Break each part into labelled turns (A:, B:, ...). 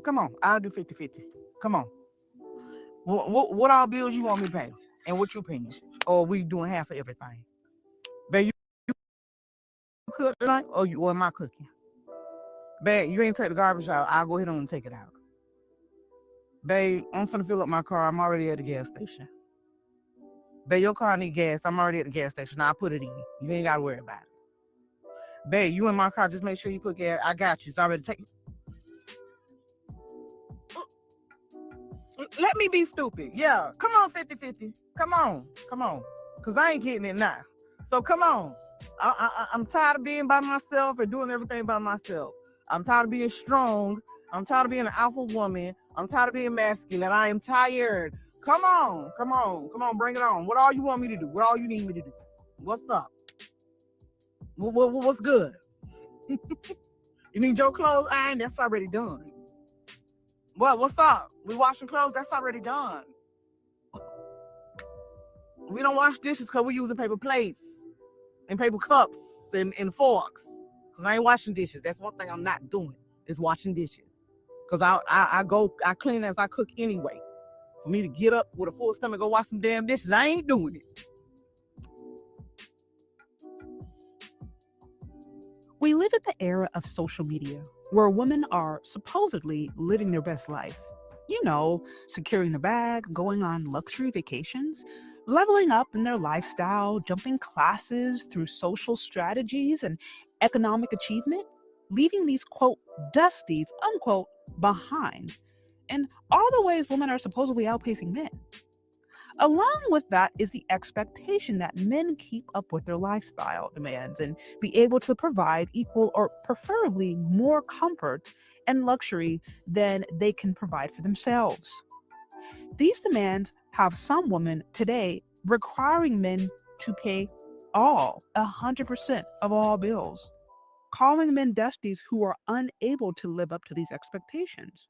A: Come on, I'll do 50-50. Come on. What all bills you want me to pay? And what you paying? Or we doing half of everything? Babe, you cook tonight or am I cooking? Babe, you ain't take the garbage out. I'll go ahead on and take it out. Babe, I'm finna fill up my car. I'm already at the gas station. Babe, your car need gas. I'm already at the gas station. I'll put it in. You ain't gotta worry about it. Babe, you in my car, just make sure you put gas. I got you. It's already taken. Let me be stupid. Yeah. Come on, 50-50. Come on. Come on. Because I ain't getting it now. So come on. I'm tired of being by myself and doing everything by myself. I'm tired of being strong. I'm tired of being an alpha woman. I'm tired of being masculine. I am tired. Come on. Come on. Come on. Bring it on. What all you want me to do? What all you need me to do? What's up? What's good? You need your clothes ironed? That's already done. What's up? We washing clothes? That's already done. We don't wash dishes because we're using paper plates and paper cups and forks. Because I ain't washing dishes. That's one thing I'm not doing is washing dishes. Because I clean as I cook anyway. For me to get up with a full stomach go wash some damn dishes, I ain't doing it.
B: We live in the era of social media where women are supposedly living their best life. You know, securing the bag, going on luxury vacations, leveling up in their lifestyle, jumping classes through social strategies and economic achievement, leaving these quote dusties unquote behind. And all the ways women are supposedly outpacing men. Along with that is the expectation that men keep up with their lifestyle demands and be able to provide equal or preferably more comfort and luxury than they can provide for themselves. These demands have some women today requiring men to pay 100% of all bills, calling men dusties who are unable to live up to these expectations.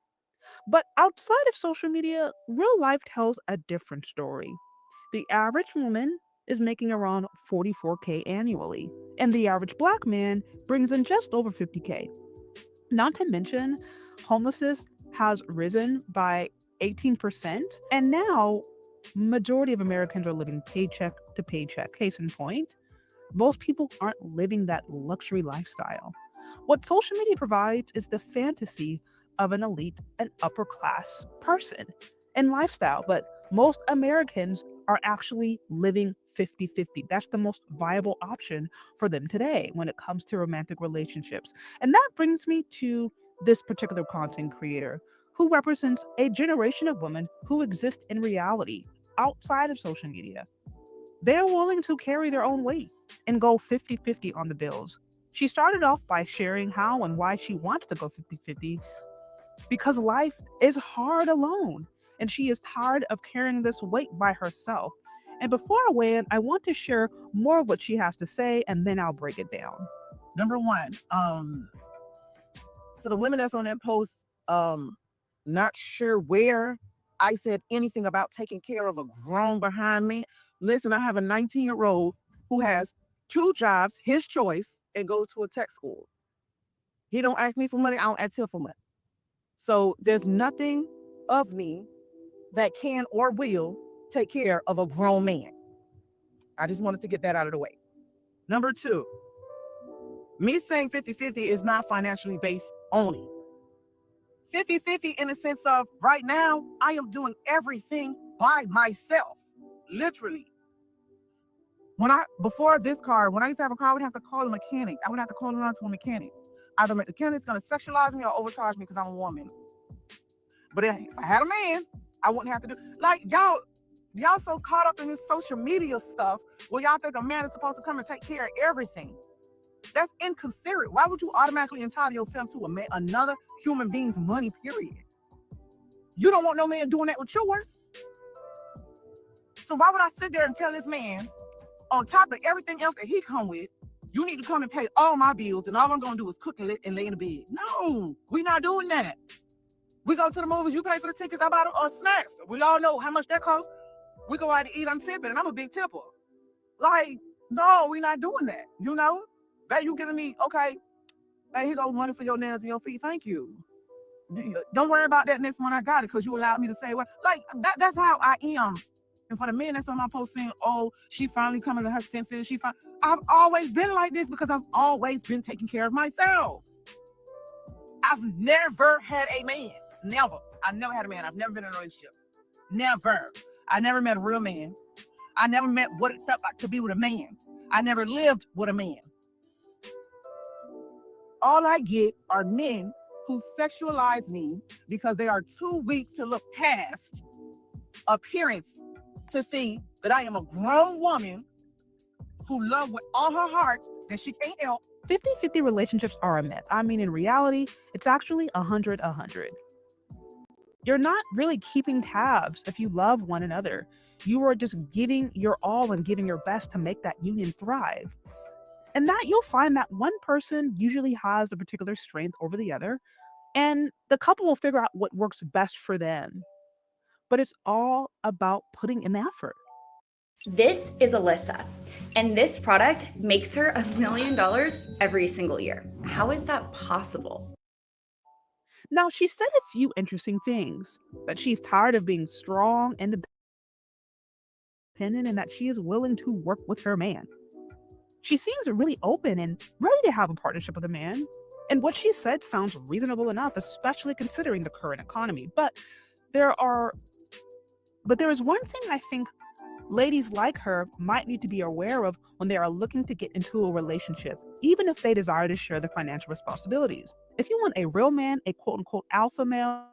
B: But outside of social media, real life tells a different story. The average woman is making around 44K annually, and the average black man brings in just over 50K. Not to mention, homelessness has risen by 18%, and now majority of Americans are living paycheck to paycheck. Case in point, most people aren't living that luxury lifestyle. What social media provides is the fantasy of an elite and upper class person and lifestyle, but most Americans are actually living 50-50. That's the most viable option for them today when it comes to romantic relationships. And that brings me to this particular content creator who represents a generation of women who exist in reality outside of social media. They're willing to carry their own weight and go 50-50 on the bills. She started off by sharing how and why she wants to go 50-50 because life is hard alone and she is tired of carrying this weight by herself. And before I weigh in, I want to share more of what she has to say and then I'll break it down.
A: Number one, so the women that's on that post, not sure where I said anything about taking care of a grown behind me. Listen, I have a 19-year-old who has two jobs, his choice, and goes to a tech school. He don't ask me for money. I don't ask him for money. So there's nothing of me that can or will take care of a grown man. I just wanted to get that out of the way. Number two, me saying 50-50 is not financially based only. 50-50 in the sense of right now, I am doing everything by myself. Literally. Before this car, when I used to have a car, I would have to call a mechanic. I would have to call around to a mechanic. Either the mechanic's gonna sexualize me or overcharge me because I'm a woman. But if I had a man, I wouldn't have to do like y'all so caught up in this social media stuff where y'all think a man is supposed to come and take care of everything. That's inconsiderate. Why would you automatically entitle yourself to another human being's money, period? You don't want no man doing that with yours. So why would I sit there and tell this man, on top of everything else that he come with, you need to come and pay all my bills, and all I'm gonna do is cook and lay in the bed? No, we're not doing that. We go to the movies, you pay for the tickets, I buy the snacks. We all know how much that costs. We go out to eat, I'm tipping, and I'm a big tipper. Like, no, we're not doing that, you know? That you giving me, okay, hey, here go money for your nails and your feet, thank you. Don't worry about that next one. I got it because you allowed me to say what. Like that's how I am. And for the men that's on my post saying, "Oh, she finally coming to her senses," I've always been like this because I've always been taking care of myself. I've never had a man. Never. I've never had a man. I've never been in a relationship. Never. I never met a real man. I never met what it felt like to be with a man. I never lived with a man. All I get are men who sexualize me because they are too weak to look past appearance to see that I am a grown woman who loves with all her heart that she can't help.
B: 50-50 relationships are a myth. I mean, in reality, it's actually 100-100. You're not really keeping tabs if you love one another. You are just giving your all and giving your best to make that union thrive. And that you'll find that one person usually has a particular strength over the other, and the couple will figure out what works best for them. But it's all about putting in the effort.
C: This is Alyssa, and this product makes her $1 million every single year. How is that possible?
B: Now, she said a few interesting things, that she's tired of being strong, independent, and that she is willing to work with her man. She seems really open and ready to have a partnership with a man. And what she said sounds reasonable enough, especially considering the current economy. There are but there is one thing I think ladies like her might need to be aware of when they are looking to get into a relationship, even if they desire to share the financial responsibilities. If you want a real man, a quote unquote alpha male,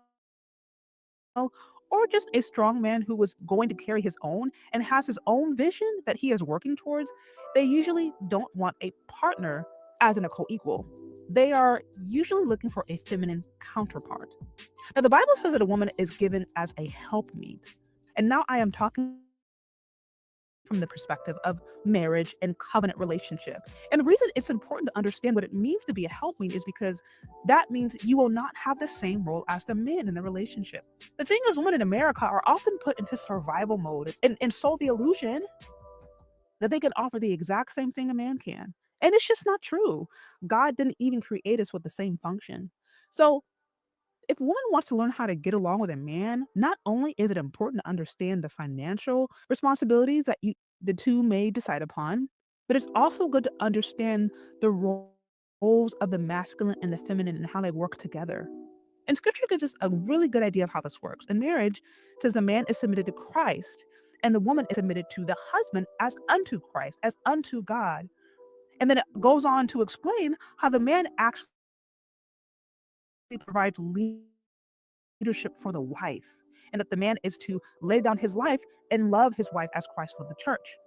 B: or just a strong man who was going to carry his own and has his own vision that he is working towards, they usually don't want a partner as in a co-equal. They are usually looking for a feminine counterpart. Now, the Bible says that a woman is given as a helpmeet. And now I am talking from the perspective of marriage and covenant relationship. And the reason it's important to understand what it means to be a helpmeet is because that means you will not have the same role as the man in the relationship. The thing is, women in America are often put into survival mode and sold the illusion that they can offer the exact same thing a man can. And it's just not true. God didn't even create us with the same function. So if a woman wants to learn how to get along with a man, not only is it important to understand the financial responsibilities that the two may decide upon, but it's also good to understand the roles of the masculine and the feminine and how they work together. And scripture gives us a really good idea of how this works. In marriage, it says the man is submitted to Christ and the woman is submitted to the husband as unto Christ, as unto God. And then it goes on to explain how the man actually provides leadership for the wife, and that the man is to lay down his life and love his wife as Christ loved the church.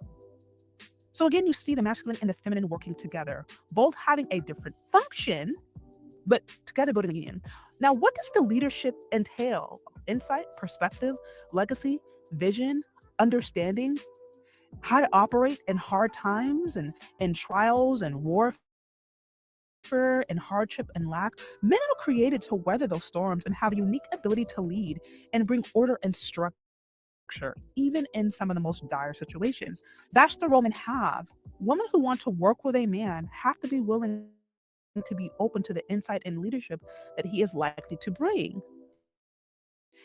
B: So again, you see the masculine and the feminine working together, both having a different function, but together building a union. Now, what does the leadership entail? Insight, perspective, legacy, vision, understanding, how to operate in hard times and in trials and warfare and hardship and lack. Men are created to weather those storms and have a unique ability to lead and bring order and structure, even in some of the most dire situations. That's the role men have. Women who want to work with a man have to be willing to be open to the insight and leadership that he is likely to bring.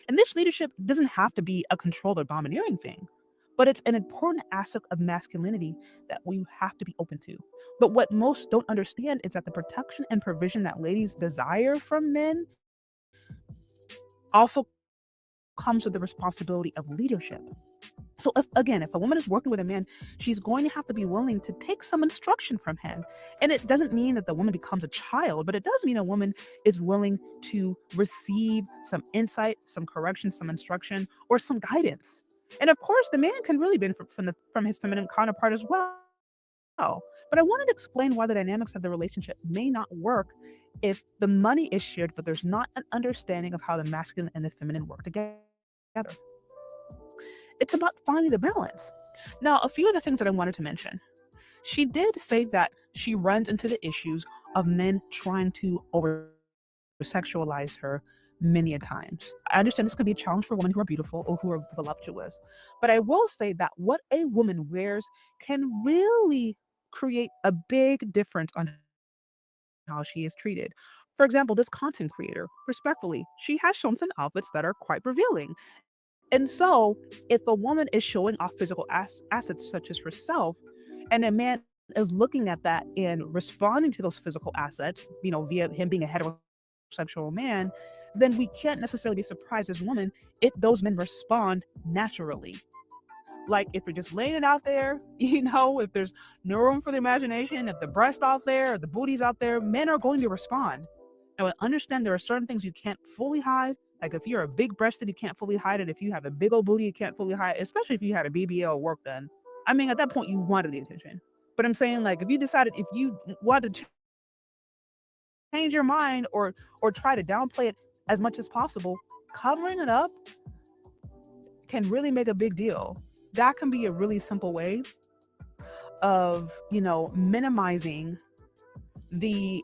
B: And this leadership doesn't have to be a control or domineering thing, but it's an important aspect of masculinity that we have to be open to. But what most don't understand is that the protection and provision that ladies desire from men also comes with the responsibility of leadership. So if a woman is working with a man, she's going to have to be willing to take some instruction from him. And it doesn't mean that the woman becomes a child, but it does mean a woman is willing to receive some insight, some correction, some instruction, or some guidance. And of course, the man can really benefit from his feminine counterpart as well. But I wanted to explain why the dynamics of the relationship may not work if the money is shared, but there's not an understanding of how the masculine and the feminine work together. It's about finding the balance. Now, a few of the things that I wanted to mention. She did say that she runs into the issues of men trying to over sexualize her many a times. I understand this could be a challenge for women who are beautiful or who are voluptuous, but I will say that what a woman wears can really create a big difference on how she is treated. For example, this content creator, respectfully, she has shown some outfits that are quite revealing. And so, if a woman is showing off physical assets such as herself, and a man is looking at that and responding to those physical assets, via him being a heterosexual man, then we can't necessarily be surprised as women if those men respond naturally. Like if you're just laying it out there, if there's no room for the imagination, if the breast out there or the booty's out there, men are going to respond. And I understand there are certain things you can't fully hide. Like if you're a big breasted, you can't fully hide it. If you have a big old booty, you can't fully hide it, especially if you had a BBL work done. I mean, at that point, you wanted the attention. But I'm saying, like, if you wanted to change your mind or try to downplay it as much as possible, covering it up can really make a big deal. That can be a really simple way of, minimizing the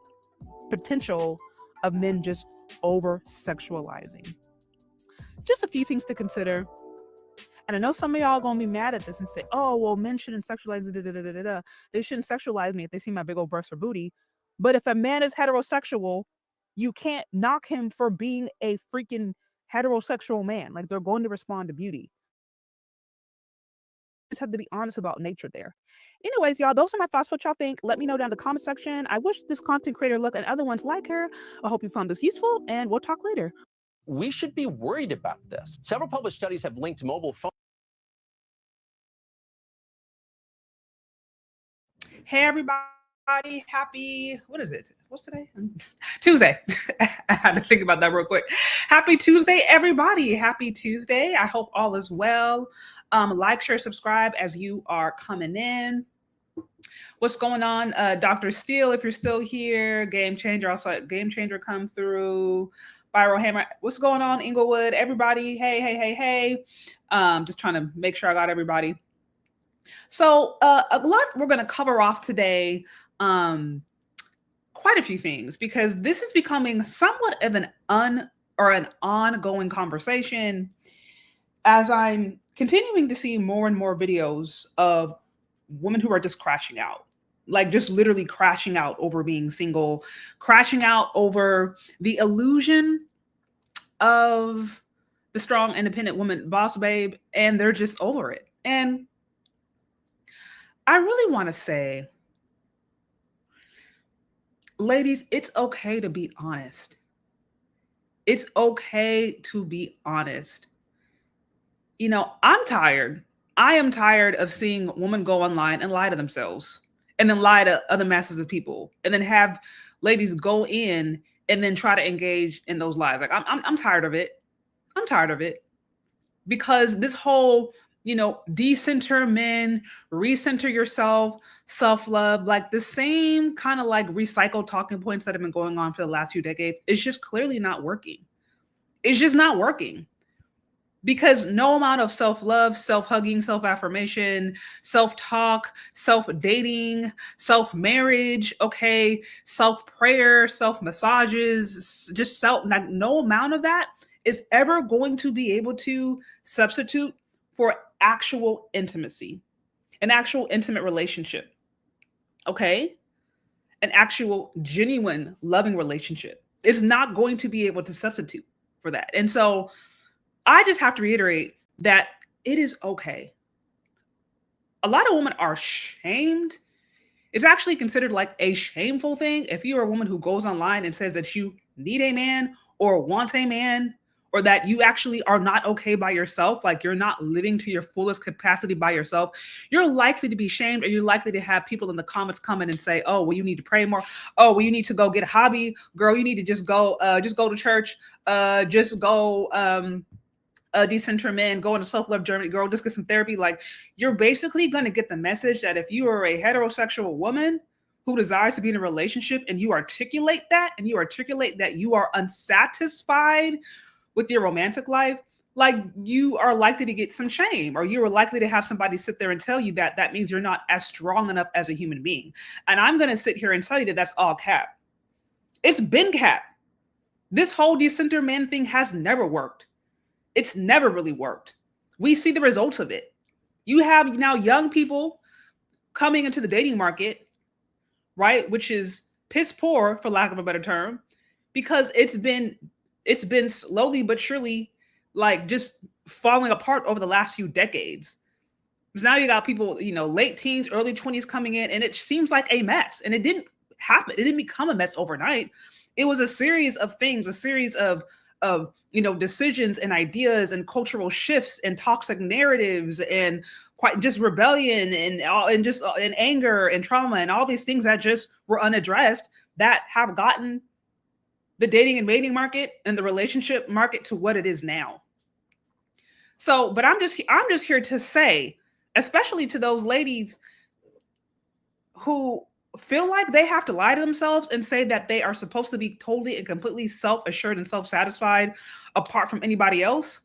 B: potential of men just over sexualizing. Just a few things to consider. And I know some of y'all are gonna be mad at this and say, "Oh, well, men shouldn't sexualize me. They shouldn't sexualize me if they see my big old breast or booty." But if a man is heterosexual, you can't knock him for being a freaking heterosexual man. Like, they're going to respond to beauty. Just have to be honest about nature there. Anyways, y'all, those are my thoughts. What y'all think? Let me know down in the comment section. I wish this content creator luck and other ones like her. I hope you found this useful, and we'll talk later.
D: We should be worried about this. Several published studies have linked mobile phones.
B: Hey, everybody. Happy, what is it? What's today? Tuesday. I had to think about that real quick. Happy Tuesday, everybody. Happy Tuesday. I hope all is well. Like, share, subscribe as you are coming in. What's going on? Dr. Steele, if you're still here. Gamechanger, also Gamechanger come through. Viral Hammer. What's going on, Inglewood? Everybody. Hey. Just trying to make sure I got everybody. So a lot we're going to cover off today. Quite a few things, because this is becoming somewhat of an ongoing conversation as I'm continuing to see more and more videos of women who are just crashing out, like just literally crashing out over being single, crashing out over the illusion of the strong, independent woman, boss babe, and they're just over it. And I really want to say, ladies, it's okay to be honest. It's okay to be honest. I'm tired. I am tired of seeing women go online and lie to themselves and then lie to other masses of people and then have ladies go in and then try to engage in those lies. Like I'm tired of it. I'm tired of it, because this whole, decenter men, recenter yourself, self-love, like the same kind of like recycled talking points that have been going on for the last 2 decades. It's just clearly not working. It's just not working. Because no amount of self-love, self-hugging, self-affirmation, self-talk, self-dating, self-marriage, okay, self-prayer, self-massages, just like no amount of that is ever going to be able to substitute for actual intimacy, an actual intimate relationship, okay? An actual genuine loving relationship. It's not going to be able to substitute for that. And so I just have to reiterate that it is okay. A lot of women are shamed. It's actually considered like a shameful thing if you're a woman who goes online and says that you need a man or want a man, or that you actually are not okay by yourself, like you're not living to your fullest capacity by yourself. You're likely to be shamed, or you're likely to have people in the comments come in and say, "Oh, well, you need to pray more. Oh, well, you need to go get a hobby. Girl, you need to just go to church. Just go decenter men, go on a self-love journey, girl, just get some therapy." Like, you're basically going to get the message that if you are a heterosexual woman who desires to be in a relationship and you articulate that you are unsatisfied with your romantic life, like you are likely to get some shame, or you are likely to have somebody sit there and tell you that that means you're not as strong enough as a human being. And I'm going to sit here and tell you that that's all cap. It's been cap. This whole decenter man thing has never worked. It's never really worked. We see the results of it. You have now young people coming into the dating market, right? Which is piss poor, for lack of a better term. because it's been slowly but surely like just falling apart over the last few decades. Because now you got people, you know, late teens, early 20s coming in, and it seems like a mess. And it didn't happen. It didn't become a mess overnight. It was a series of things, a series of you know, decisions and ideas and cultural shifts and toxic narratives and quite just rebellion and just and anger and trauma and all these things that just were unaddressed that have gotten the dating and mating market and the relationship market to what it is now. So, but I'm just here to say, especially to those ladies who feel like they have to lie to themselves and say that they are supposed to be totally and completely self-assured and self-satisfied apart from anybody else,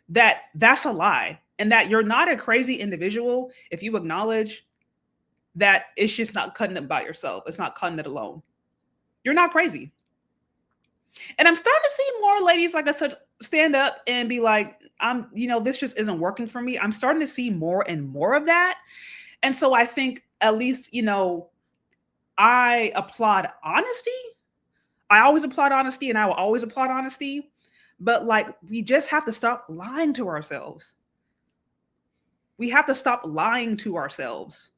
B: that's a lie. And that you're not a crazy individual if you acknowledge that it's just not cutting it by yourself. It's not cutting it alone. You're not crazy. And I'm starting to see more ladies, like I said, stand up and be like, you know, this just isn't working for me. I'm starting to see more and more of that. And so I think at least, you know, I applaud honesty. I always applaud honesty and I will always applaud honesty. But like, we just have to stop lying to ourselves. We have to stop lying to ourselves.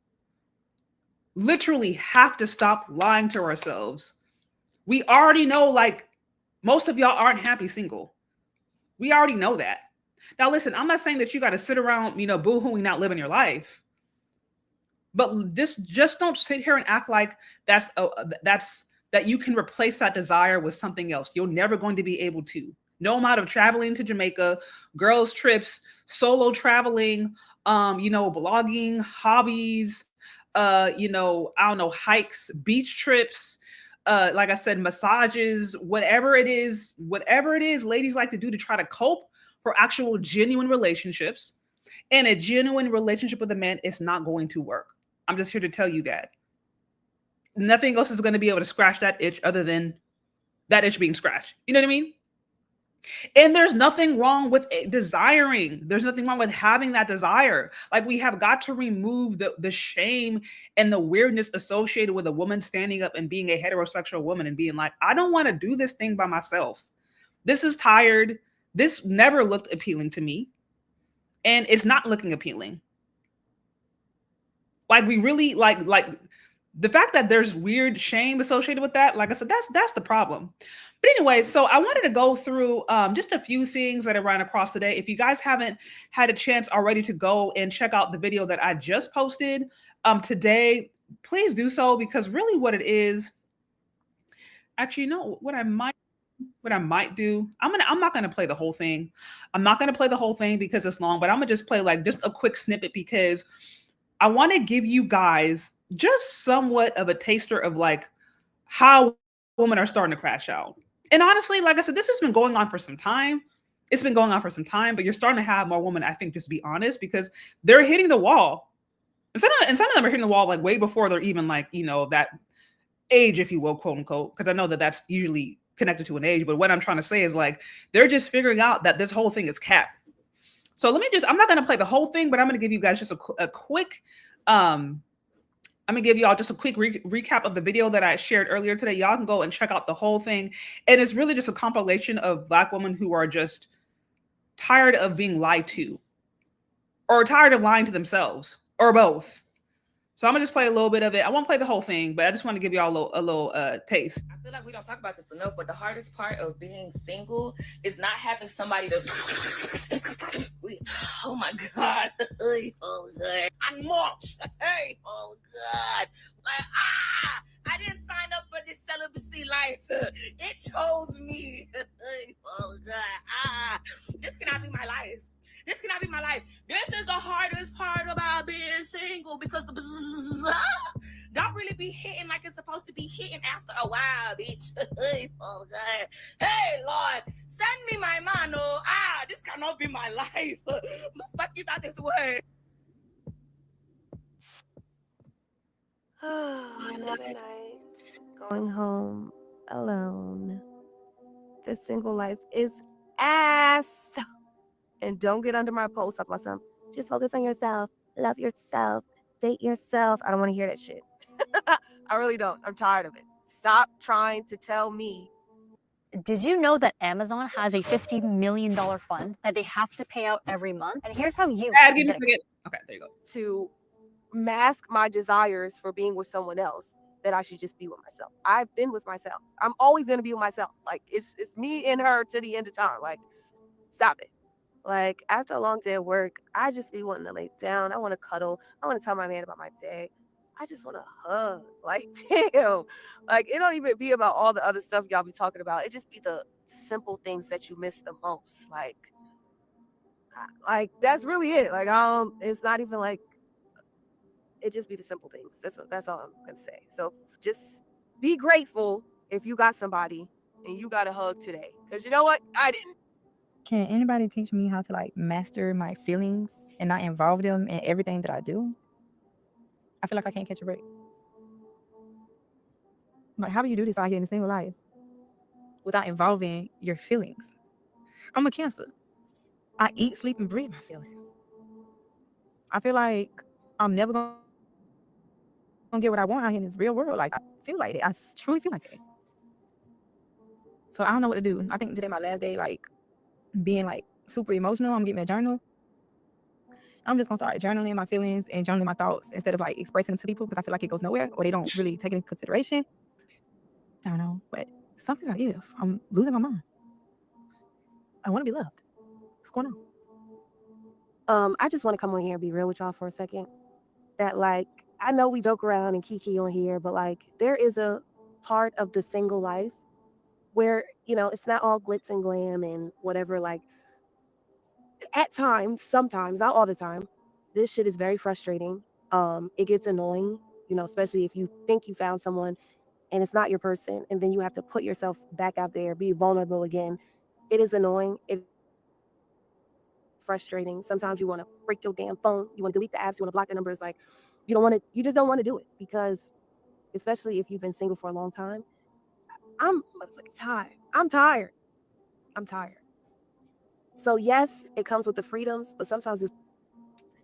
B: Literally have to stop lying to ourselves. We already know, like, most of y'all aren't happy single. We already know that. Now, listen, I'm not saying that you got to sit around, you know, boo-hooing, not living your life. But just don't sit here and act like that you can replace that desire with something else. You're never going to be able to. No amount of traveling to Jamaica, girls trips, solo traveling, you know, blogging, hobbies, you know, I don't know, hikes, beach trips, like I said, massages, whatever it is, ladies like to do to try to cope for actual genuine relationships. And a genuine relationship with a man is not going to work. I'm just here to tell you that. Nothing else is going to be able to scratch that itch other than that itch being scratched. You know what I mean? And there's nothing wrong with desiring. There's nothing wrong with having that desire. Like, we have got to remove the shame and the weirdness associated with a woman standing up and being a heterosexual woman and being like, I don't want to do this thing by myself. This is tired. This never looked appealing to me. And it's not looking appealing. Like, we really like the fact that there's weird shame associated with that. Like I said, that's the problem. But anyway, so I wanted to go through just a few things that I ran across today. If you guys haven't had a chance already to go and check out the video that I just posted today, please do so, because really what it is, actually, you know what I might do, I'm not gonna play the whole thing. I'm not gonna play the whole thing because it's long, but I'm gonna just play like just a quick snippet, because I want to give you guys just somewhat of a taster of like how women are starting to crash out. And honestly, like I said, this has been going on for some time. It's been going on for some time, but you're starting to have more women, I think, just be honest, because they're hitting the wall. And some of them are hitting the wall like way before they're even like, you know, that age, if you will, quote unquote, because I know that that's usually connected to an age. But what I'm trying to say is like, they're just figuring out that this whole thing is cap. So I'm not going to play the whole thing, but I'm going to give you guys just a quick, I'm going to give y'all just a quick recap of the video that I shared earlier today. Y'all can go and check out the whole thing. And it's really just a compilation of Black women who are just tired of being lied to, or tired of lying to themselves, or both. So I'm gonna just play a little bit of it. I won't play the whole thing, but I just want to give y'all a little taste.
E: I feel like we don't talk about this enough, but the hardest part of being single is not having somebody to. Oh my God! Oh God! I'm lost. Hey! Oh God! Like I didn't sign up for this celibacy life. It chose me. Oh God! This cannot be my life. This cannot be my life. This is the hardest part about being single, because the don't really be hitting like it's supposed to be hitting after a while, bitch. Oh God. Hey Lord, send me my man. Oh, this cannot be my life. What the fuck you thought this was?
F: Another night going home alone. This single life is ass. And don't get under my post up on some. Just focus on yourself. Love yourself. Date yourself. I don't want to hear that shit. I really don't. I'm tired of it. Stop trying to tell me
G: Did you know that Amazon has a $50 million fund that they have to pay out every month? And here's how you
H: Give me a
G: get
H: second. Okay, there you go.
F: To mask my desires for being with someone else, that I should just be with myself. I've been with myself. I'm always gonna be with myself. Like it's me and her to the end of time. Like, stop it. Like after a long day at work, I just be wanting to lay down. I want to cuddle. I want to tell my man about my day. I just want to hug. Like, damn. Like, it don't even be about all the other stuff y'all be talking about. It just be the simple things that you miss the most. Like that's really it. Like, it's not even like, it just be the simple things. That's all I'm gonna say. So just be grateful if you got somebody and you got a hug today. Because you know what? I didn't.
I: Can anybody teach me how to like master my feelings and not involve them in everything that I do? I feel like I can't catch a break. Like, how do you do this out here in a single life without involving your feelings? I'm a Cancer. I eat, sleep, and breathe my feelings. I feel like I'm never gonna get what I want out here in this real world. Like, I feel like it. I truly feel like it. So I don't know what to do. I think today my last day, like being like super emotional. I'm gonna get me a journal. I'm just gonna start journaling my feelings and journaling my thoughts instead of like expressing them to people because I feel like it goes nowhere or they don't really take it into consideration. I don't know, but something's not if I'm losing my mind. I want to be loved. What's going on?
F: I just want to come on here and be real with y'all for a second. That like, I know we joke around and kiki on here, but like there is a part of the single life where, you know, it's not all glitz and glam and whatever. Like at times, sometimes, not all the time, this shit is very frustrating. It gets annoying, you know, especially if you think you found someone and it's not your person, and then you have to put yourself back out there, be vulnerable again. It is annoying. It's frustrating. Sometimes you want to break your damn phone. You want to delete the apps. You want to block the numbers. Like you don't want to. You just don't want to do it because, especially if you've been single for a long time, I'm tired. I'm tired. I'm tired. So yes, it comes with the freedoms, but sometimes it's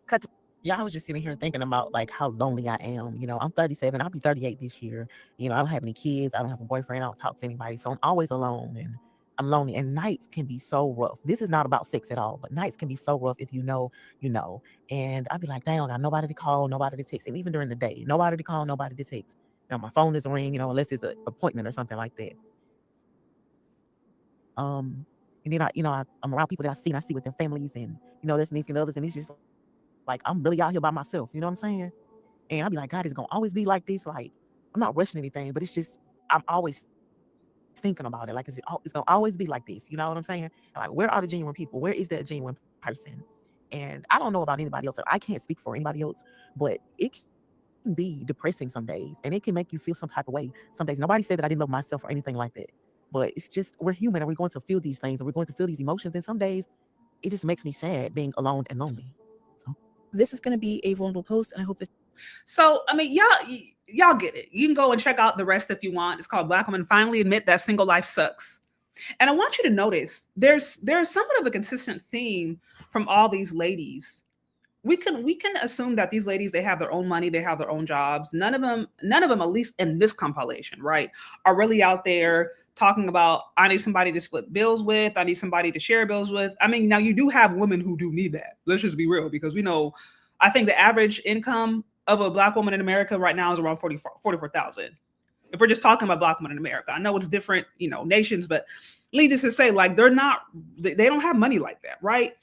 F: cut.
J: Yeah, I was just sitting here thinking about like how lonely I am. You know, I'm 37. I'll be 38 this year. You know, I don't have any kids. I don't have a boyfriend. I don't talk to anybody. So I'm always alone and I'm lonely. And nights can be so rough. This is not about sex at all, but nights can be so rough if you know, you know. And I'd be like, dang, I got nobody to call, nobody to text. And even during the day, nobody to call, nobody to text. You know, my phone doesn't ring, you know, unless it's an appointment or something like that. And then I'm around people that I see with their families and, you know, their significant others. And it's just like, I'm really out here by myself. You know what I'm saying? And I'll be like, God, it's going to always be like this. Like, I'm not rushing anything, but it's just, I'm always thinking about it. Like, it's going to always be like this. You know what I'm saying? Like, where are the genuine people? Where is that genuine person? And I don't know about anybody else. I can't speak for anybody else, but it can be depressing some days. And it can make you feel some type of way some days. Nobody said that I didn't love myself or anything like that. But it's just, we're human and we're going to feel these things and we're going to feel these emotions. And some days it just makes me sad being alone and lonely. So
B: this is going to be a vulnerable post, and I hope that.
H: So, I mean, y'all get it. You can go and check out the rest if you want. It's called Black Women Finally Admit That Single Life Sucks. And I want you to notice there's somewhat of a consistent theme from all these ladies. We can assume that these ladies, they have their own money, they have their own jobs. None of them, at least in this compilation, right, are really out there talking about, I need somebody to split bills with, I need somebody to share bills with. I mean, now you do have women who do need that. Let's just be real, because we know, I think the average income of a Black woman in America right now is around 44,000. If we're just talking about Black women in America, I know it's different, you know, nations, but needless to say, like, they don't have money like that, right?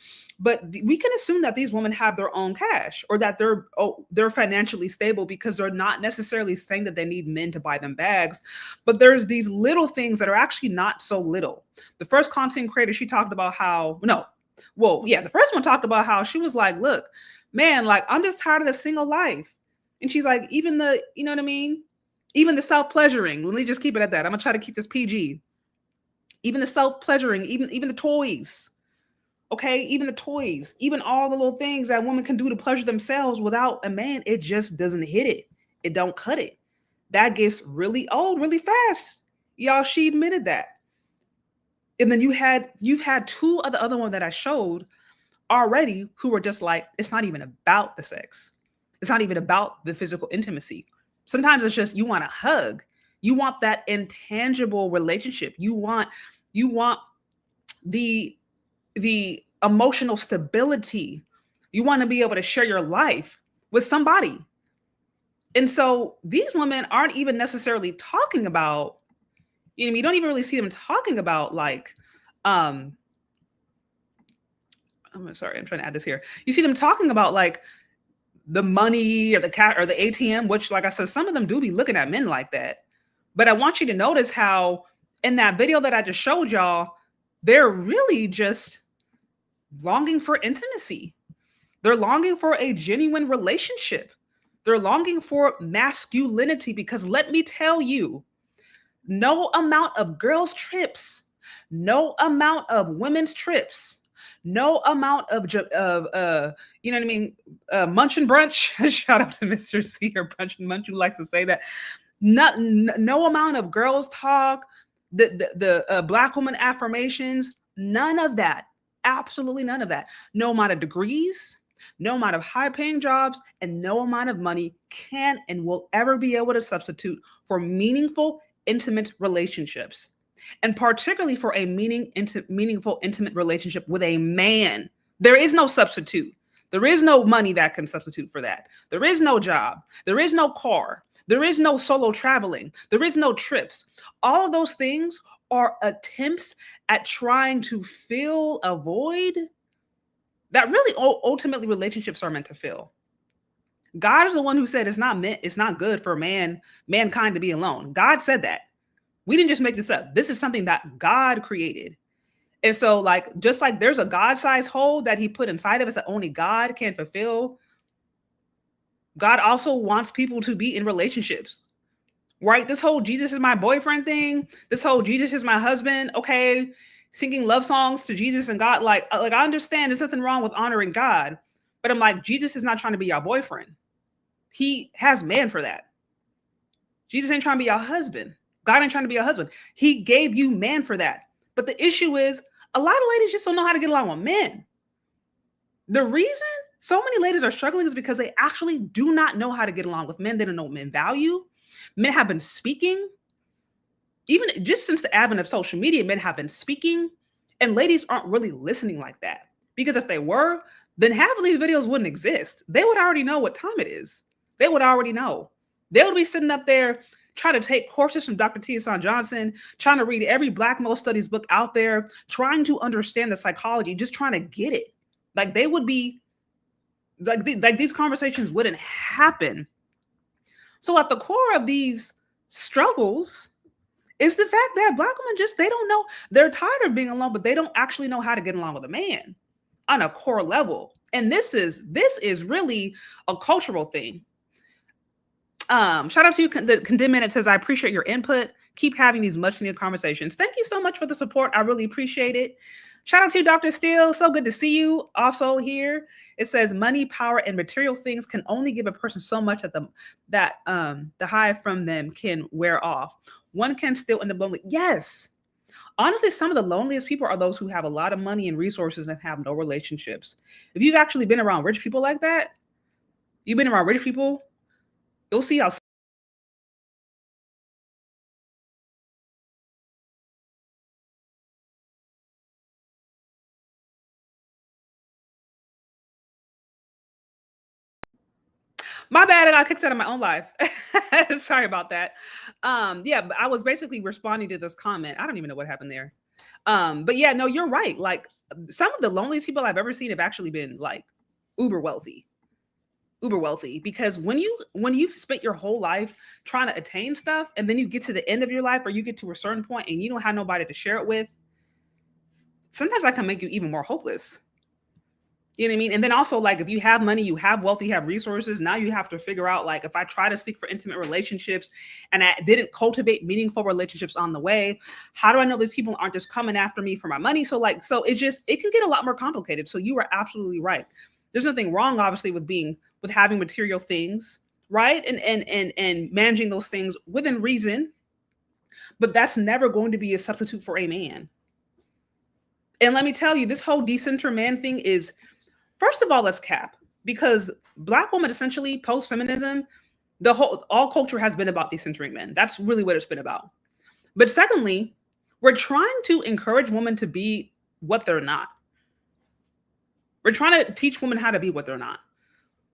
H: But we can assume that these women have their own cash, or that they're financially stable, because they're not necessarily saying that they need men to buy them bags. But there's these little things that are actually not so little. The first content creator, she talked about the first one talked about how she was like, look, man, like, I'm just tired of the single life. And she's like, even the, you know what I mean? Even the self-pleasuring, let me just keep it at that. I'm gonna try to keep this PG. Even the self-pleasuring, even the toys, okay? Even the toys, even all the little things that women can do to pleasure themselves without a man, it just doesn't hit it. It don't cut it. That gets really old really fast. Y'all, she admitted that. And then you've had two of the other one that I showed already who were just like, it's not even about the sex. It's not even about the physical intimacy. Sometimes it's just, you want a hug. You want that intangible relationship. You want You want the emotional stability. You want to be able to share your life with somebody. And so these women aren't even necessarily talking about, you don't even really see them talking about like, I'm sorry, I'm trying to add this here. You see them talking about like the money or the cat or the ATM, which, like I said, some of them do be looking at men like that. But I want you to notice how in that video that I just showed y'all, they're really just longing for intimacy. They're longing for a genuine relationship. They're longing for masculinity, because let me tell you, no amount of girls' trips, no amount of women's trips, no amount of munch and brunch. Shout out to Mr. C or Brunch and Munch who likes to say that. No amount of girls talk, the Black woman affirmations, none of that. Absolutely none of that. No amount of degrees, no amount of high-paying jobs, and no amount of money can and will ever be able to substitute for meaningful, intimate relationships. And particularly for a meaningful, intimate relationship with a man. There is no substitute. There is no money that can substitute for that. There is no job. There is no car. There is no solo traveling. There is no trips. All of those things are attempts at trying to fill a void that really ultimately relationships are meant to fill. God is the one who said it's not good for mankind to be alone. God said that. We didn't just make this up. This is something that God created. And so, like, just like there's a God-sized hole that he put inside of us that only God can fulfill, God also wants people to be in relationships, right? This whole Jesus is my boyfriend thing, this whole Jesus is my husband, okay, singing love songs to Jesus and God, like I understand there's nothing wrong with honoring God, but I'm like, Jesus is not trying to be your boyfriend. He has man for that. Jesus ain't trying to be your husband. God ain't trying to be your husband. He gave you man for that. But the issue is a lot of ladies just don't know how to get along with men. The reason so many ladies are struggling is because they actually do not know how to get along with men. They don't know what men value. Men have been speaking. Even just since the advent of social media, men have been speaking, and ladies aren't really listening like that. Because if they were, then half of these videos wouldn't exist. They would already know what time it is. They would already know. They would be sitting up there trying to take courses from Dr. T. Hassan Johnson, trying to read every Black male studies book out there, trying to understand the psychology, just trying to get it. Like they would be, like these conversations wouldn't happen. So at the core of these struggles is the fact that Black women they don't know, they're tired of being alone, but they don't actually know how to get along with a man on a core level. And this is really a cultural thing. Shout out to you, the Condemn Minute says, I appreciate your input. Keep having these much needed conversations. Thank you so much for the support. I really appreciate it. Shout out to you, Dr. Steele. So good to see you also here. It says money, power, and material things can only give a person so much that the high from them can wear off. One can still end up lonely. Yes. Honestly, some of the loneliest people are those who have a lot of money and resources and have no relationships. If you've actually been around rich people like that, you've been around rich people, you'll see how my bad, I got kicked out of my own life. Sorry about that. Yeah, but I was basically responding to this comment. I don't even know what happened there. But yeah, no, you're right. Like some of the loneliest people I've ever seen have actually been like uber wealthy, because when you've spent your whole life trying to attain stuff, and then you get to the end of your life or you get to a certain point and you don't have nobody to share it with, sometimes that can make you even more hopeless. You know what I mean? And then also, like, if you have money, you have wealth, you have resources, now you have to figure out, like, if I try to seek for intimate relationships and I didn't cultivate meaningful relationships on the way, how do I know these people aren't just coming after me for my money? So it can get a lot more complicated. So you are absolutely right. There's nothing wrong, obviously, with having material things, right? And managing those things within reason, but that's never going to be a substitute for a man. And let me tell you, this whole decenter man thing is, first of all, let's cap, because Black women essentially post-feminism, all culture has been about decentering men. That's really what it's been about. But secondly, We're trying to encourage women to be what they're not. We're trying to teach women how to be what they're not.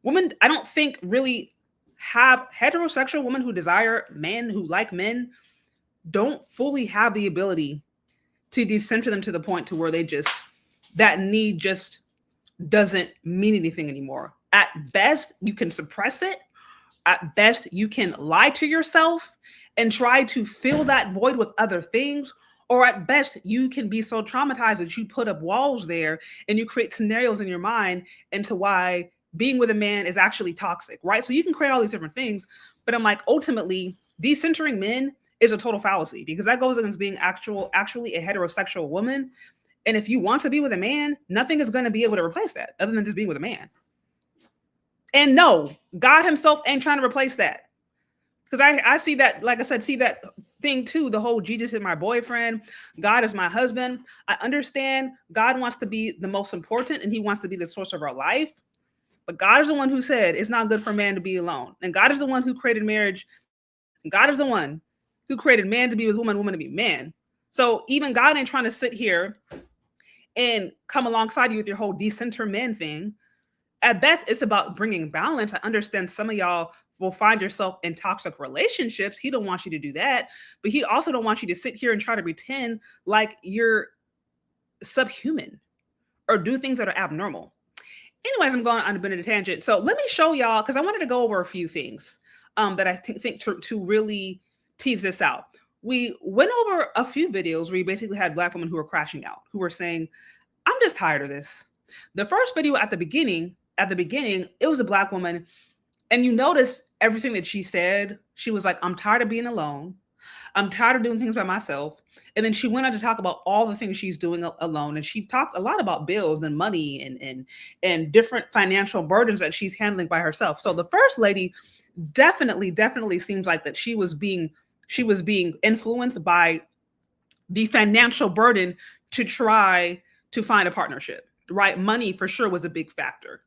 H: Women, I don't think really have heterosexual women who desire men, who like men, don't fully have the ability to decenter them to the point to where they just, that need just doesn't mean anything anymore. At best, you can suppress it. At best, you can lie to yourself and try to fill that void with other things. Or at best, you can be so traumatized that you put up walls there and you create scenarios in your mind into why being with a man is actually toxic, right? So you can create all these different things, but I'm like, ultimately, decentering men is a total fallacy because that goes against being actually a heterosexual woman. And if you want to be with a man, nothing is going to be able to replace that other than just being with a man. And no, God himself ain't trying to replace that. Because I see that, like I said, see that thing too, the whole Jesus is my boyfriend, God is my husband. I understand God wants to be the most important and he wants to be the source of our life. But God is the one who said it's not good for man to be alone. And God is the one who created marriage. God is the one who created man to be with woman, woman to be man. So even God ain't trying to sit here and come alongside you with your whole decenter men thing. At best, it's about bringing balance. I understand some of y'all will find yourself in toxic relationships. He don't want you to do that, but he also don't want you to sit here and try to pretend like you're subhuman or do things that are abnormal. Anyways, I'm going on a bit of a tangent. So let me show y'all, because I wanted to go over a few things that I think to really tease this out. We went over a few videos where we basically had Black women who were crashing out, who were saying, I'm just tired of this. The first video at the beginning, it was a Black woman. And you notice everything that she said. She was like, I'm tired of being alone. I'm tired of doing things by myself. And then she went on to talk about all the things she's doing alone. And she talked a lot about bills and money and different financial burdens that she's handling by herself. So the first lady definitely seems like that she was being influenced by the financial burden to try to find a partnership, right? Money for sure was a big factor.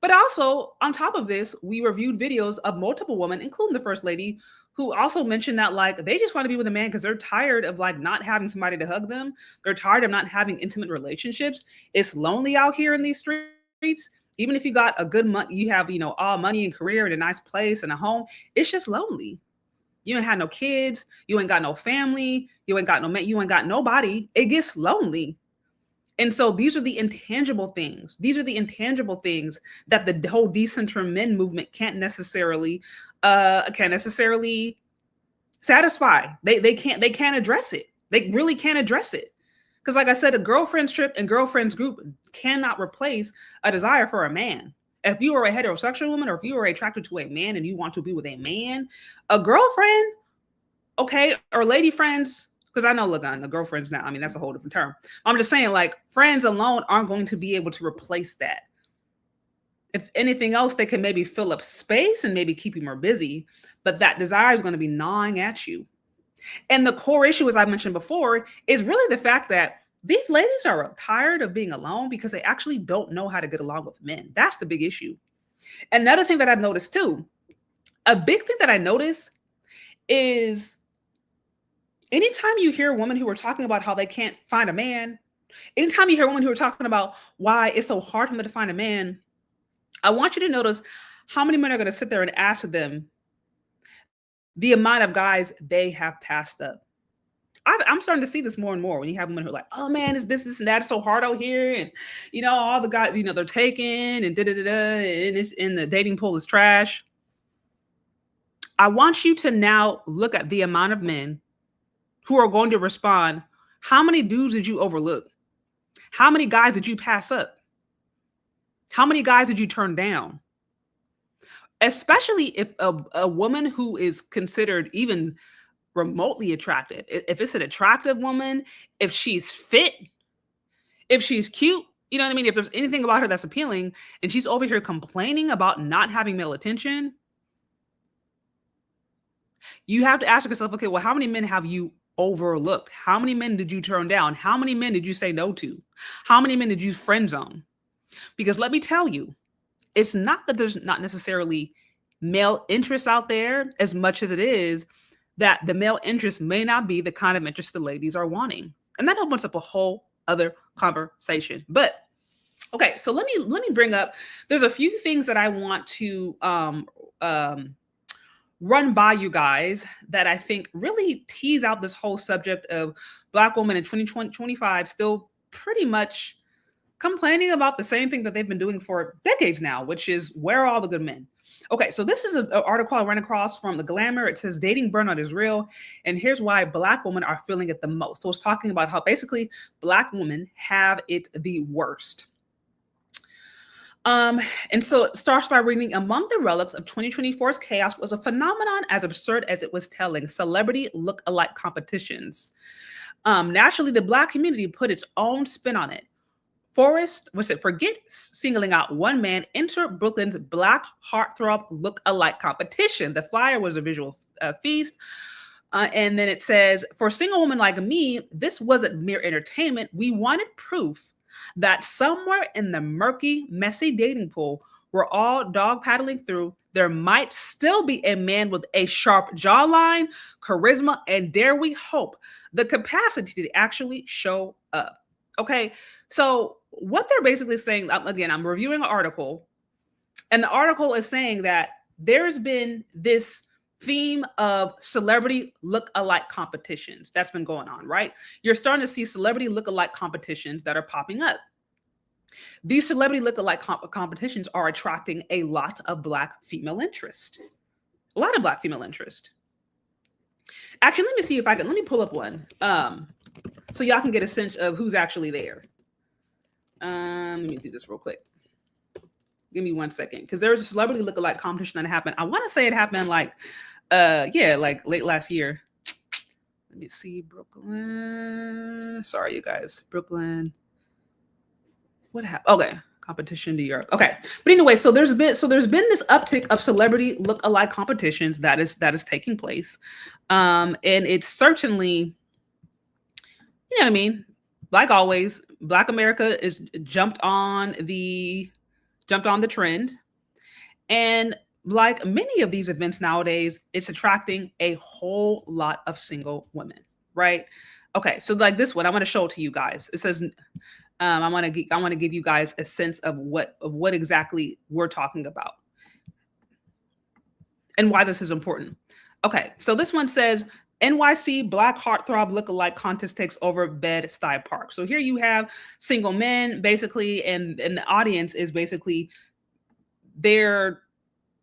H: But also on top of this, we reviewed videos of multiple women, including the first lady, who also mentioned that like they just want to be with a man because they're tired of like not having somebody to hug them. They're tired of not having intimate relationships. It's lonely out here in these streets. Even if you got a good money, you have, all money and career and a nice place and a home, it's just lonely. You ain't had no kids. You ain't got no family. You ain't got no man. You ain't got nobody. It gets lonely. And so these are the intangible things. These are the intangible things that the whole decenter men movement can't necessarily satisfy. They can't address it. They really can't address it. Because like I said, a girlfriend's trip and girlfriend's group cannot replace a desire for a man. If you are a heterosexual woman or if you are attracted to a man and you want to be with a man, a girlfriend, okay, or lady friends, because I know, look, on the girlfriends now, I mean, that's a whole different term. I'm just saying, like, friends alone aren't going to be able to replace that. If anything else, they can maybe fill up space and maybe keep you more busy, but that desire is going to be gnawing at you. And the core issue, as I mentioned before, is really the fact that these ladies are tired of being alone because they actually don't know how to get along with men. That's the big issue. Another thing that I've noticed too, a big thing that I notice is anytime you hear women who are talking about how they can't find a man, anytime you hear women who are talking about why it's so hard for them to find a man, I want you to notice how many men are going to sit there and ask them the amount of guys they have passed up. I'm starting to see this more and more when you have women who are like, oh man, is this and that, it's so hard out here. And, all the guys, they're taken and and the dating pool is trash. I want you to now look at the amount of men who are going to respond. How many dudes did you overlook? How many guys did you pass up? How many guys did you turn down? Especially if a woman who is considered even remotely attractive, if it's an attractive woman, if she's fit, if she's cute, you know what I mean? If there's anything about her that's appealing and she's over here complaining about not having male attention, you have to ask yourself, okay, well, how many men have you overlooked? How many men did you turn down? How many men did you say no to? How many men did you friend zone? Because let me tell you, it's not that there's not necessarily male interest out there as much as it is that the male interest may not be the kind of interest the ladies are wanting. And that opens up a whole other conversation. But okay, so let me bring up, there's a few things that I want to run by you guys that I think really tease out this whole subject of Black women in 2025 still pretty much complaining about the same thing that they've been doing for decades now, which is, where are all the good men? Okay, so this is an article I ran across from the Glamour. It says dating burnout is real, and here's why Black women are feeling it the most. So it's talking about how basically Black women have it the worst. And so it starts by reading, among the relics of 2024's chaos was a phenomenon as absurd as it was telling: celebrity look-alike competitions. Naturally, the Black community put its own spin on it. Forget singling out one man, enter Brooklyn's Black heartthrob look-alike competition. The flyer was a visual feast. And then it says, for a single woman like me, this wasn't mere entertainment. We wanted proof that somewhere in the murky, messy dating pool we're all dog paddling through, there might still be a man with a sharp jawline, charisma, and dare we hope, the capacity to actually show up. Okay, so what they're basically saying, again, I'm reviewing an article, and the article is saying that there's been this theme of celebrity look-alike competitions that's been going on, right? You're starting to see celebrity look-alike competitions that are popping up. These celebrity look-alike competitions are attracting a lot of Black female interest. A lot of Black female interest. Actually, let me see if I can, let me pull up one. So y'all can get a sense of who's actually there. Let me do this real quick. Give me 1 second, because there was a celebrity look-alike competition that happened. I want to say it happened like late last year. Let me see, Brooklyn. Sorry, you guys, Brooklyn. What happened? Okay, competition New York. Okay, but anyway, so there's been this uptick of celebrity look-alike competitions that is taking place, and it's certainly, you know what I mean. Like always, Black America is jumped on the trend, and like many of these events nowadays, it's attracting a whole lot of single women, right? Okay, so like this one, I want to show it to you guys. It says, I want to give you guys a sense of what exactly we're talking about and why this is important. Okay, so this one says, NYC Black heartthrob lookalike contest takes over Bed-Stuy Park. So here you have single men, basically, and the audience is basically, they're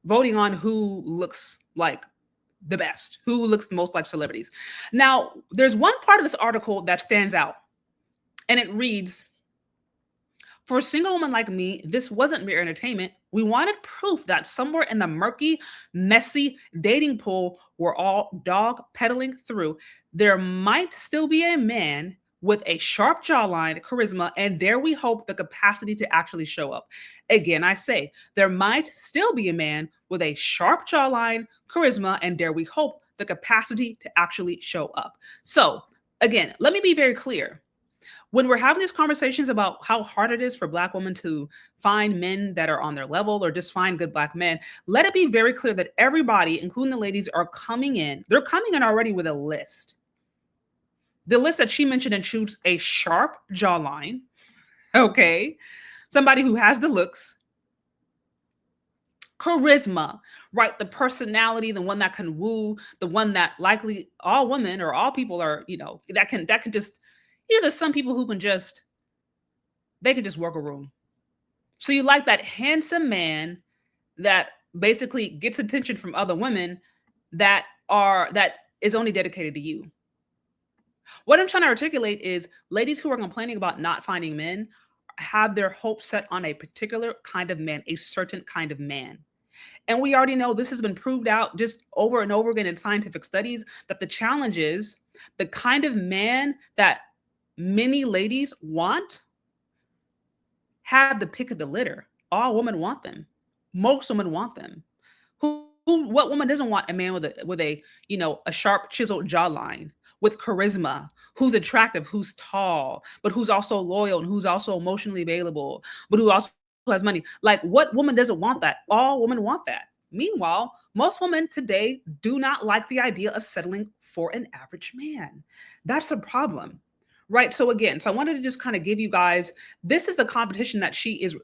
H: voting on who looks like the best, who looks the most like celebrities. Now, there's one part of this article that stands out, and it reads, for a single woman like me, this wasn't mere entertainment. We wanted proof that somewhere in the murky, messy dating pool we're all dog pedaling through, there might still be a man with a sharp jawline, charisma, and dare we hope, the capacity to actually show up. Again, I say, there might still be a man with a sharp jawline, charisma, and dare we hope, the capacity to actually show up. So again, let me be very clear. When we're having these conversations about how hard it is for Black women to find men that are on their level or just find good Black men, let it be very clear that everybody, including the ladies, are coming in. They're coming in already with a list. The list that she mentioned includes a sharp jawline, okay? Somebody who has the looks, charisma, right? The personality, the one that can woo, the one that likely all women or all people are, you know, that can just, you know, there's some people who can just, they can just work a room. So you like that handsome man that basically gets attention from other women that is only dedicated to you. What I'm trying to articulate is ladies who are complaining about not finding men have their hopes set on a particular kind of man, a certain kind of man. And we already know this has been proved out just over and over again in scientific studies that the challenge is the kind of man that many ladies want have the pick of the litter. All women want them. Most women want them. What woman doesn't want a man with a you know, a sharp chiseled jawline, with charisma, who's attractive, who's tall, but who's also loyal and who's also emotionally available, but who also has money? Like, what woman doesn't want that? All women want that. Meanwhile, most women today do not like the idea of settling for an average man. That's a problem. Right. So again, I wanted to just kind of give you guys, this is the competition that she is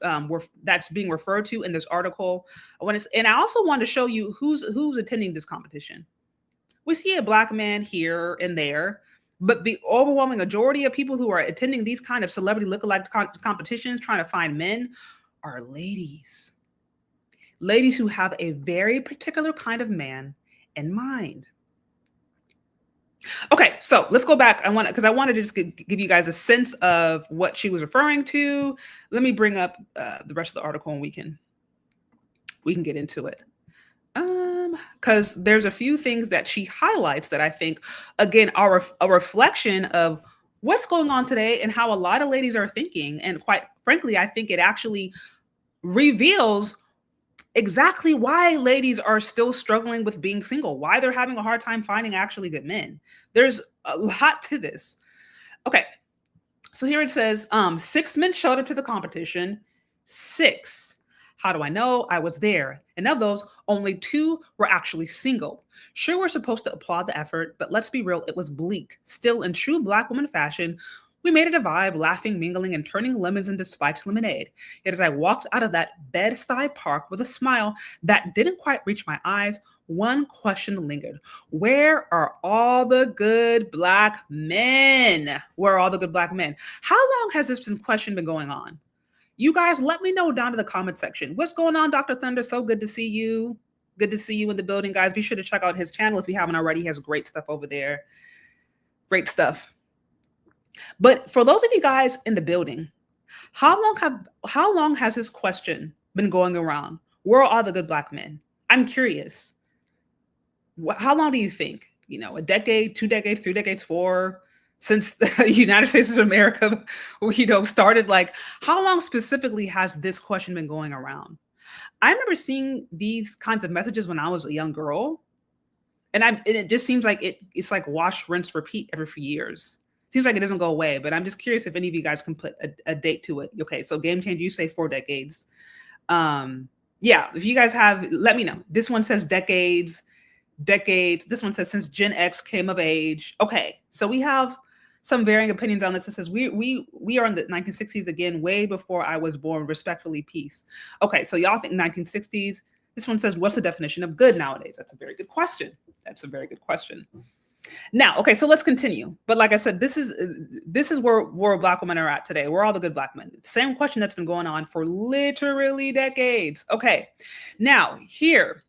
H: that's being referred to in this article. And I also want to show you who's attending this competition. We see a Black man here and there, but the overwhelming majority of people who are attending these kind of celebrity lookalike competitions trying to find men are ladies. Ladies who have a very particular kind of man in mind. Okay, so let's go back. I wanted to just give you guys a sense of what she was referring to. Let me bring up the rest of the article and we can get into it. Because there's a few things that she highlights that I think, again, are a reflection of what's going on today and how a lot of ladies are thinking. And quite frankly, I think it actually reveals exactly why ladies are still struggling with being single, why they're having a hard time finding actually good men. There's a lot to this. Okay, so here it says, 6 men showed up to the competition. 6. How do I know? I was there. And of those, only 2 were actually single. Sure, we're supposed to applaud the effort, but let's be real, it was bleak. Still, in true Black woman fashion, we made it a vibe, laughing, mingling, and turning lemons into spiked lemonade. Yet as I walked out of that Bed-Stuy park with a smile that didn't quite reach my eyes, one question lingered. Where are all the good Black men? Where are all the good Black men? How long has this question been going on? You guys, let me know down in the comment section. What's going on, Dr. Thunder? So good to see you. Good to see you in the building, guys. Be sure to check out his channel if you haven't already. He has great stuff over there. Great stuff. But for those of you guys in the building, how long has this question been going around? Where are all the good Black men? I'm curious. How long do you think? You know, a decade, 2 decades, 3 decades, 4, since the United States of America, started? Like, how long specifically has this question been going around? I remember seeing these kinds of messages when I was a young girl, and it just seems like it's like wash, rinse, repeat every few years. Seems like it doesn't go away, but I'm just curious if any of you guys can put a date to it. Okay, so Gamechanger, you say 4 decades. Yeah, if you guys have, let me know. This one says decades. This one says since Gen X came of age. Okay, so we have some varying opinions on this. It says we are in the 1960s again, way before I was born. Respectfully, peace. Okay, so y'all think 1960s. This one says, what's the definition of good nowadays? That's a very good question. Now, okay, so let's continue. But like I said, this is where Black women are at today. Where are all the good Black men? Same question that's been going on for literally decades. Okay, now here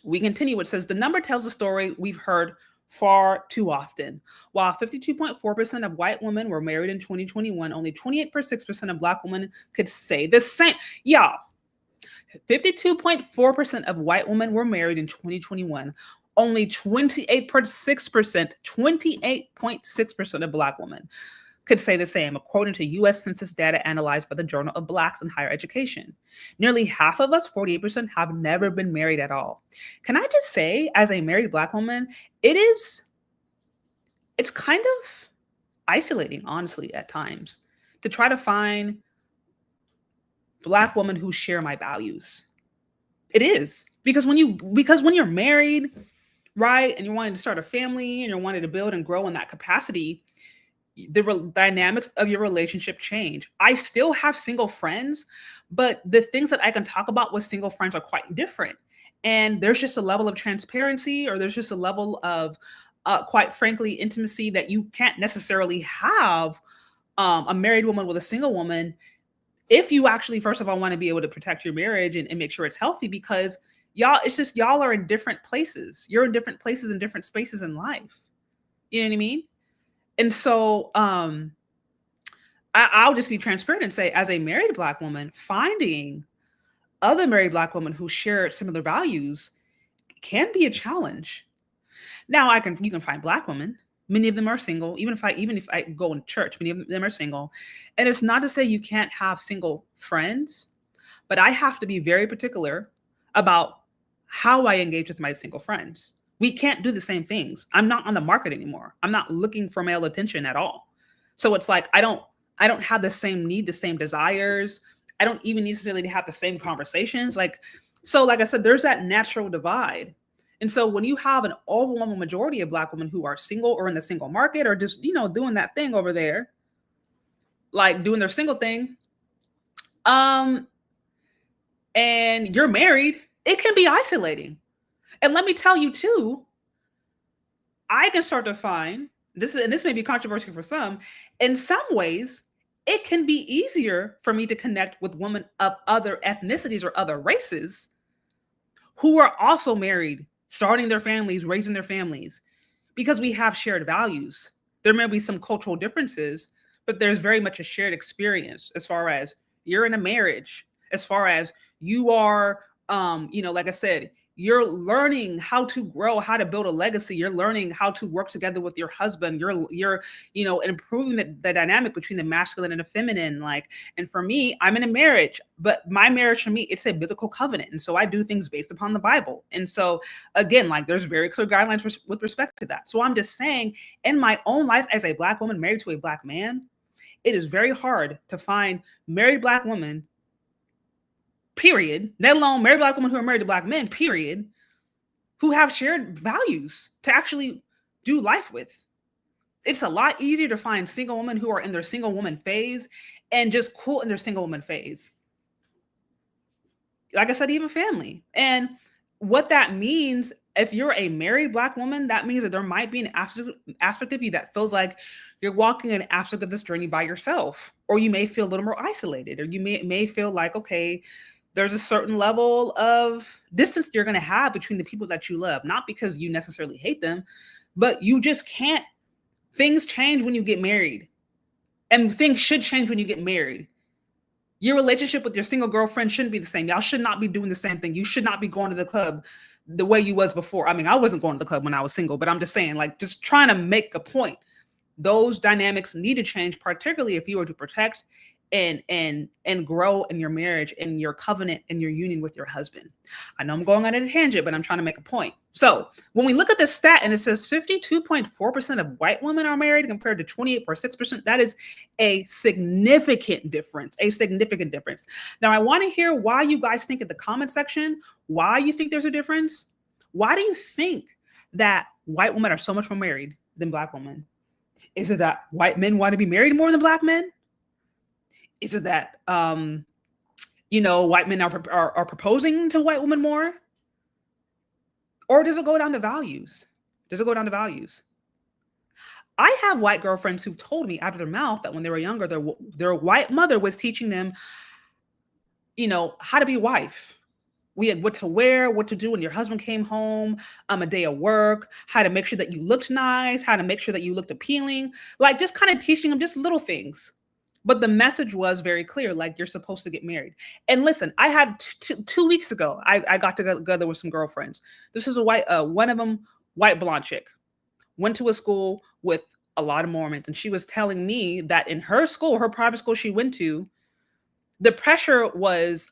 H: we continue. It says the number tells a story we've heard far too often. While 52.4% of white women were married in 2021, only 28.6% of Black women could say the same. Y'all, 52.4% of white women were married in 2021. Only 28.6% of Black women could say the same, according to U.S. Census data analyzed by the Journal of Blacks in Higher Education. Nearly half of us, 48%, have never been married at all. Can I just say, as a married Black woman, it's kind of isolating, honestly, at times, to try to find Black women who share my values. It is. Because when you're married, right, and you're wanting to start a family and you're wanting to build and grow in that capacity, the dynamics of your relationship change. I still have single friends, but the things that I can talk about with single friends are quite different. And there's just a level of transparency, or there's just a level of, quite frankly, intimacy that you can't necessarily have a married woman with a single woman if you actually, first of all, want to be able to protect your marriage and make sure it's healthy, because y'all are in different places. You're in different places and different spaces in life. You know what I mean? And so I'll just be transparent and say, as a married Black woman, finding other married Black women who share similar values can be a challenge. Now you can find Black women. Many of them are single. Even if I go in church, many of them are single. And it's not to say you can't have single friends, but I have to be very particular about how I engage with my single friends. We can't do the same things. I'm not on the market anymore. I'm not looking for male attention at all. So it's like, I don't have the same need, the same desires. I don't even necessarily have the same conversations. Like, So like I said, there's that natural divide. And so when you have an overwhelming majority of Black women who are single or in the single market or just, doing that thing over there, like doing their single thing, and you're married, it can be isolating. And let me tell you too, I can start to find this, and this may be controversial for some, in some ways, it can be easier for me to connect with women of other ethnicities or other races who are also married, starting their families, raising their families, because we have shared values. There may be some cultural differences, but there's very much a shared experience as far as you're in a marriage, as far as you are, like I said, you're learning how to grow, how to build a legacy. You're learning how to work together with your husband. You're improving the dynamic between the masculine and the feminine. And for me, I'm in a marriage, but my marriage for me, it's a biblical covenant. And so I do things based upon the Bible. And so again, there's very clear guidelines with respect to that. So I'm just saying, in my own life as a Black woman married to a Black man, it is very hard to find married Black women, period, let alone married Black women who are married to Black men, period, who have shared values to actually do life with. It's a lot easier to find single women who are in their single woman phase and just cool in their single woman phase. Like I said, even family. And what that means, if you're a married Black woman, that means that there might be an aspect of you that feels like you're walking an aspect of this journey by yourself, or you may feel a little more isolated, or you may feel like, okay, there's a certain level of distance you're going to have between the people that you love, not because you necessarily hate them, but you just can't. Things change when you get married, and things should change when you get married. Your relationship with your single girlfriend shouldn't be the same. Y'all should not be doing the same thing. You should not be going to the club the way you was before. I mean, I wasn't going to the club when I was single, but I'm just saying, just trying to make a point. Those dynamics need to change, particularly if you were to protect and grow in your marriage and your covenant and your union with your husband. I know I'm going on a tangent, but I'm trying to make a point. So when we look at this stat and it says 52.4% of white women are married compared to 28.6%, that is a significant difference, Now I want to hear why you guys think in the comment section, why you think there's a difference. Why do you think that white women are so much more married than Black women? Is it that white men want to be married more than Black men? Is it that, white men are proposing to white women more? Or does it go down to values? I have white girlfriends who've told me out of their mouth that when they were younger, their white mother was teaching them, how to be a wife. We had what to wear, what to do when your husband came home, a day of work, how to make sure that you looked nice, how to make sure that you looked appealing, just kind of teaching them just little things. But the message was very clear, you're supposed to get married. And listen, I had 2 weeks ago, I got together with some girlfriends. This was one of them, white blonde chick, went to a school with a lot of Mormons. And she was telling me that in her school, her private school she went to, the pressure was,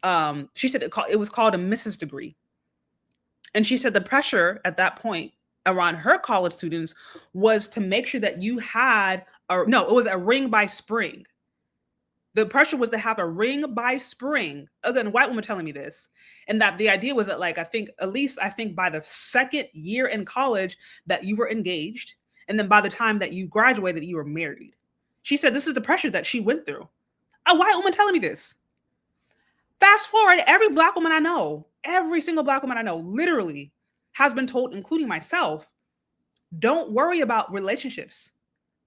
H: she said it was called a Mrs. degree. And she said the pressure at that point around her college students was to make sure that you had, it was a ring by spring. The pressure was to have a ring by spring. Again, a white woman telling me this. And that the idea was that I think by the second year in college that you were engaged. And then by the time that you graduated, you were married. She said this is the pressure that she went through. A white woman telling me this. Fast forward, every Black woman I know, every single Black woman I know literally has been told, including myself, don't worry about relationships.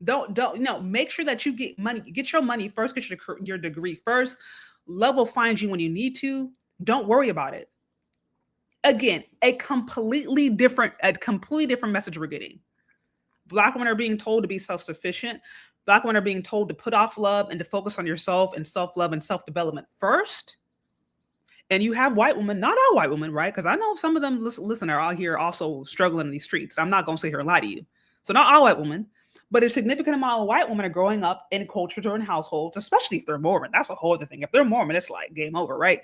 H: Make sure that you get your money first, get your degree first. Love will find you when you need to. Don't worry about it. Again, a completely different message we're getting. Black women are being told to be self-sufficient. Black women are being told to put off love and to focus on yourself and self-love and self-development first. And you have white women, not all white women, right? Because I know some of them listen are out here also struggling in these streets. I'm not going to sit here and lie to you. So not all white women. But a significant amount of white women are growing up in cultures or in households, especially if they're Mormon. That's a whole other thing. If they're Mormon, it's game over, right?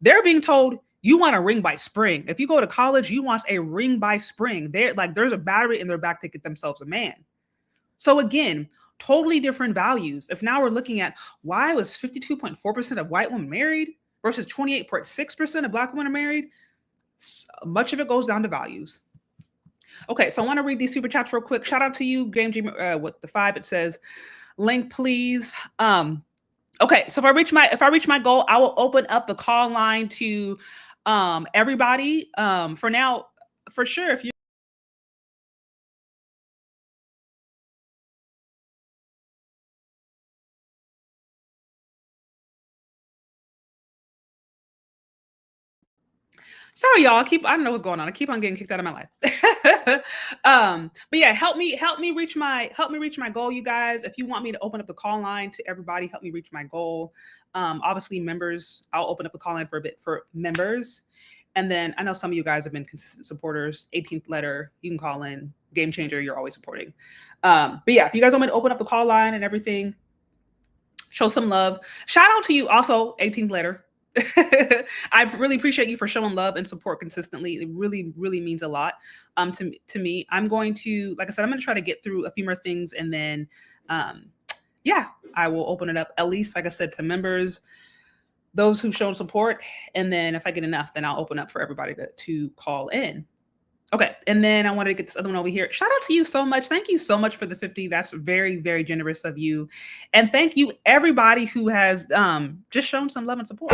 H: They're being told you want a ring by spring. If you go to college, you want a ring by spring. There's a battery in their back to get themselves a man. So again, totally different values. If now we're looking at why was 52.4% of white women married versus 28.6% of Black women are married, much of it goes down to values. Okay, so I want to read these super chats real quick. Shout out to you, Gamechanger, with the 5. It says, link, please. Okay, so if I reach my goal, I will open up the call line to everybody. For now, for sure, if you sorry, y'all. I don't know what's going on. I keep on getting kicked out of my life. But yeah, help me reach my goal, you guys. If you want me to open up the call line to everybody, help me reach my goal. Obviously, members, I'll open up the call line for a bit for members. And then I know some of you guys have been consistent supporters. 18th letter, you can call in. Gamechanger, you're always supporting. But yeah, if you guys want me to open up the call line and everything, show some love. Shout out to you also, 18th letter. I really appreciate you for showing love and support consistently. It really, really means a lot to me. I'm going to, like I said, I'm going to try to get through a few more things, and then yeah, I will open it up, at least, like I said, to members, those who've shown support. And then if I get enough, then I'll open up for everybody to call in. Okay, and then I wanted to get this other one over here. Shout out to you so much. Thank you so much for the 50. That's very, very generous of you. And thank you, everybody who has just shown some love and support.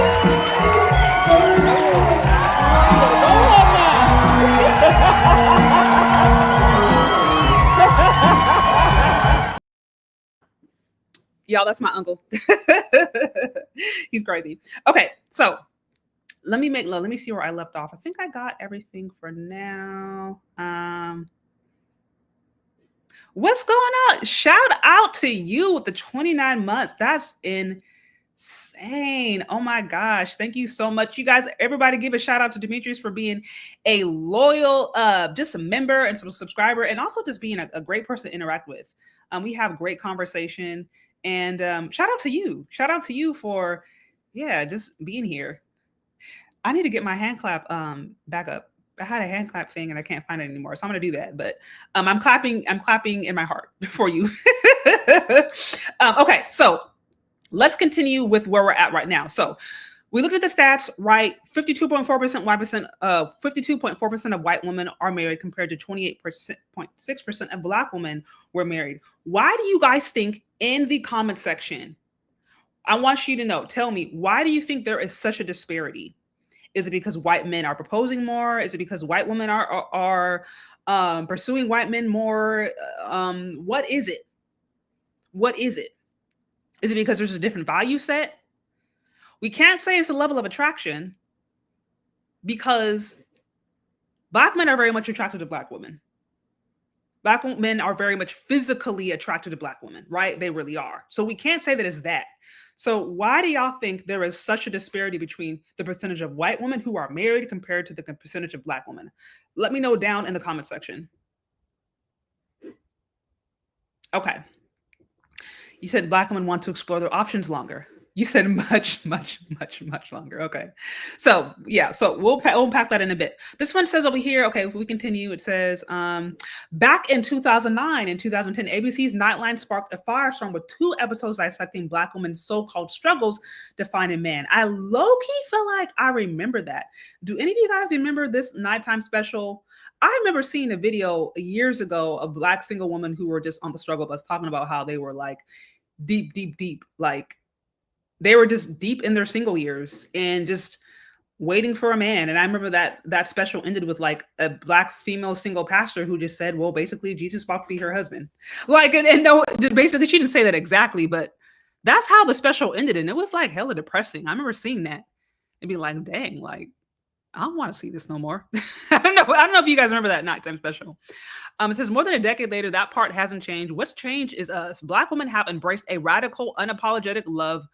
H: Y'all, that's my uncle. He's crazy. Okay, so let me see where I left off. I think I got everything for now. What's going on? Shout out to you with the 29 months. That's insane. Oh my gosh. Thank you so much. You guys, everybody give a shout out to Demetrius for being a loyal, just a member and subscriber, and also just being a great person to interact with. We have great conversation, and shout out to you. Shout out to you for, yeah, just being here. I need to get my hand clap back up. I had a hand clap thing and I can't find it anymore, so I'm gonna do that. But I'm clapping in my heart for you. Okay, so let's continue with where we're at right now. So we looked at the stats, right? 52.4% of white women are married, compared to 28.6% of Black women were married. Why do you guys think, in the comment section, I want you to know, tell me, why do you think there is such a disparity? Is it because white men are proposing more? Is it because white women are pursuing white men more? What is it? What is it? Is it because there's a different value set? We can't say it's a level of attraction, because Black men are very much attracted to Black women. Black men are very much physically attracted to Black women, right? They really are. So we can't say that it's that. So why do y'all think there is such a disparity between the percentage of white women who are married compared to the percentage of Black women? Let me know down in the comment section. Okay. You said Black women want to explore their options longer. You said much, much, much, much longer. Okay. So yeah, so we'll unpack that in a bit. This one says over here, okay, if we continue, it says, back in 2009 and 2010, ABC's Nightline sparked a firestorm with 2 episodes dissecting Black women's so-called struggles to find a man. I low-key feel like I remember that. Do any of you guys remember this nighttime special? I remember seeing a video years ago of Black single women who were just on the struggle bus talking about how they were like deep, like they were just deep in their single years and just waiting for a man. And I remember that special ended with like a Black female single pastor who just said, well, basically Jesus about to be her husband. Like, and no, basically she didn't say that exactly, but that's how the special ended. And it was like hella depressing. I remember seeing that and be like, dang, like, I don't want to see this no more. I don't know if you guys remember that nighttime special. It says, more than a decade later, that part hasn't changed. What's changed is us. Black women have embraced a radical, unapologetic love,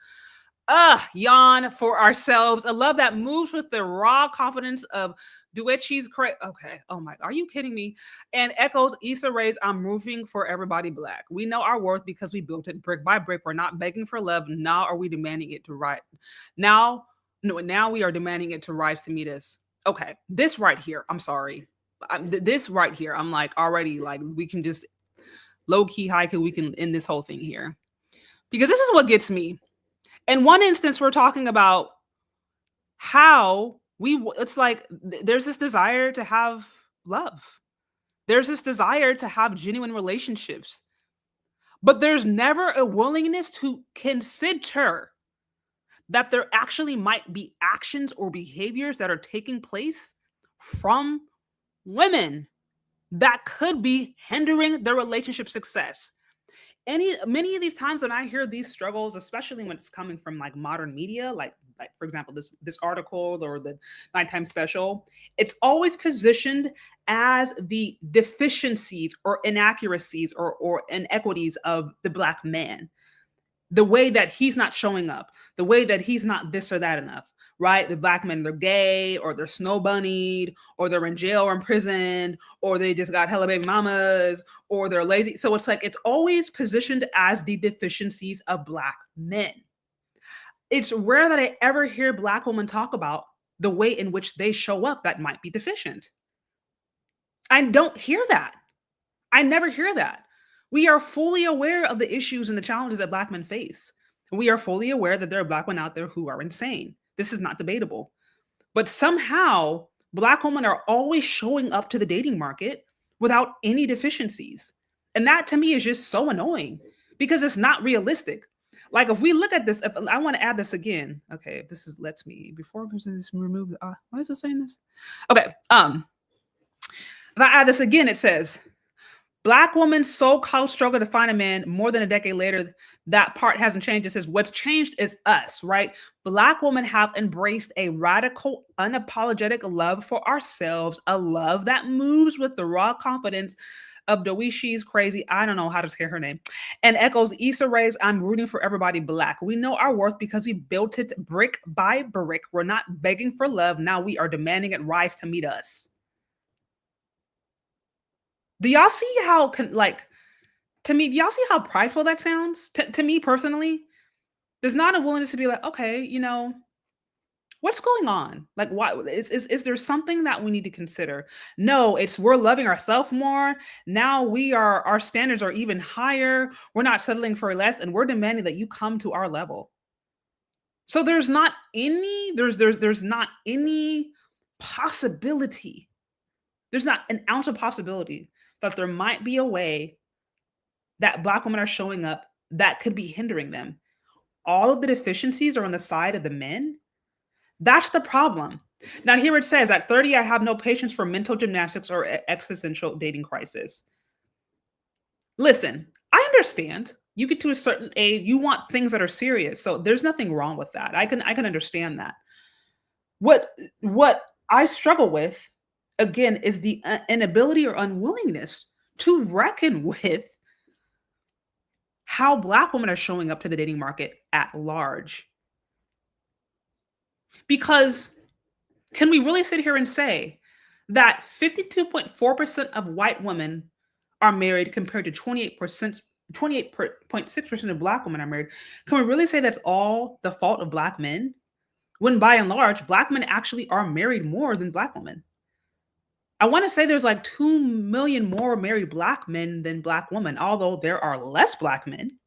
H: yawn, for ourselves. A love that moves with the raw confidence of Duetchi's okay, oh my, are you kidding me? And echoes Issa Rae's I'm rooting for everybody Black. We know our worth because we built it brick by brick. We're not begging for love. Now are we demanding it to rise? Now we are demanding it to rise to meet us. Okay, this right here, I'm sorry. This right here, I'm like already like, we can just low-key, high-key, we can end this whole thing here. Because this is what gets me. In one instance, we're talking about how it's like there's this desire to have love. There's this desire to have genuine relationships. But there's never a willingness to consider that there actually might be actions or behaviors that are taking place from women that could be hindering their relationship success. Many of these times when I hear these struggles, especially when it's coming from like modern media, like for example, this article or the nighttime special, it's always positioned as the deficiencies or inaccuracies or inequities of the Black man. The way that he's not showing up, the way that he's not this or that enough, right? The Black men, they're gay, or they're snow bunnied, or they're in jail or imprisoned, or they just got hella baby mamas, or they're lazy. So it's like, it's always positioned as the deficiencies of Black men. It's rare that I ever hear Black women talk about the way in which they show up that might be deficient. I don't hear that. I never hear that. We are fully aware of the issues and the challenges that Black men face. We are fully aware that there are Black women out there who are insane. This is not debatable. But somehow, Black women are always showing up to the dating market without any deficiencies. And that to me is just so annoying because it's not realistic. Like if we look at this, if I want to add this again. Okay, if this is lets me before this remove. Why is it saying this? Okay. If I add this again, it says, Black woman so-called struggle to find a man more than a decade later. That part hasn't changed. It says what's changed is us, right? Black women have embraced a radical, unapologetic love for ourselves, a love that moves with the raw confidence of Dawishi's crazy, I don't know how to say her name, and echoes Issa Rae's I'm rooting for everybody Black. We know our worth because we built it brick by brick. We're not begging for love. Now we are demanding it rise to meet us. Do y'all see how, to me, do y'all see how prideful that sounds? To me personally, there's not a willingness to be like, okay, you know, what's going on? Like, why is there something that we need to consider? No, it's we're loving ourselves more. Now our standards are even higher. We're not settling for less, and we're demanding that you come to our level. So there's not any possibility. There's not an ounce of possibility that there might be a way that Black women are showing up that could be hindering them. All of the deficiencies are on the side of the men. That's the problem. Now, here it says, at 30, I have no patience for mental gymnastics or existential dating crisis. Listen, I understand. You get to a certain age, you want things that are serious. So there's nothing wrong with that. I can understand that. What I struggle with, again, is the inability or unwillingness to reckon with how Black women are showing up to the dating market at large. Because can we really sit here and say that 52.4% of white women are married compared to 28.6% of Black women are married? Can we really say that's all the fault of Black men? When by and large, Black men actually are married more than Black women. I want to say there's like 2 million more married Black men than Black women, although there are less Black men.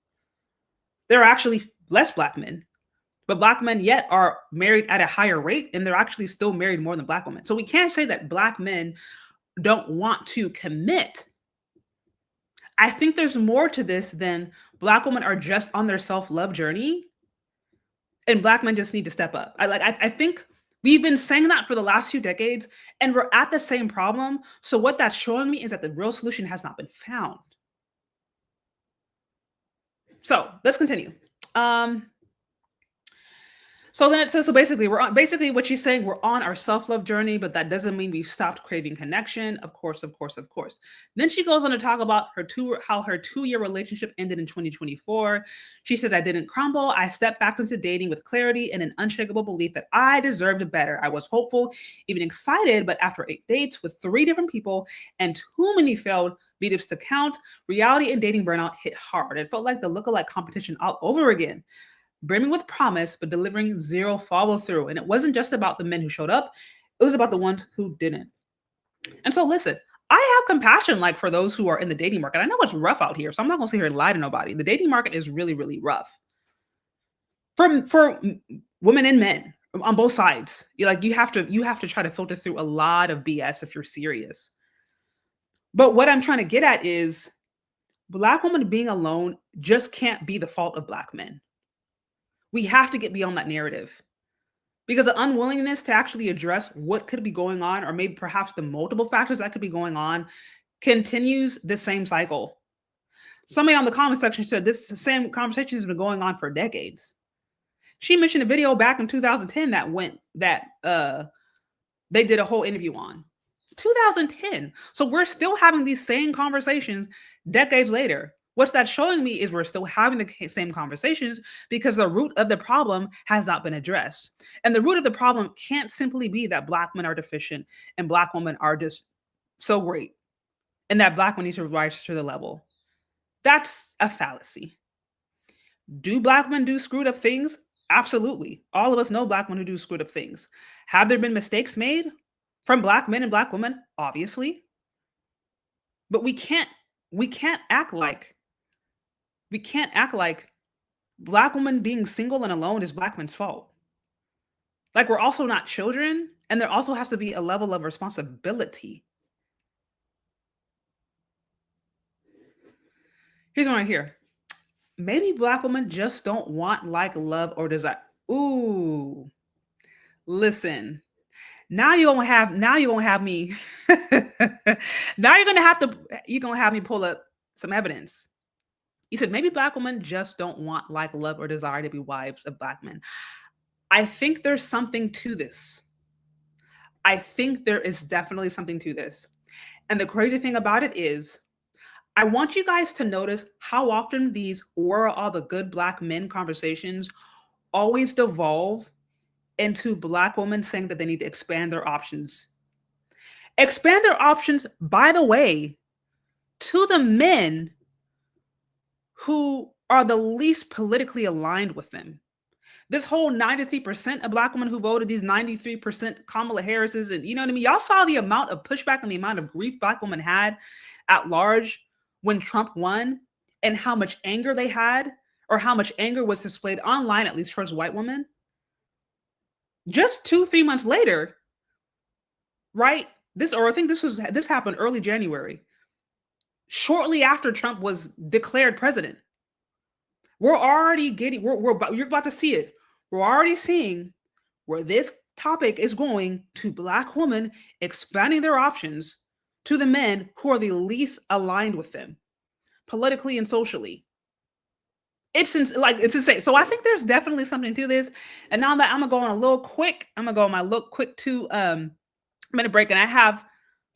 H: There are actually less Black men, but Black men yet are married at a higher rate, and they're actually still married more than Black women. So we can't say that Black men don't want to commit. I think there's more to this than Black women are just on their self-love journey, and Black men just need to step up. I think we've been saying that for the last few decades, and we're at the same problem. So what that's showing me is that the real solution has not been found. So let's continue. So then it says, so basically what she's saying, we're on our self-love journey, but that doesn't mean we've stopped craving connection. Of course. Then she goes on to talk about how her 2-year relationship ended in 2024. She says, I didn't crumble. I stepped back into dating with clarity and an unshakable belief that I deserved better. I was hopeful, even excited, but after 8 dates with 3 different people and too many failed meetups to count, reality and dating burnout hit hard. It felt like the lookalike competition all over again. Brimming with promise, but delivering zero follow through. And it wasn't just about the men who showed up. It was about the ones who didn't. And so listen, I have compassion for those who are in the dating market. I know it's rough out here, so I'm not going to sit here and lie to nobody. The dating market is really, really rough. For women and men, on both sides. You have to try to filter through a lot of BS if you're serious. But what I'm trying to get at is Black women being alone just can't be the fault of Black men. We have to get beyond that narrative, because the unwillingness to actually address what could be going on, or maybe perhaps the multiple factors that could be going on, continues the same cycle. Somebody on the comment section said this same conversation has been going on for decades. She mentioned a video back in 2010 that they did a whole interview on. 2010. So we're still having these same conversations decades later. What's that showing me is we're still having the same conversations because the root of the problem has not been addressed. And the root of the problem can't simply be that Black men are deficient and Black women are just so great and that Black men need to rise to the level. That's a fallacy. Do Black men do screwed up things? Absolutely. All of us know Black men who do screwed up things. Have there been mistakes made from Black men and Black women? Obviously. But we can't act like Black women being single and alone is Black men's fault. Like, we're also not children, and there also has to be a level of responsibility. Here's one right here. Maybe Black women just don't want love or desire. Ooh, listen. Now you're gonna have me. Now you're gonna have me pull up some evidence. You said maybe Black women just don't want love or desire to be wives of Black men. I think there's something to this. I think there is definitely something to this. And the crazy thing about it is, I want you guys to notice how often these "where are all the good Black men" conversations always devolve into Black women saying that they need to expand their options. Expand their options, by the way, to the men who are the least politically aligned with them. This whole 93% of Black women who voted, these 93% Kamala Harris's, and you know what I mean? Y'all saw the amount of pushback and the amount of grief Black women had at large when Trump won, and how much anger they had, or how much anger was displayed online, at least towards white women. Just 2-3 months later, right? This happened early January, shortly after Trump was declared president. You're about to see it. We're already seeing where this topic is going to Black women expanding their options to the men who are the least aligned with them politically and socially. It's insane. So I think there's definitely something to this. And now that I'm gonna go on my little quick 2-minute break, and I have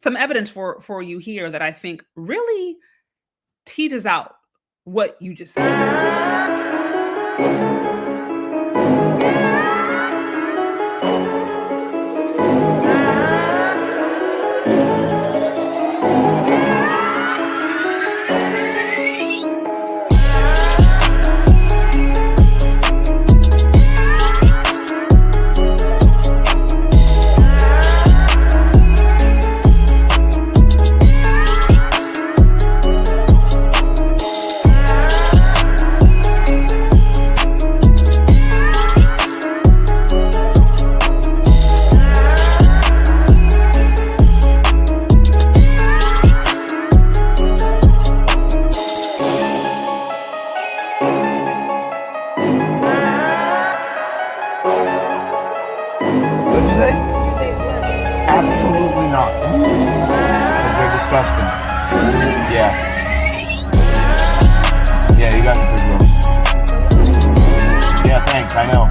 H: some evidence for you here that I think really teases out what you just said.
K: Absolutely not. Because they're disgusting. Yeah. Yeah, you got me pretty gross. Yeah, thanks, I know.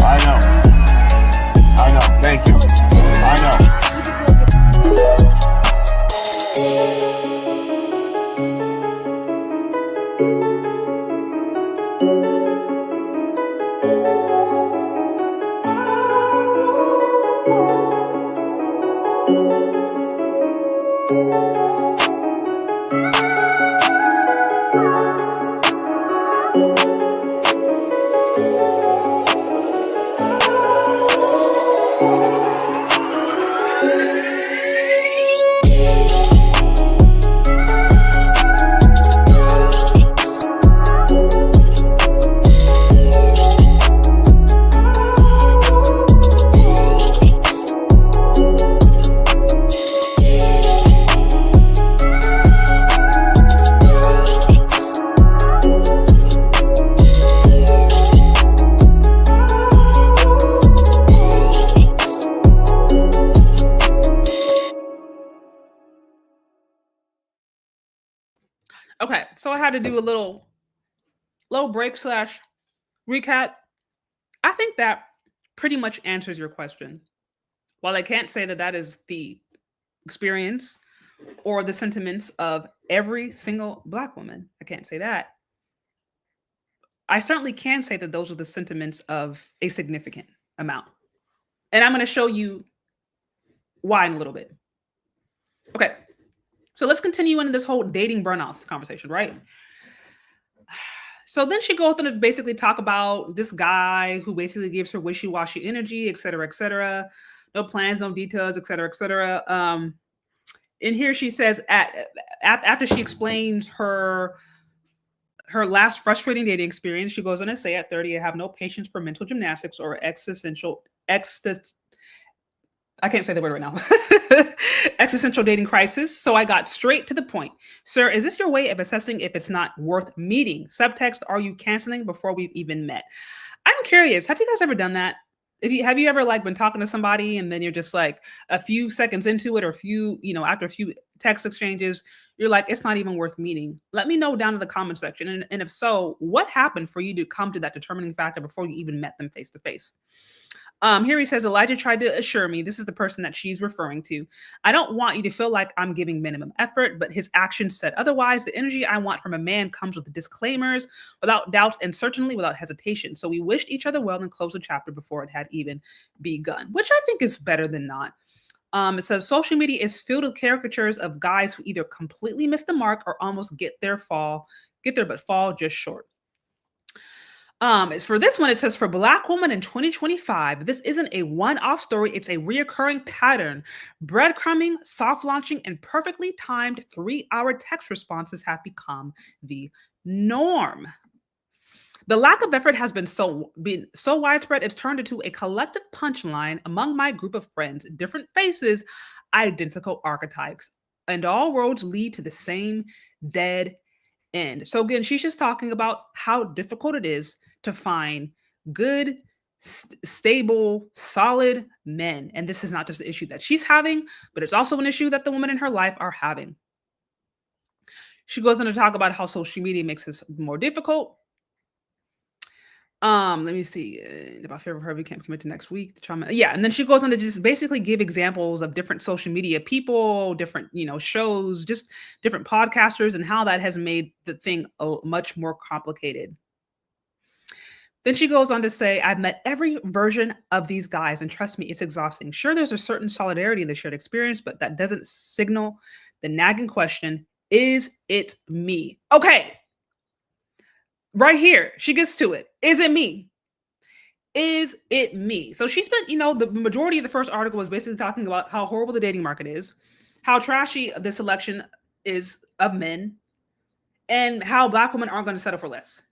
K: I know, thank you. I know.
H: Okay, so I had to do a little break / recap. I think that pretty much answers your question. While I can't say that that is the experience or the sentiments of every single Black woman, I can't say that. I certainly can say that those are the sentiments of a significant amount. And I'm going to show you why in a little bit. Okay, so let's continue into this whole dating burnout conversation, right? So then she goes on to basically talk about this guy who basically gives her wishy-washy energy, et cetera, et cetera. No plans, no details, et cetera, et cetera. And here she says, after she explains her last frustrating dating experience, she goes on to say, at 30, I have no patience for mental gymnastics or I can't say the word right now. Existential dating crisis. So I got straight to the point. Sir, is this your way of assessing if it's not worth meeting? Subtext, are you canceling before we've even met? I'm curious. Have you guys ever done that? Have you ever like been talking to somebody and then you're just like a few seconds into it or after a few text exchanges, you're like, it's not even worth meeting? Let me know down in the comment section. And if so, what happened for you to come to that determining factor before you even met them face to face? Here he says, Elijah tried to assure me, this is the person that she's referring to, I don't want you to feel like I'm giving minimum effort, but his actions said otherwise. The energy I want from a man comes with disclaimers, without doubts, and certainly without hesitation. So we wished each other well and closed the chapter before it had even begun, which I think is better than not. It says social media is filled with caricatures of guys who either completely miss the mark or almost get there but fall just short. For this one, it says, for Black women in 2025, this isn't a one-off story. It's a reoccurring pattern. Breadcrumbing, soft launching, and perfectly timed 3-hour text responses have become the norm. The lack of effort has been so widespread, it's turned into a collective punchline among my group of friends. Different faces, identical archetypes, and all roads lead to the same dead end. So again, she's just talking about how difficult it is to find good, stable, solid men. And this is not just the issue that she's having, but it's also an issue that the women in her life are having. She goes on to talk about how social media makes this more difficult. Let me see. About favorite her, we can't commit to next week. The trauma. Yeah, and then she goes on to just basically give examples of different social media people, different shows, just different podcasters, and how that has made the thing much more complicated. Then she goes on to say, I've met every version of these guys, and trust me, it's exhausting. Sure, there's a certain solidarity in the shared experience, but that doesn't signal the nagging question, is it me? Okay. Right here, she gets to it. Is it me? Is it me? So she spent, the majority of the first article was basically talking about how horrible the dating market is, how trashy the selection is of men, and how Black women aren't going to settle for less,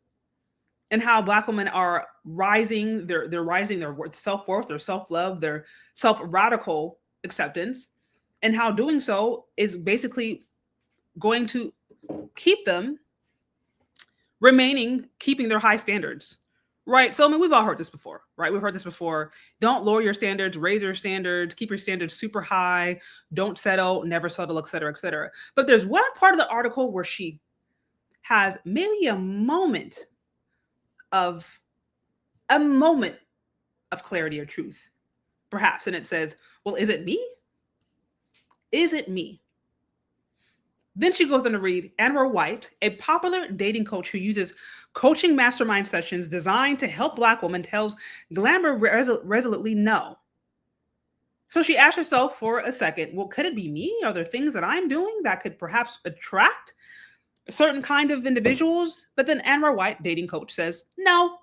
H: and how Black women are rising. They're rising their self-worth, their self-love, their self-radical acceptance, and how doing so is basically going to keep them keeping their high standards, right? So, I mean, we've all heard this before, right? We've heard this before. Don't lower your standards, raise your standards, keep your standards super high, don't settle, never settle, et cetera, et cetera. But there's one part of the article where she has maybe a moment of clarity or truth, perhaps. And it says, well, is it me? Is it me? Then she goes on to read, Anwar White, a popular dating coach who uses coaching mastermind sessions designed to help Black women, tells Glamour resolutely no. So she asked herself for a second, well, could it be me? Are there things that I'm doing that could perhaps attract a certain kind of individuals? But then Anwar White, dating coach, says, no,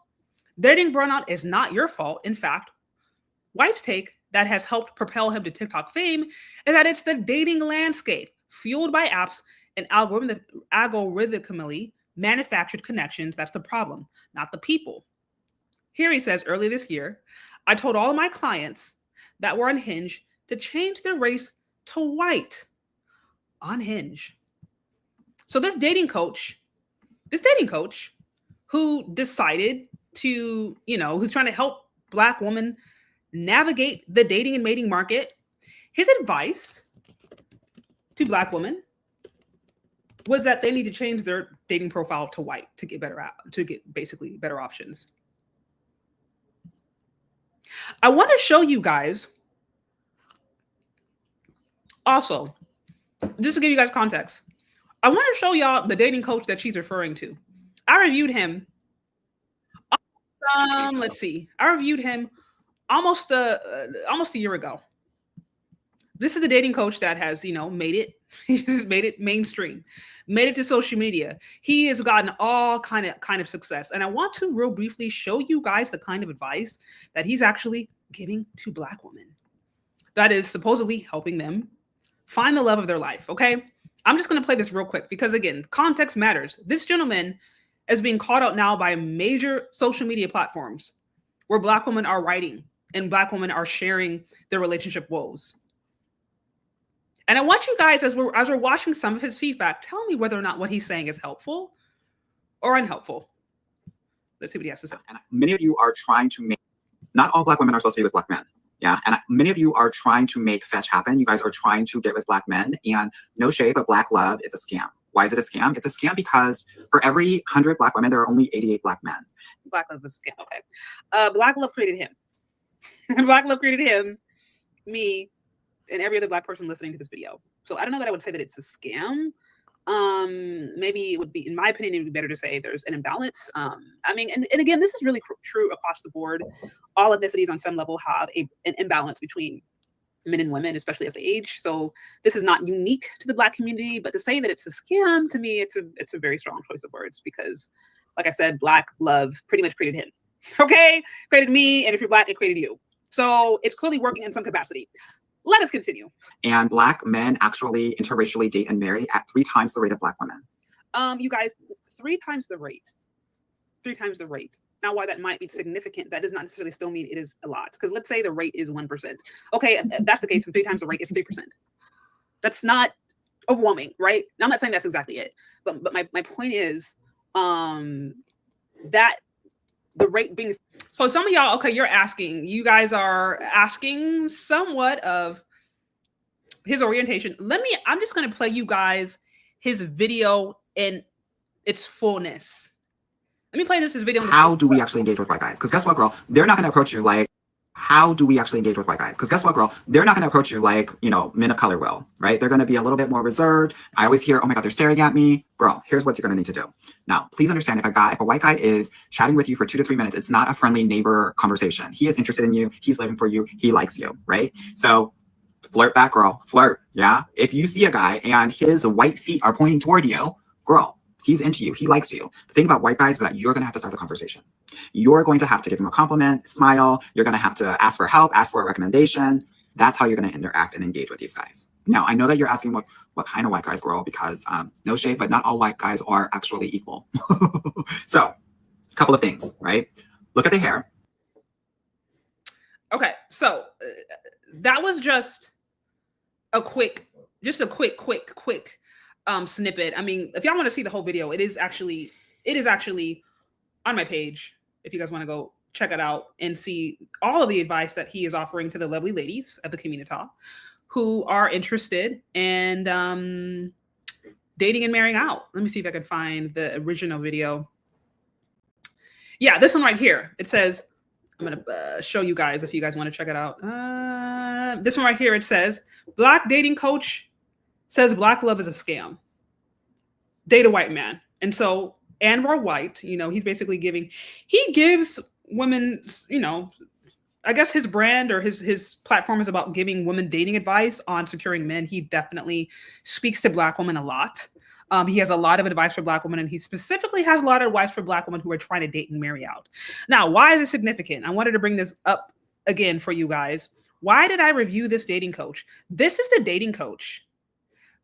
H: dating burnout is not your fault. In fact, White's take that has helped propel him to TikTok fame is that it's the dating landscape fueled by apps and algorithmically manufactured connections. That's the problem, not the people. Here he says, earlier this year, I told all of my clients that were on Hinge to change their race to white on Hinge. So this dating coach who decided to, who's trying to help Black women navigate the dating and mating market, his advice to Black women was that they need to change their dating profile to white to get basically better options. I want to show you guys also, just to give you guys context, I want to show y'all the dating coach that she's referring to. I reviewed him. Let's see. I reviewed him almost a year ago. This is the dating coach that has, made it. He's made it mainstream, made it to social media. He has gotten all kind of success. And I want to real briefly show you guys the kind of advice that he's actually giving to Black women that is supposedly helping them find the love of their life. Okay. I'm just going to play this real quick because, again, context matters. This gentleman is being called out now by major social media platforms where Black women are writing and Black women are sharing their relationship woes. And I want you guys, as we're watching some of his feedback, tell me whether or not what he's saying is helpful or unhelpful. Let's see what he has to say.
L: And many of you are trying to make, not all Black women are supposed to be with Black men. Yeah. And many of you are trying to make fetch happen. You guys are trying to get with Black men, and no shade, but Black love is a scam. Why is it a scam? It's a scam because for every 100 Black women, there are only 88 Black men.
H: Black love is a scam. Okay. Black love created him. Black love created him, me, and every other Black person listening to this video. So I don't know that I would say that it's a scam. Maybe it would be, in my opinion, it would be better to say there's an imbalance. I mean, and again, this is really true across the board. All ethnicities on some level have an imbalance between men and women, especially as they age. So this is not unique to the Black community, but to say that it's a scam, to me, it's a very strong choice of words because, like I said, Black love pretty much created him. Okay? Created me, and if you're Black, it created you. So it's clearly working in some capacity. Let us continue.
L: And Black men actually interracially date and marry at 3 times the rate of Black women.
H: You guys, 3 times the rate. 3 times the rate. Now, why that might be significant, that does not necessarily still mean it is a lot. Because let's say the rate is 1%. Okay, if that's the case, and 3 times the rate is 3%. That's not overwhelming, right? Now, I'm not saying that's exactly it. But my point is that the rate being... So some of y'all, okay, you guys are asking somewhat of his orientation. I'm just going to play you guys his video in its fullness. Let me play his video.
L: How do we actually engage with white guys? Because guess what, girl? They're not going to approach you like, how do we actually engage with white guys? Because guess what, girl? They're not going to approach you like, men of color will, right? They're going to be a little bit more reserved. I always hear, oh my God, they're staring at me. Girl, here's what you're going to need to do. Now, please understand, if a white guy is chatting with you for 2 to 3 minutes, it's not a friendly neighbor conversation. He is interested in you. He's living for you. He likes you, right? So flirt back, girl. Flirt, yeah? If you see a guy and his white feet are pointing toward you, girl, he's into you. He likes you. The thing about white guys is that you're going to have to start the conversation. You're going to have to give him a compliment, smile. You're going to have to ask for help, ask for a recommendation. That's how you're going to interact and engage with these guys. Now, I know that you're asking what kind of white guys, girl, because no shade, but not all white guys are actually equal. So, a couple of things, right? Look at the hair.
H: Okay, so that was just a quick snippet. I mean, if y'all want to see the whole video, it is actually on my page. If you guys want to go check it out and see all of the advice that he is offering to the lovely ladies at the community who are interested in dating and marrying out. Let me see if I can find the original video. Yeah, this one right here. It says, I'm going to show you guys if you guys want to check it out. This one right here, it says, Black dating coach says Black love is a scam. Date a white man. And so Anwar White, he's basically he gives women, I guess his brand or his platform is about giving women dating advice on securing men. He definitely speaks to Black women a lot. He has a lot of advice for Black women, and he specifically has a lot of advice for Black women who are trying to date and marry out. Now, why is it significant? I wanted to bring this up again for you guys. Why did I review this dating coach? This is the dating coach.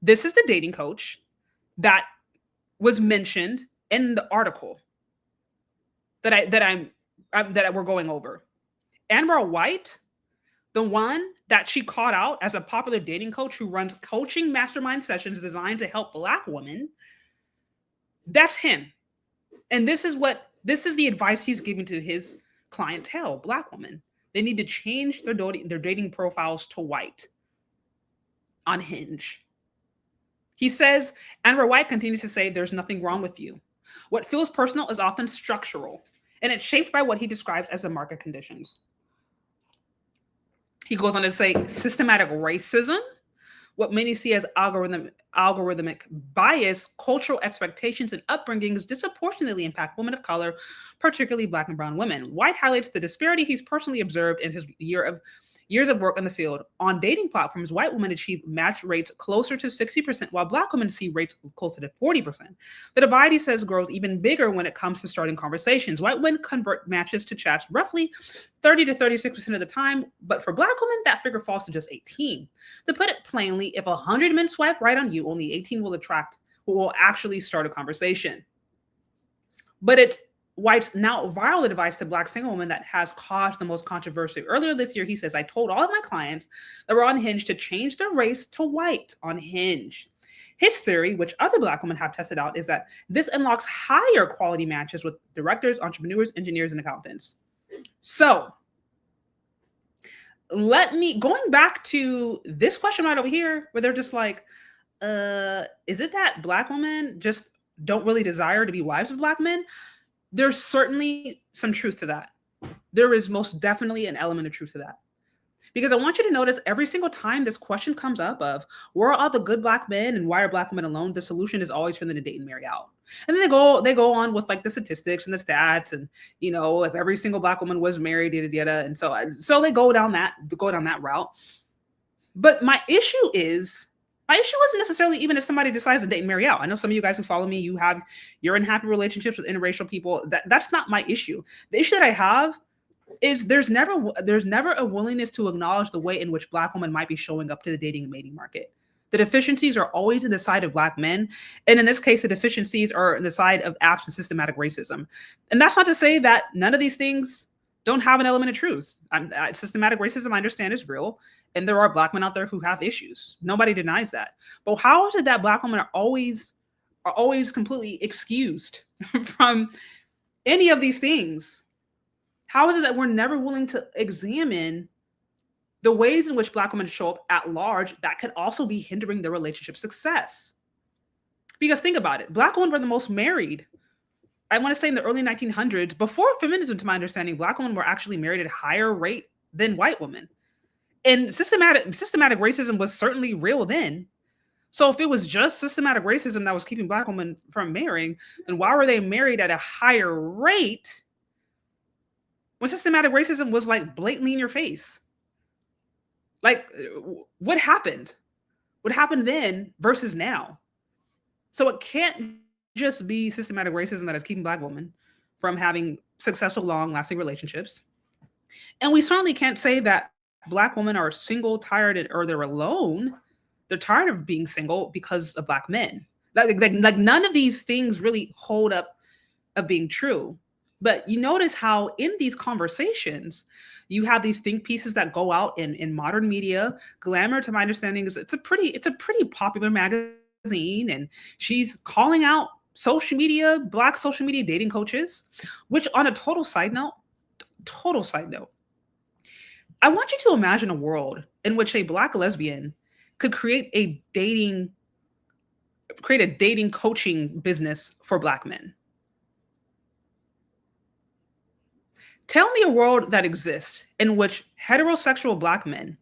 H: This is the dating coach that was mentioned in the article that we're going over. Anwar White, the one that she called out as a popular dating coach who runs coaching mastermind sessions designed to help Black women, that's him. And this is the advice he's giving to his clientele, Black women. They need to change their dating profiles to white on Hinge. He says, Anwar White continues to say, there's nothing wrong with you. What feels personal is often structural, and it's shaped by what he describes as the market conditions. He goes on to say, systematic racism, what many see as algorithmic bias, cultural expectations, and upbringings disproportionately impact women of color, particularly Black and brown women. White highlights the disparity he's personally observed in his years of work in the field. On dating platforms, white women achieve match rates closer to 60%, while Black women see rates closer to 40%. The divide, he says, grows even bigger when it comes to starting conversations. White women convert matches to chats roughly 30 to 36% of the time, but for Black women, that figure falls to just 18. To put it plainly, if 100 men swipe right on you, only 18 will actually start a conversation. But it's White's now viral advice to Black single women that has caused the most controversy. Earlier this year, he says, I told all of my clients that were on Hinge to change their race to white on Hinge. His theory, which other Black women have tested out, is that this unlocks higher quality matches with directors, entrepreneurs, engineers, and accountants. So going back to this question right over here, where they're just like, is it that Black women just don't really desire to be wives of Black men? There's certainly some truth to that. There is most definitely an element of truth to that. Because I want you to notice every single time this question comes up of where are all the good Black men and why are Black women alone, the solution is always for them to date and marry out. And then they go on with like the statistics and the stats and, you know, if every single Black woman was married, yada, yada. And so they go down that route. But my issue wasn't necessarily even if somebody decides to date and marry out. I know some of you guys who follow me, you're in happy relationships with interracial people. That's not my issue. The issue that I have is there's never a willingness to acknowledge the way in which Black women might be showing up to the dating and mating market. The deficiencies are always in the side of Black men. And in this case, the deficiencies are in the side of absent systematic racism. And that's not to say that none of these things don't have an element of truth. Systematic racism, I understand, is real. And there are Black men out there who have issues. Nobody denies that. But how is it that Black women are always completely excused from any of these things? How is it that we're never willing to examine the ways in which Black women show up at large that could also be hindering their relationship success? Because think about it. Black women were the most married. I want to say in the early 1900s, before feminism, to my understanding, Black women were actually married at a higher rate than white women. And systematic racism was certainly real then. So if it was just systematic racism that was keeping Black women from marrying, then why were they married at a higher rate when systematic racism was like blatantly in your face? Like, what happened? What happened then versus now? So it can't just be systematic racism that is keeping Black women from having successful, long-lasting relationships. And we certainly can't say that Black women are single, tired, or they're alone. They're tired of being single because of Black men. Like none of these things really hold up of being true. But you notice how in these conversations, you have these think pieces that go out in modern media. Glamour, to my understanding, is it's a pretty popular magazine, and she's calling out Black social media dating coaches, which on a total side note, I want you to imagine a world in which a Black lesbian could create a dating coaching business for Black men. Tell me a world that exists in which heterosexual Black men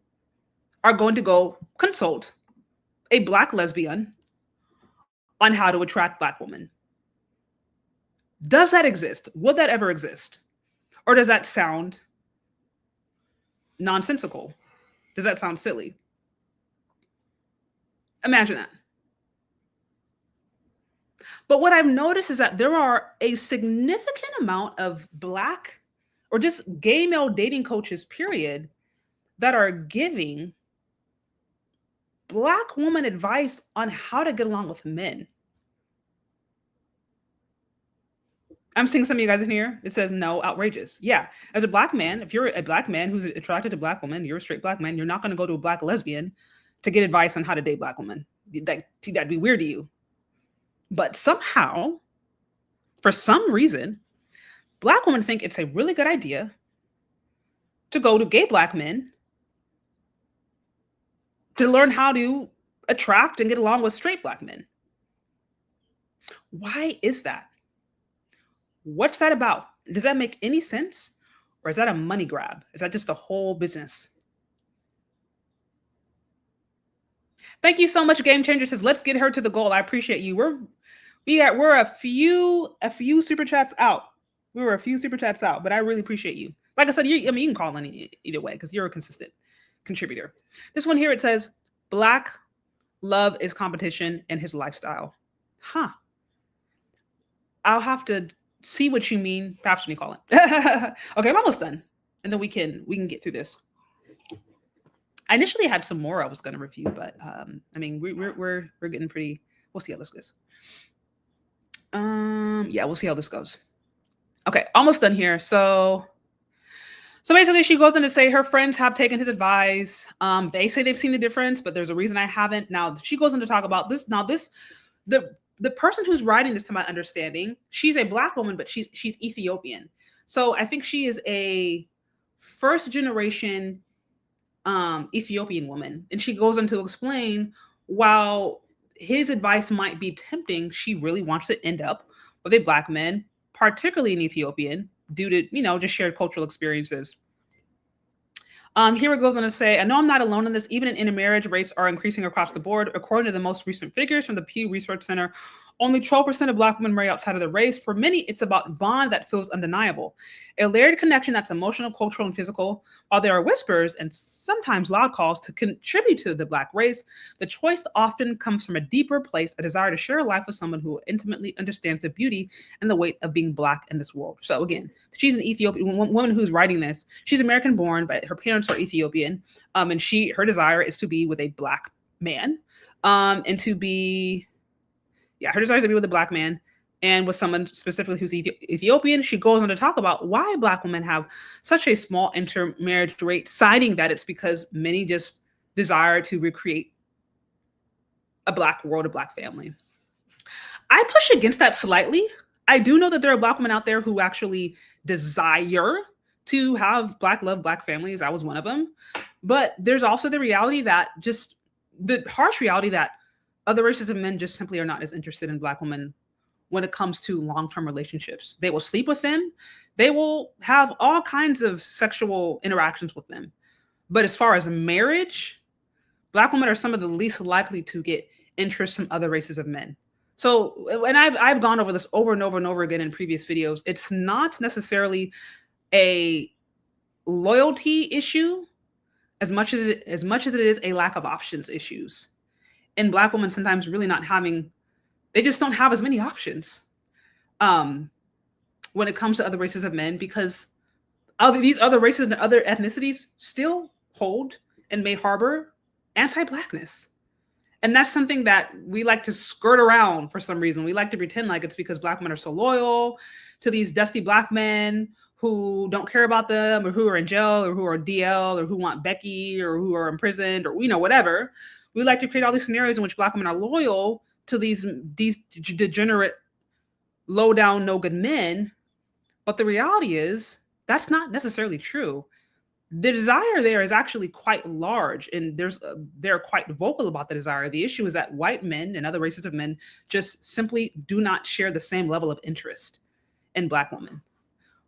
H: are going to go consult a Black lesbian on how to attract Black women. Does that exist? Would that ever exist? Or does that sound nonsensical? Does that sound silly? Imagine that. But what I've noticed is that there are a significant amount of Black or just gay male dating coaches, period, that are giving Black woman advice on how to get along with men. I'm seeing some of you guys in here. It says no, outrageous. Yeah, as a Black man, if you're a Black man who's attracted to Black women, you're a straight Black man, you're not going to go to a Black lesbian to get advice on how to date Black women. That'd be weird to you. But somehow, for some reason, Black women think it's a really good idea to go to gay Black men to learn how to attract and get along with straight Black men. Why is that? What's that about? Does that make any sense? Or is that a money grab? Is that just a whole business? Thank you so much, Gamechanger says, let's get her to the goal. I appreciate you. We're a few super chats out. We were a few super chats out, but I really appreciate you. Like I said, you can call in either way because you're a consistent contributor. This one here, it says, Black love is competition in his lifestyle. Huh. I'll have to see what you mean. Perhaps when you call it. Okay, I'm almost done. And then we can get through this. I initially had some more I was going to review, but I mean, we're getting pretty. We'll see how this goes. Yeah, we'll see how this goes. Okay, almost done here. So basically, she goes in to say her friends have taken his advice. They say they've seen the difference, but there's a reason I haven't. Now she goes in to talk about this. Now the person who's writing this, to my understanding, she's a Black woman, but she's Ethiopian. So I think she is a first generation Ethiopian woman. And she goes on to explain, while his advice might be tempting, she really wants to end up with a Black man, particularly an Ethiopian, due to, just shared cultural experiences. Here it goes on to say, I know I'm not alone in this. Even in intermarriage, rates are increasing across the board. According to the most recent figures from the Pew Research Center, only 12% of Black women marry outside of the race. For many, it's about bond that feels undeniable. A layered connection that's emotional, cultural, and physical. While there are whispers and sometimes loud calls to contribute to the Black race, the choice often comes from a deeper place, a desire to share a life with someone who intimately understands the beauty and the weight of being Black in this world. So again, she's an Ethiopian woman who's writing this. She's American born, but her parents are Ethiopian. And her desire is to be with a Black man, and to be, her desire is to be with a Black man and with someone specifically who's Ethiopian. She goes on to talk about why Black women have such a small intermarriage rate, citing that it's because many just desire to recreate a Black world, a Black family. I push against that slightly. I do know that there are Black women out there who actually desire to have Black love, Black families. I was one of them. But there's also the reality that the harsh reality that other races of men just simply are not as interested in Black women when it comes to long-term relationships. They will sleep with them. They will have all kinds of sexual interactions with them. But as far as marriage, Black women are some of the least likely to get interest from other races of men. So, and I've gone over this over and over and over again in previous videos. It's not necessarily a loyalty issue as much as it is a lack of options issues. And Black women sometimes really they just don't have as many options when it comes to other races of men, because these other races and other ethnicities still hold and may harbor anti-Blackness. And that's something that we like to skirt around for some reason. We like to pretend like it's because Black men are so loyal to these dusty Black men who don't care about them, or who are in jail, or who are DL, or who want Becky, or who are imprisoned, or whatever. We like to create all these scenarios in which Black women are loyal to these degenerate, low down, no good men. But the reality is that's not necessarily true. The desire there is actually quite large, and they're quite vocal about the desire. The issue is that white men and other races of men just simply do not share the same level of interest in Black women,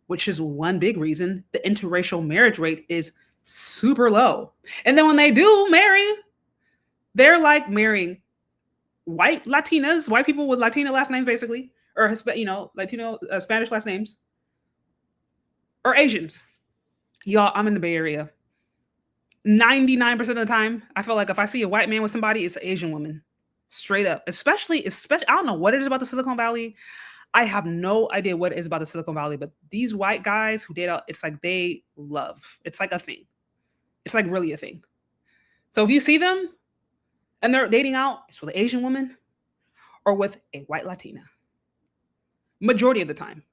H: which is one big reason the interracial marriage rate is super low. And then when they do marry, they're like marrying white Latinas, white people with Latina last names, basically, or Latino Spanish last names, or Asians. Y'all, I'm in the Bay Area. 99% of the time, I feel like if I see a white man with somebody, it's an Asian woman, straight up. Especially, I don't know what it is about the Silicon Valley. I have no idea what it is about the Silicon Valley, but these white guys who date out, it's like they love. It's like a thing. It's like really a thing. So if you see them and they're dating out, it's with an Asian woman or with a white Latina. Majority of the time.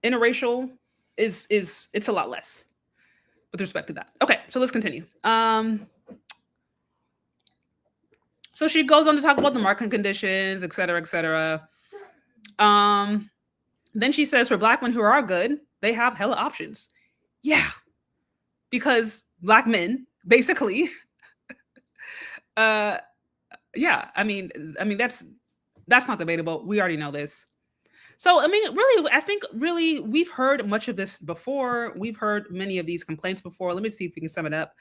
H: Interracial is it's a lot less with respect to that. Okay, so let's continue. So she goes on to talk about the market conditions, et cetera, et cetera. Then she says for Black men who are good, they have hella options. Yeah, because Black men basically Yeah, I mean that's not debatable. We already know this. So, I mean, really, I think really we've heard much of this before. We've heard many of these complaints before. Let me see if we can sum it up.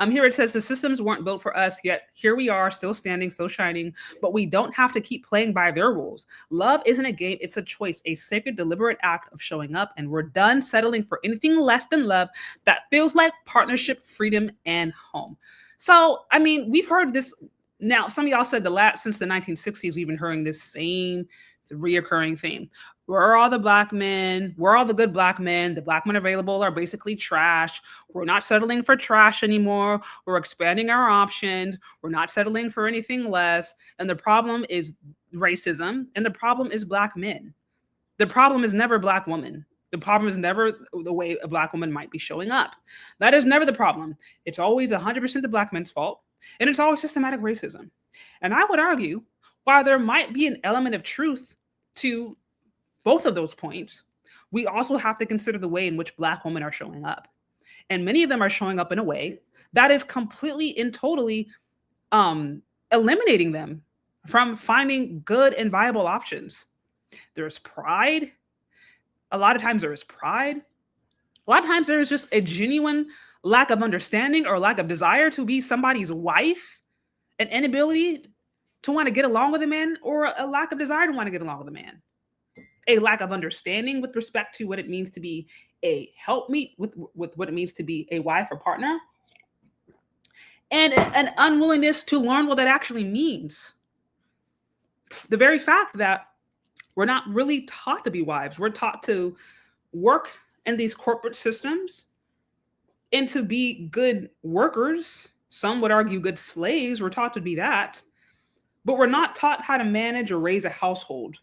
H: Here it says the systems weren't built for us, yet here we are, still standing, still shining, but we don't have to keep playing by their rules. Love isn't a game, it's a choice, a sacred, deliberate act of showing up, and we're done settling for anything less than love that feels like partnership, freedom, and home. So, I mean, we've heard this. Now, some of y'all said since the 1960s, we've been hearing this same reoccurring theme. Where are all the black men? Where are all the good black men? The black men available are basically trash. We're not settling for trash anymore. We're expanding our options. We're not settling for anything less. And the problem is racism. And the problem is black men. The problem is never black women. The problem is never the way a black woman might be showing up. That is never the problem. It's always 100% the black men's fault. And it's always systematic racism. And I would argue, while there might be an element of truth to both of those points, we also have to consider the way in which black women are showing up. And many of them are showing up in a way that is completely and totally eliminating them from finding good and viable options. There's pride. A lot of times there is pride. A lot of times there is just a genuine lack of understanding or lack of desire to be somebody's wife, an inability to want to get along with a man, or a lack of desire to want to get along with a man. A lack of understanding with respect to what it means to be a helpmeet, with what it means to be a wife or partner. And an unwillingness to learn what that actually means. The very fact that we're not really taught to be wives. We're taught to work in these corporate systems and to be good workers. Some would argue good slaves. We're taught to be that. But we're not taught how to manage or raise a household.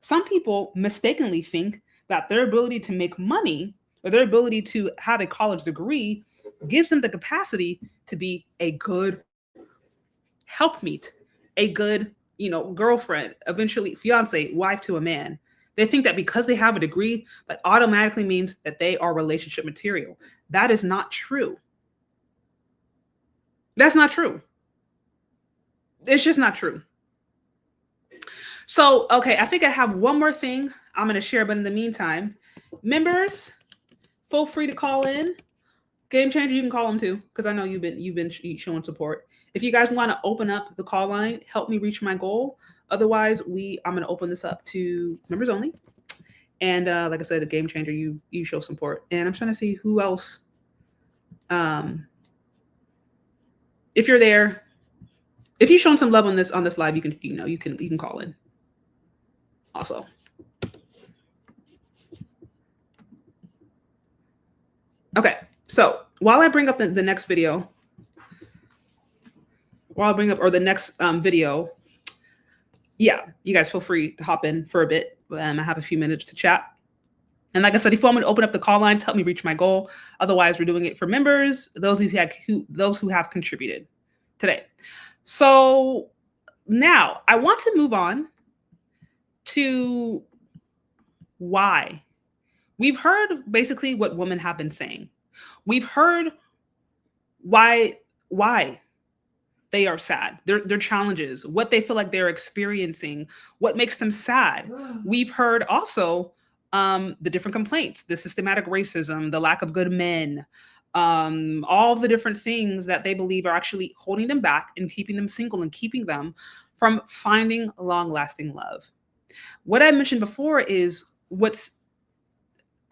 H: Some people mistakenly think that their ability to make money or their ability to have a college degree gives them the capacity to be a good helpmeet, a good, girlfriend, eventually fiance, wife to a man. They think that because they have a degree, that automatically means that they are relationship material. That is not true. That's not true. It's just not true. So, okay, I think I have one more thing I'm going to share, but in the meantime, members, feel free to call in. Gamechanger, you can call them too, because I know you've been showing support. If you guys want to open up the call line, help me reach my goal. Otherwise, I'm going to open this up to members only. And like I said, a Gamechanger, you show support. And I'm trying to see who else. If you're there. If you've shown some love on this live, you can call in. Also. Okay, so while I bring up the next video, the next video, yeah, you guys feel free to hop in for a bit. I have a few minutes to chat. And like I said, if you want me to open up the call line to help me reach my goal, otherwise we're doing it for members, those who have contributed today. So now I want to move on to why. We've heard basically what women have been saying. We've heard why they are sad, their challenges, what they feel like they're experiencing, what makes them sad. We've heard also the different complaints, the systematic racism, the lack of good men, all the different things that they believe are actually holding them back and keeping them single and keeping them from finding long-lasting love. What I mentioned before is what's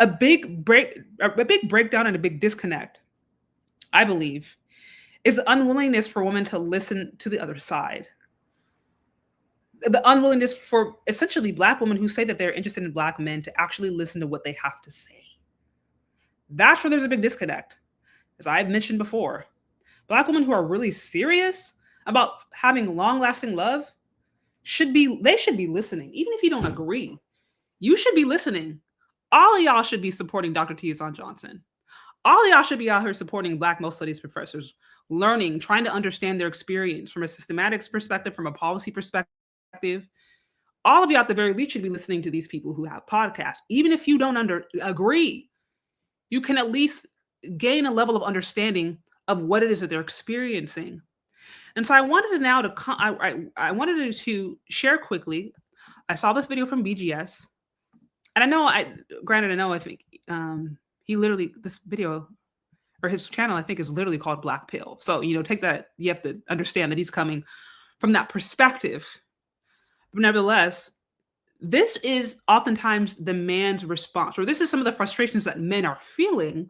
H: a big breakdown and a big disconnect, I believe, is the unwillingness for women to listen to the other side. The unwillingness for essentially Black women who say that they're interested in Black men to actually listen to what they have to say. That's where there's a big disconnect. As I've mentioned before, Black women who are really serious about having long-lasting love should be listening. Even if you don't agree, you should be listening. All of y'all should be supporting Dr. Tia Johnson. All of y'all should be out here supporting Black male studies professors, learning, trying to understand their experience from a systematics perspective, from a policy perspective. All of you at the very least should be listening to these people who have podcasts. Even if you don't agree, you can at least gain a level of understanding of what it is that they're experiencing. And so I wanted to now to I wanted to share quickly. I saw this video from BGS, and I know I think he literally, this video or his channel, I think, is literally called Black Pill. So take that. You have to understand that he's coming from that perspective. But nevertheless, this is oftentimes the man's response, or this is some of the frustrations that men are feeling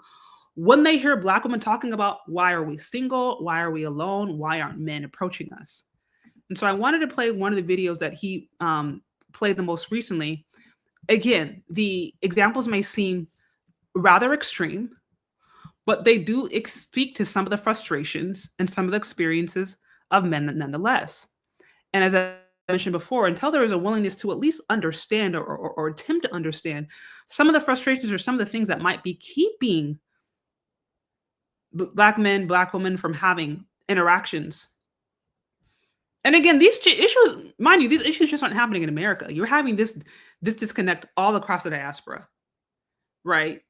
H: when they hear Black women talking about, why are we single? Why are we alone? Why aren't men approaching us? And so I wanted to play one of the videos that he played the most recently. Again, the examples may seem rather extreme, but they do speak to some of the frustrations and some of the experiences of men nonetheless. And as I mentioned before, until there is a willingness to at least understand or attempt to understand some of the frustrations or some of the things that might be keeping Black men, Black women from having interactions. And again, these issues, mind you, these issues just aren't happening in America. You're having this disconnect all across the diaspora, right?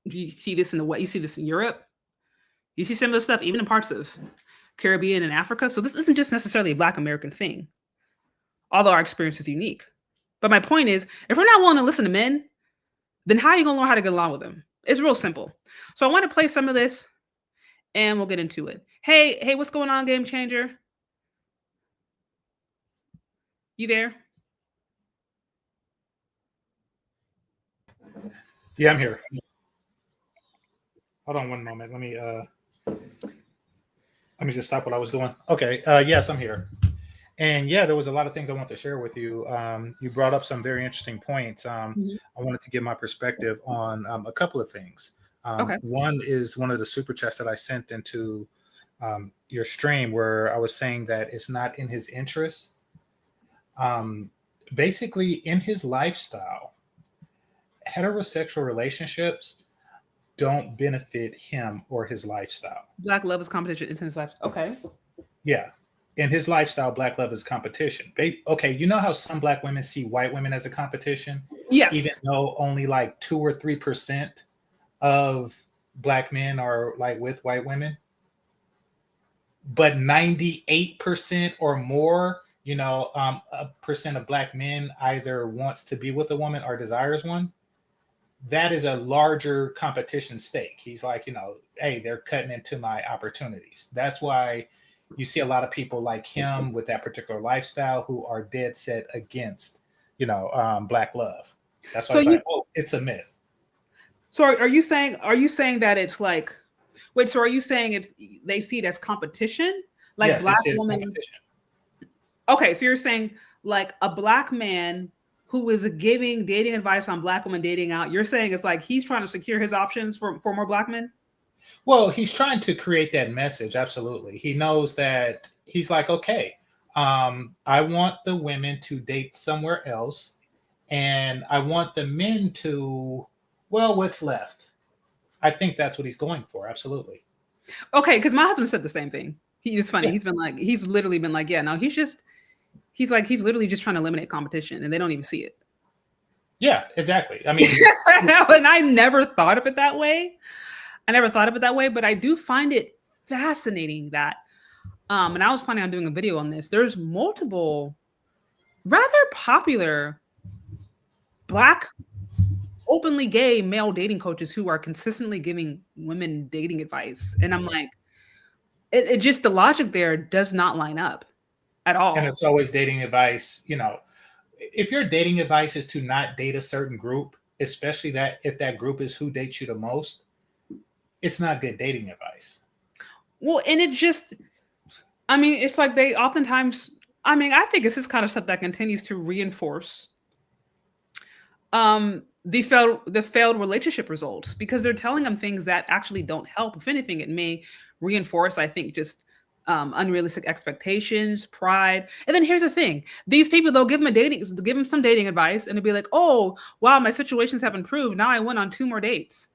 H: You see this in the West, you see this in Europe. You see some of the stuff even in parts of Caribbean and Africa. So this isn't just necessarily a Black American thing, although our experience is unique. But my point is, if we're not willing to listen to men, then how are you going to learn how to get along with them? It's real simple. So I want to play some of this, and we'll get into it. Hey, what's going on, Gamechanger? You there?
M: Yeah, I'm here. Hold on one moment. Let me just stop what I was doing. Okay. Yes, I'm here. And yeah, there was a lot of things I want to share with you. You brought up some very interesting points. I wanted to give my perspective on a couple of things. One is one of the super chats that I sent into your stream, where I was saying that it's not in his interest. Basically, in his lifestyle, heterosexual relationships don't benefit him or his lifestyle.
H: Black love is competition in his life. Okay.
M: Yeah. In his lifestyle, Black love is competition. Okay, you know how some Black women see white women as a competition?
H: Yes.
M: Even though only like 2 or 3% of Black men are like with white women, but 98% or more, a percent of Black men either wants to be with a woman or desires one. That is a larger competition stake. He's like, hey, they're cutting into my opportunities. That's why you see a lot of people like him with that particular lifestyle who are dead set against, Black love. That's why it's a myth.
H: So are you saying that it's like, wait, so are you saying they see it as competition? Like
M: yes,
H: Black women. Okay, so you're saying like a Black man who is giving dating advice on Black women dating out, you're saying it's like he's trying to secure his options for more Black men?
M: Well, he's trying to create that message. Absolutely. He knows that he's like, okay, I want the women to date somewhere else. And I want the men to, well, what's left? I think that's what he's going for. Absolutely.
H: Okay. Cause my husband said the same thing. He's funny. Yeah. He's literally been like, yeah, no, he's literally just trying to eliminate competition and they don't even see it.
M: Yeah, exactly. I mean,
H: and I never thought of it that way. But I do find it fascinating that, and I was planning on doing a video on this. There's multiple rather popular Black, openly gay male dating coaches who are consistently giving women dating advice. And I'm like, it just, the logic there does not line up at all.
M: And it's always dating advice. If your dating advice is to not date a certain group, especially that if that group is who dates you the most, it's not good dating advice.
H: Well, and it just, it's like they oftentimes, I think it's this kind of stuff that continues to reinforce the failed relationship results, because they're telling them things that actually don't help. If anything, it may reinforce, I think, just unrealistic expectations, pride. And then here's the thing. These people, they'll give them some dating advice and it'll be like, oh, wow, my situations have improved. Now I went on 2 more dates.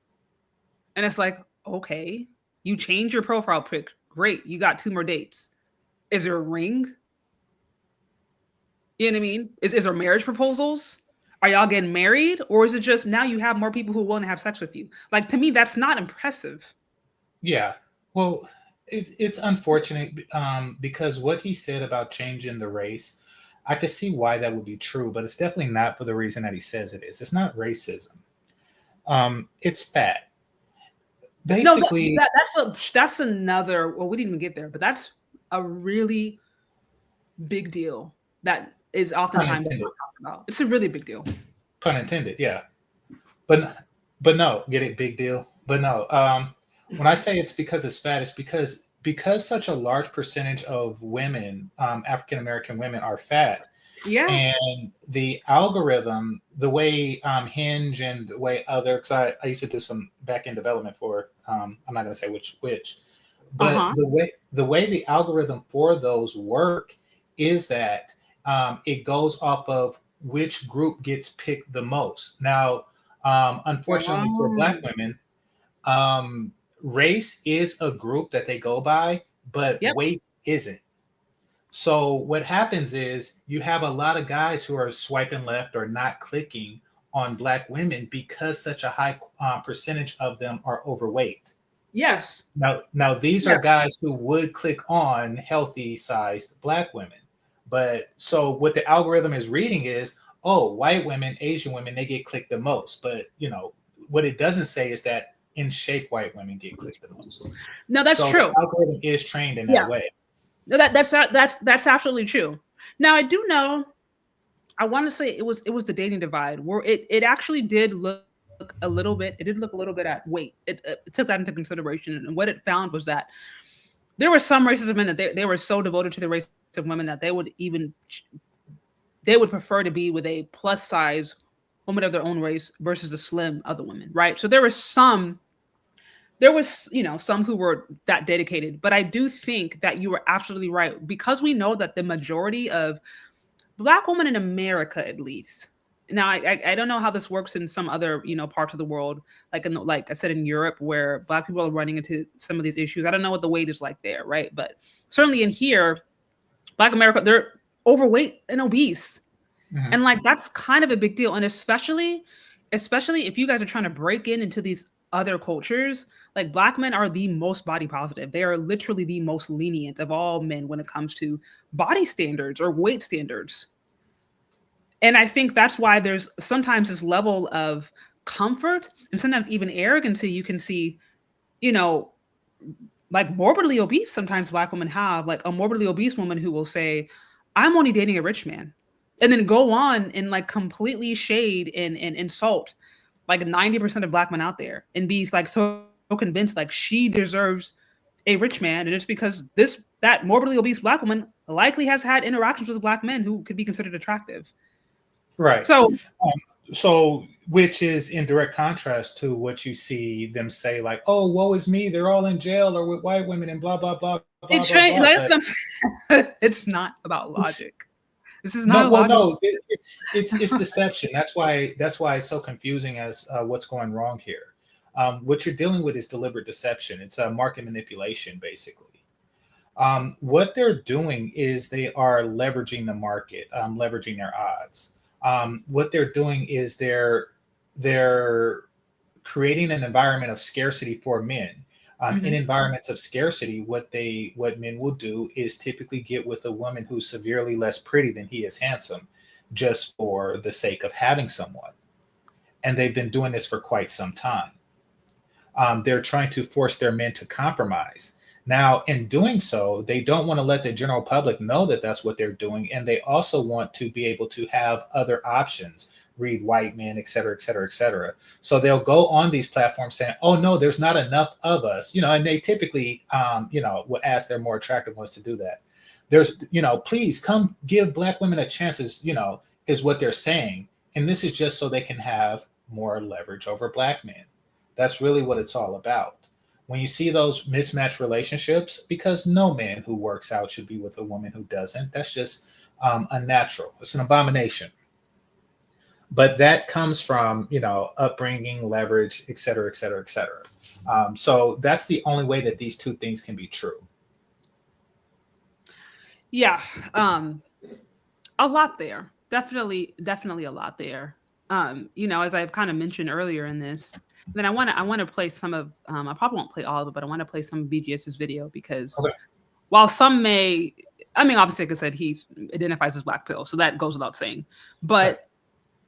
H: And it's like, okay, you changed your profile pic. Great. You got 2 more dates. Is there a ring? You know what I mean? Is there marriage proposals? Are y'all getting married? Or is it just now you have more people who want to have sex with you? Like, to me, that's not impressive.
M: Yeah. Well, It's unfortunate because what he said about changing the race, I could see why that would be true, but it's definitely not for the reason that he says it is. It's not racism. It's fat.
H: No,
M: Basically,
H: that's another. Well, we didn't even get there, but that's a really big deal that is
M: pun
H: oftentimes not
M: intended.
H: talked about. It's a really big deal.
M: Pun intended. Yeah, but no, get it, big deal. But no, when I say it's because it's fat, it's because such a large percentage of women, African American women, are fat.
H: Yeah.
M: And the algorithm, the way Hinge and the way other, because I used to do some back end development for, I'm not going to say which, but the way the algorithm for those work is that it goes off of which group gets picked the most. Now, unfortunately for Black women, race is a group that they go by, but weight isn't. So what happens is you have a lot of guys who are swiping left or not clicking on Black women because such a high percentage of them are overweight.
H: Yes.
M: Now these are guys who would click on healthy sized Black women. But so what the algorithm is reading is, oh, white women, Asian women, they get clicked the most. But what it doesn't say is that in shape white women get clicked the most.
H: No, that's true.
M: The algorithm is trained in that way.
H: No, that's absolutely true. Now I do know. I want to say it was the dating divide where it actually did look a little bit. It did look a little bit at weight. It took that into consideration, and what it found was that there were some races of men that they were so devoted to the race of women that they would prefer to be with a plus size woman of their own race versus a slim other woman, right? So there was some who were that dedicated, but I do think that you were absolutely right, because we know that the majority of Black women in America, at least. Now, I don't know how this works in some other, parts of the world, like I said, in Europe, where Black people are running into some of these issues. I don't know what the weight is like there, right? But certainly in here, Black America, they're overweight and obese. Mm-hmm. And that's kind of a big deal. And especially if you guys are trying to break into these other cultures, Black men are the most body positive. They are literally the most lenient of all men when it comes to body standards or weight standards. And I think that's why there's sometimes this level of comfort and sometimes even arrogancy you can see, morbidly obese. Sometimes Black women have a morbidly obese woman who will say, I'm only dating a rich man. And then go on and completely shade and insult 90% of Black men out there and be so convinced she deserves a rich man. And it's because that morbidly obese Black woman likely has had interactions with Black men who could be considered attractive.
M: Right.
H: So
M: which is in direct contrast to what you see them say, oh, woe is me, they're all in jail or with white women and blah, blah, blah.
H: It's not about logic. This is not
M: it's deception. That's why it's so confusing as what's going wrong here. What you're dealing with is deliberate deception. It's market manipulation, basically. What they're doing is they are leveraging the market, leveraging their odds. What they're doing is they're creating an environment of scarcity for men. In environments of scarcity, what men will do is typically get with a woman who's severely less pretty than he is handsome, just for the sake of having someone. And they've been doing this for quite some time. They're trying to force their men to compromise. Now, in doing so, they don't want to let the general public know that that's what they're doing. And they also want to be able to have other options, read white men, et cetera, et cetera, et cetera. So they'll go on these platforms saying, oh, no, there's not enough of us, and they typically, will ask their more attractive ones to do that. There's, please come give Black women a chance, is what they're saying. And this is just so they can have more leverage over Black men. That's really what it's all about. When you see those mismatched relationships, because no man who works out should be with a woman who doesn't, that's just unnatural. It's an abomination. But that comes from, upbringing, leverage, et cetera, et cetera, et cetera. So that's the only way that these two things can be true.
H: Yeah. A lot there. Definitely a lot there. you know, as I've kind of mentioned earlier in this, then I want to play some of I probably won't play all of it, but I want to play some of BGS's video because while some may, I mean, obviously, like I said, he identifies as Black pill, so that goes without saying. But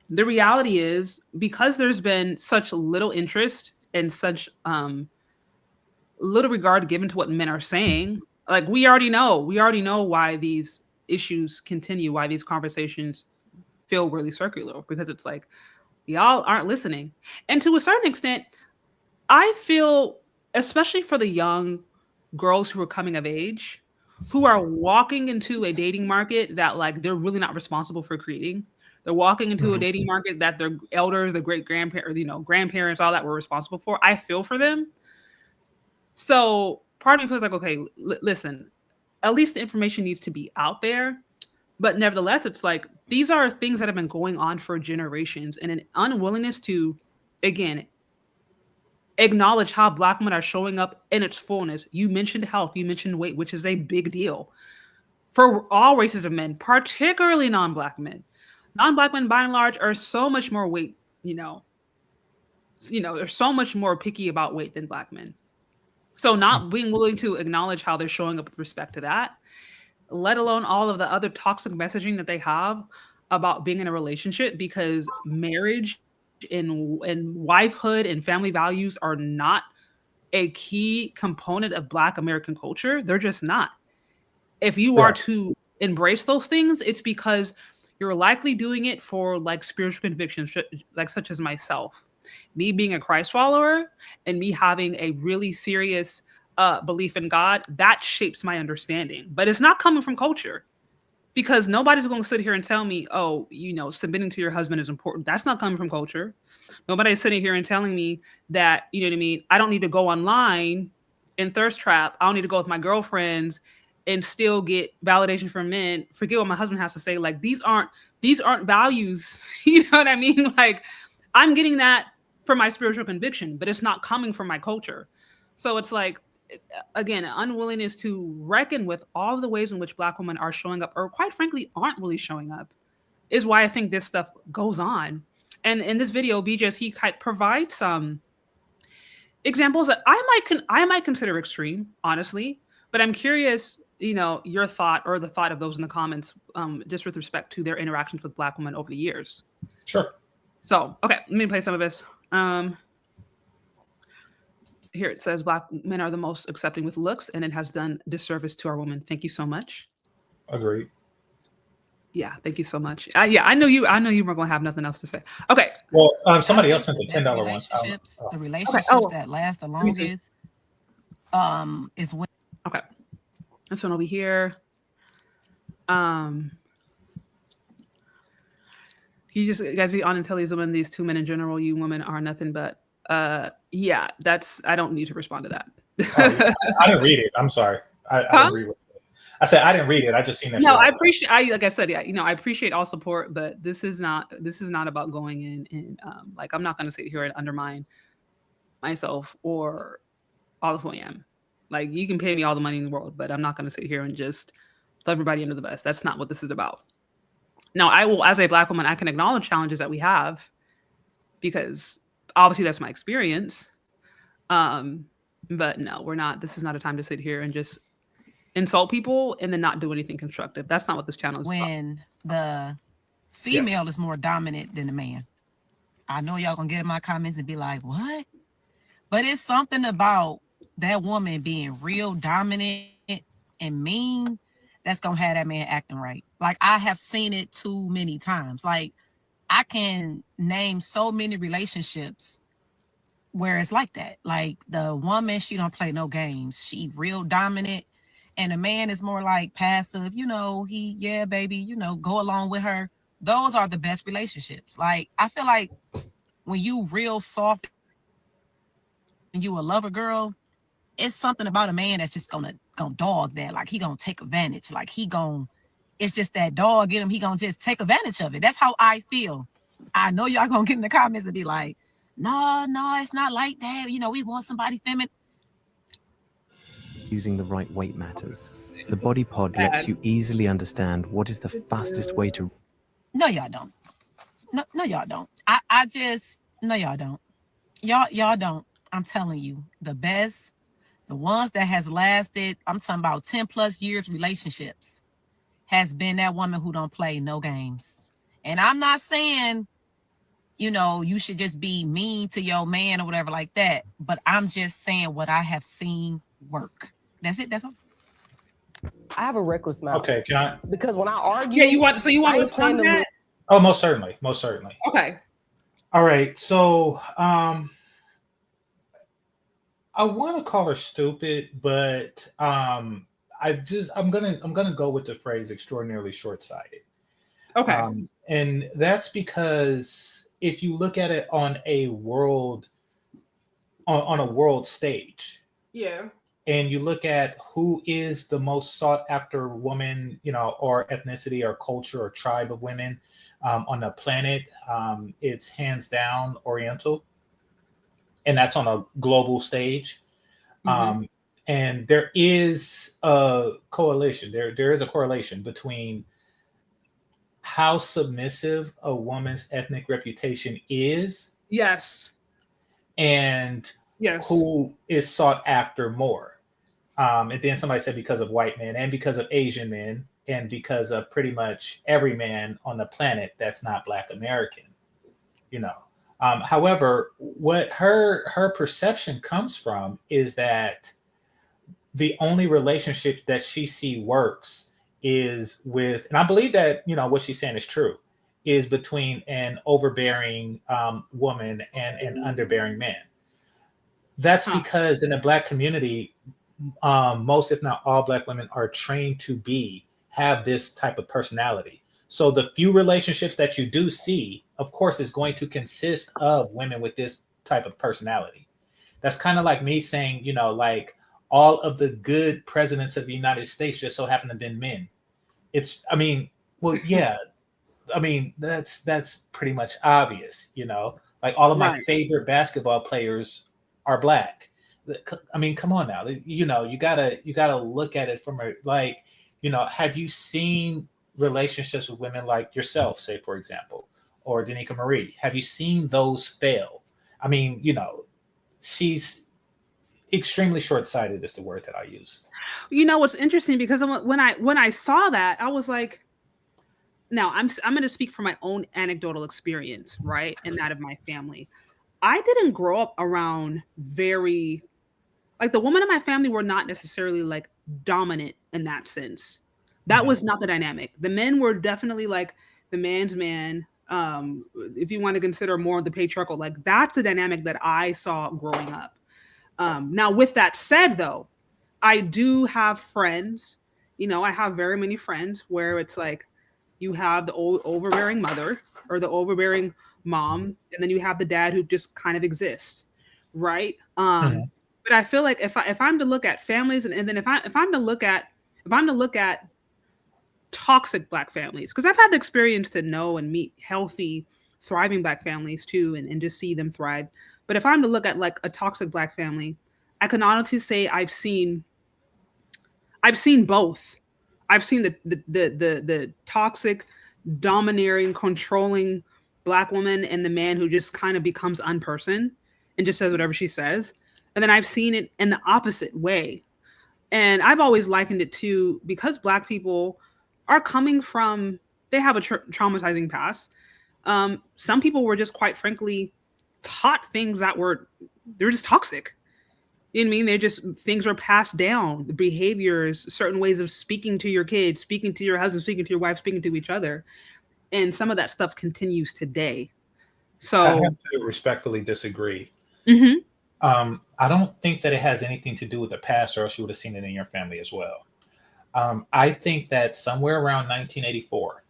H: the reality is, because there's been such little interest and such little regard given to what men are saying, like we already know why these issues continue, why these conversations feel really circular, because it's like y'all aren't listening. And to a certain extent, I feel, especially for the young girls who are coming of age, who are walking into a dating market that like they're really not responsible for creating. They're walking into a dating market that their elders, their great grandparents, you know, grandparents, all that were responsible for. I feel for them. So part of me feels like, okay, listen, at least the information needs to be out there. But nevertheless, it's like these are things that have been going on for generations, and an unwillingness to, again, acknowledge how Black women are showing up in its fullness. You mentioned health, you mentioned weight, which is a big deal for all races of men, particularly non-Black men. Non-Black men, by and large, are so much more weight, you know, they're so much more picky about weight than Black men. So not being willing to acknowledge how they're showing up with respect to that, let alone all of the other toxic messaging that they have about being in a relationship, because marriage and wifehood and family values are not a key component of Black American culture. They're just not. If you are to embrace those things, it's because you're likely doing it for like spiritual convictions, like such as myself. Me being a Christ follower and me having a really serious belief in God, that shapes my understanding. But it's not coming from culture, because nobody's going to sit here and tell me, oh, you know, submitting to your husband is important. That's not coming from culture. Nobody's sitting here and telling me that, you know what I mean, I don't need to go online and thirst trap. I don't need to go with my girlfriends and still get validation from men. Forget what my husband has to say. Like these aren't values. You know what I mean? Like I'm getting that from my spiritual conviction, but it's not coming from my culture. So it's like, again, unwillingness to reckon with all the ways in which Black women are showing up, or quite frankly, aren't really showing up, is why I think this stuff goes on. And in this video, BJS, he provides some examples that I might consider extreme, honestly, but I'm curious, you know, your thought or the thought of those in the comments, just with respect to their interactions with Black women over the years.
M: Sure.
H: So, okay, let me play some of this. Here it says Black men are the most accepting with looks, and it has done disservice to our women. Thank you so much.
M: Agreed.
H: Yeah, thank you so much. Yeah, I know you were going to have nothing else to say. Okay.
M: Well, somebody else sent the $10 one.
N: The relationships that last the longest is when.
H: Okay. This one over here. You guys be on and tell these women, these two men in general, you women are nothing but. Yeah, I don't need to respond to that.
M: I didn't read it. I'm sorry. I didn't read it. I said I didn't read it. I just seen that.
H: No, I appreciate. Like I said, yeah, you know, I appreciate all support, but this is not about going in and like I'm not going to sit here and undermine myself or all of who I am. Like you can pay me all the money in the world, but I'm not going to sit here and just throw everybody under the bus. That's not what this is about. Now, I will, as a Black woman, I can acknowledge challenges that we have, because obviously that's my experience. But no, we're not. This is not a time to sit here and just insult people and then not do anything constructive. That's not what this channel is about.
N: When the female is more dominant than the man. I know y'all gonna get in my comments and be like, what? But it's something about that woman being real dominant and mean that's gonna have that man acting right. Like I have seen it too many times. Like I can name so many relationships where it's like that. Like the woman, she don't play no games. She real dominant. And the man is more like passive, you know, yeah, baby, you know, go along with her. Those are the best relationships. Like, I feel like when you real soft and you a lover girl, it's something about a man that's just gonna dog that. Like he gonna take advantage. Like it's just that dog in him. He gonna just take advantage of it. That's how I feel. I know y'all gonna get in the comments and be like, no, it's not like that. You know, we want somebody feminine.
O: Using the right weight matters. The body pod lets you easily understand what is the fastest way to.
N: No, y'all don't. No, y'all don't. I just no, y'all don't. Y'all don't. I'm telling you, the best, the ones that has lasted. I'm talking about 10+ years relationships, has been that woman who don't play no games. And I'm not saying, you should just be mean to your man or whatever like that. But I'm just saying what I have seen work. That's it. That's all.
P: I have a reckless mouth.
M: Okay, can I?
P: Because when I argue,
H: Yeah, you want to respond to that?
M: Oh, most certainly, most certainly.
H: Okay.
M: All right, so I want to call her stupid, but I'm gonna go with the phrase extraordinarily short-sighted.
H: Okay.
M: And that's because if you look at it on a world stage,
H: Yeah.
M: and you look at who is the most sought after woman, or ethnicity or culture or tribe of women on the planet, it's hands down Oriental, and that's on a global stage. And there is a correlation. There is a correlation between how submissive a woman's ethnic reputation is,
H: Yes,
M: and
H: yes,
M: who is sought after more. And then somebody said because of white men and because of Asian men and because of pretty much every man on the planet that's not Black American, However, what her perception comes from is that the only relationship that she see works is with, and I believe that, what she's saying is true, is between an overbearing woman and an underbearing man. That's because in the Black community, most, if not all, Black women are trained to have this type of personality. So the few relationships that you do see, of course, is going to consist of women with this type of personality. That's kind of like me saying, like all of the good presidents of the United States just so happen to have been men. That's pretty much obvious, like all of my favorite basketball players are Black. Come on now, you gotta look at it from have you seen relationships with women like yourself, say, for example, or Danica Marie? Have you seen those fail? She's extremely short-sighted is the word that I use.
H: What's interesting, because when I saw that, I was like, now I'm going to speak from my own anecdotal experience, right, and that of my family. I didn't grow up around the women in my family were not necessarily like dominant in that sense. That was not the dynamic. The men were definitely like the man's man. If you want to consider more of the patriarchal, like that's the dynamic that I saw growing up. Now, with that said, though, I do have friends. I have very many friends where it's like you have the old overbearing mother or the overbearing mom, and then you have the dad who just kind of exists, right? But I feel like if I'm to look at families, and then if I'm to look at toxic Black families, because I've had the experience to know and meet healthy, thriving Black families too, and just see them thrive. But if I'm to look at like a toxic Black family, I can honestly say I've seen both. I've seen the toxic, domineering, controlling Black woman and the man who just kind of becomes unperson and just says whatever she says. And then I've seen it in the opposite way. And I've always likened it to, because Black people are coming from, they have a traumatizing past. Some people were just, quite frankly, taught things that they're just toxic. You know what I mean? Things were passed down, the behaviors, certain ways of speaking to your kids, speaking to your husband, speaking to your wife, speaking to each other. And some of that stuff continues today. So
M: I have to respectfully disagree. I don't think that it has anything to do with the past, or else you would have seen it in your family as well. I think that somewhere around 1984,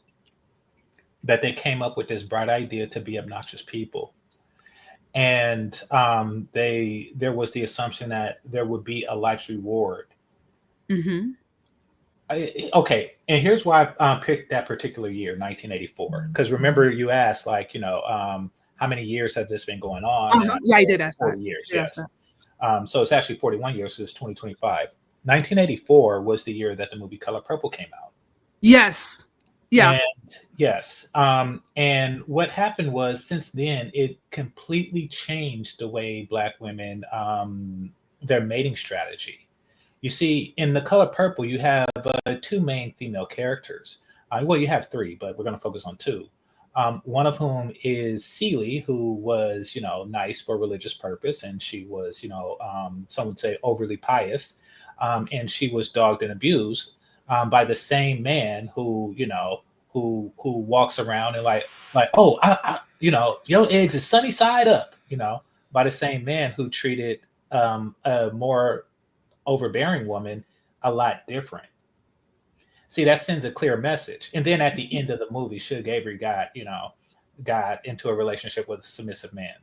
M: that they came up with this bright idea to be obnoxious people. And there was the assumption that there would be a life's reward. Okay, and here's why I picked that particular year, 1984. Because remember, you asked, how many years have this been going on?
H: Yeah, I did ask
M: 40
H: that.
M: years, yes. So it's actually 41 years, so it's 2025. 1984 was the year that the movie Color Purple came out.
H: Yes. Yeah.
M: And yes. And what happened was since then, it completely changed the way Black women, their mating strategy. You see, in The Color Purple, you have two main female characters. Well, you have three, but we're going to focus on two. One of whom is Celie, who was, nice for religious purpose, and she was, some would say overly pious, and she was dogged and abused by the same man who, who walks around and like, oh, your eggs is sunny side up, by the same man who treated a more overbearing woman a lot different. See, that sends a clear message. And then at the end of the movie, Suge Avery got into a relationship with a submissive man.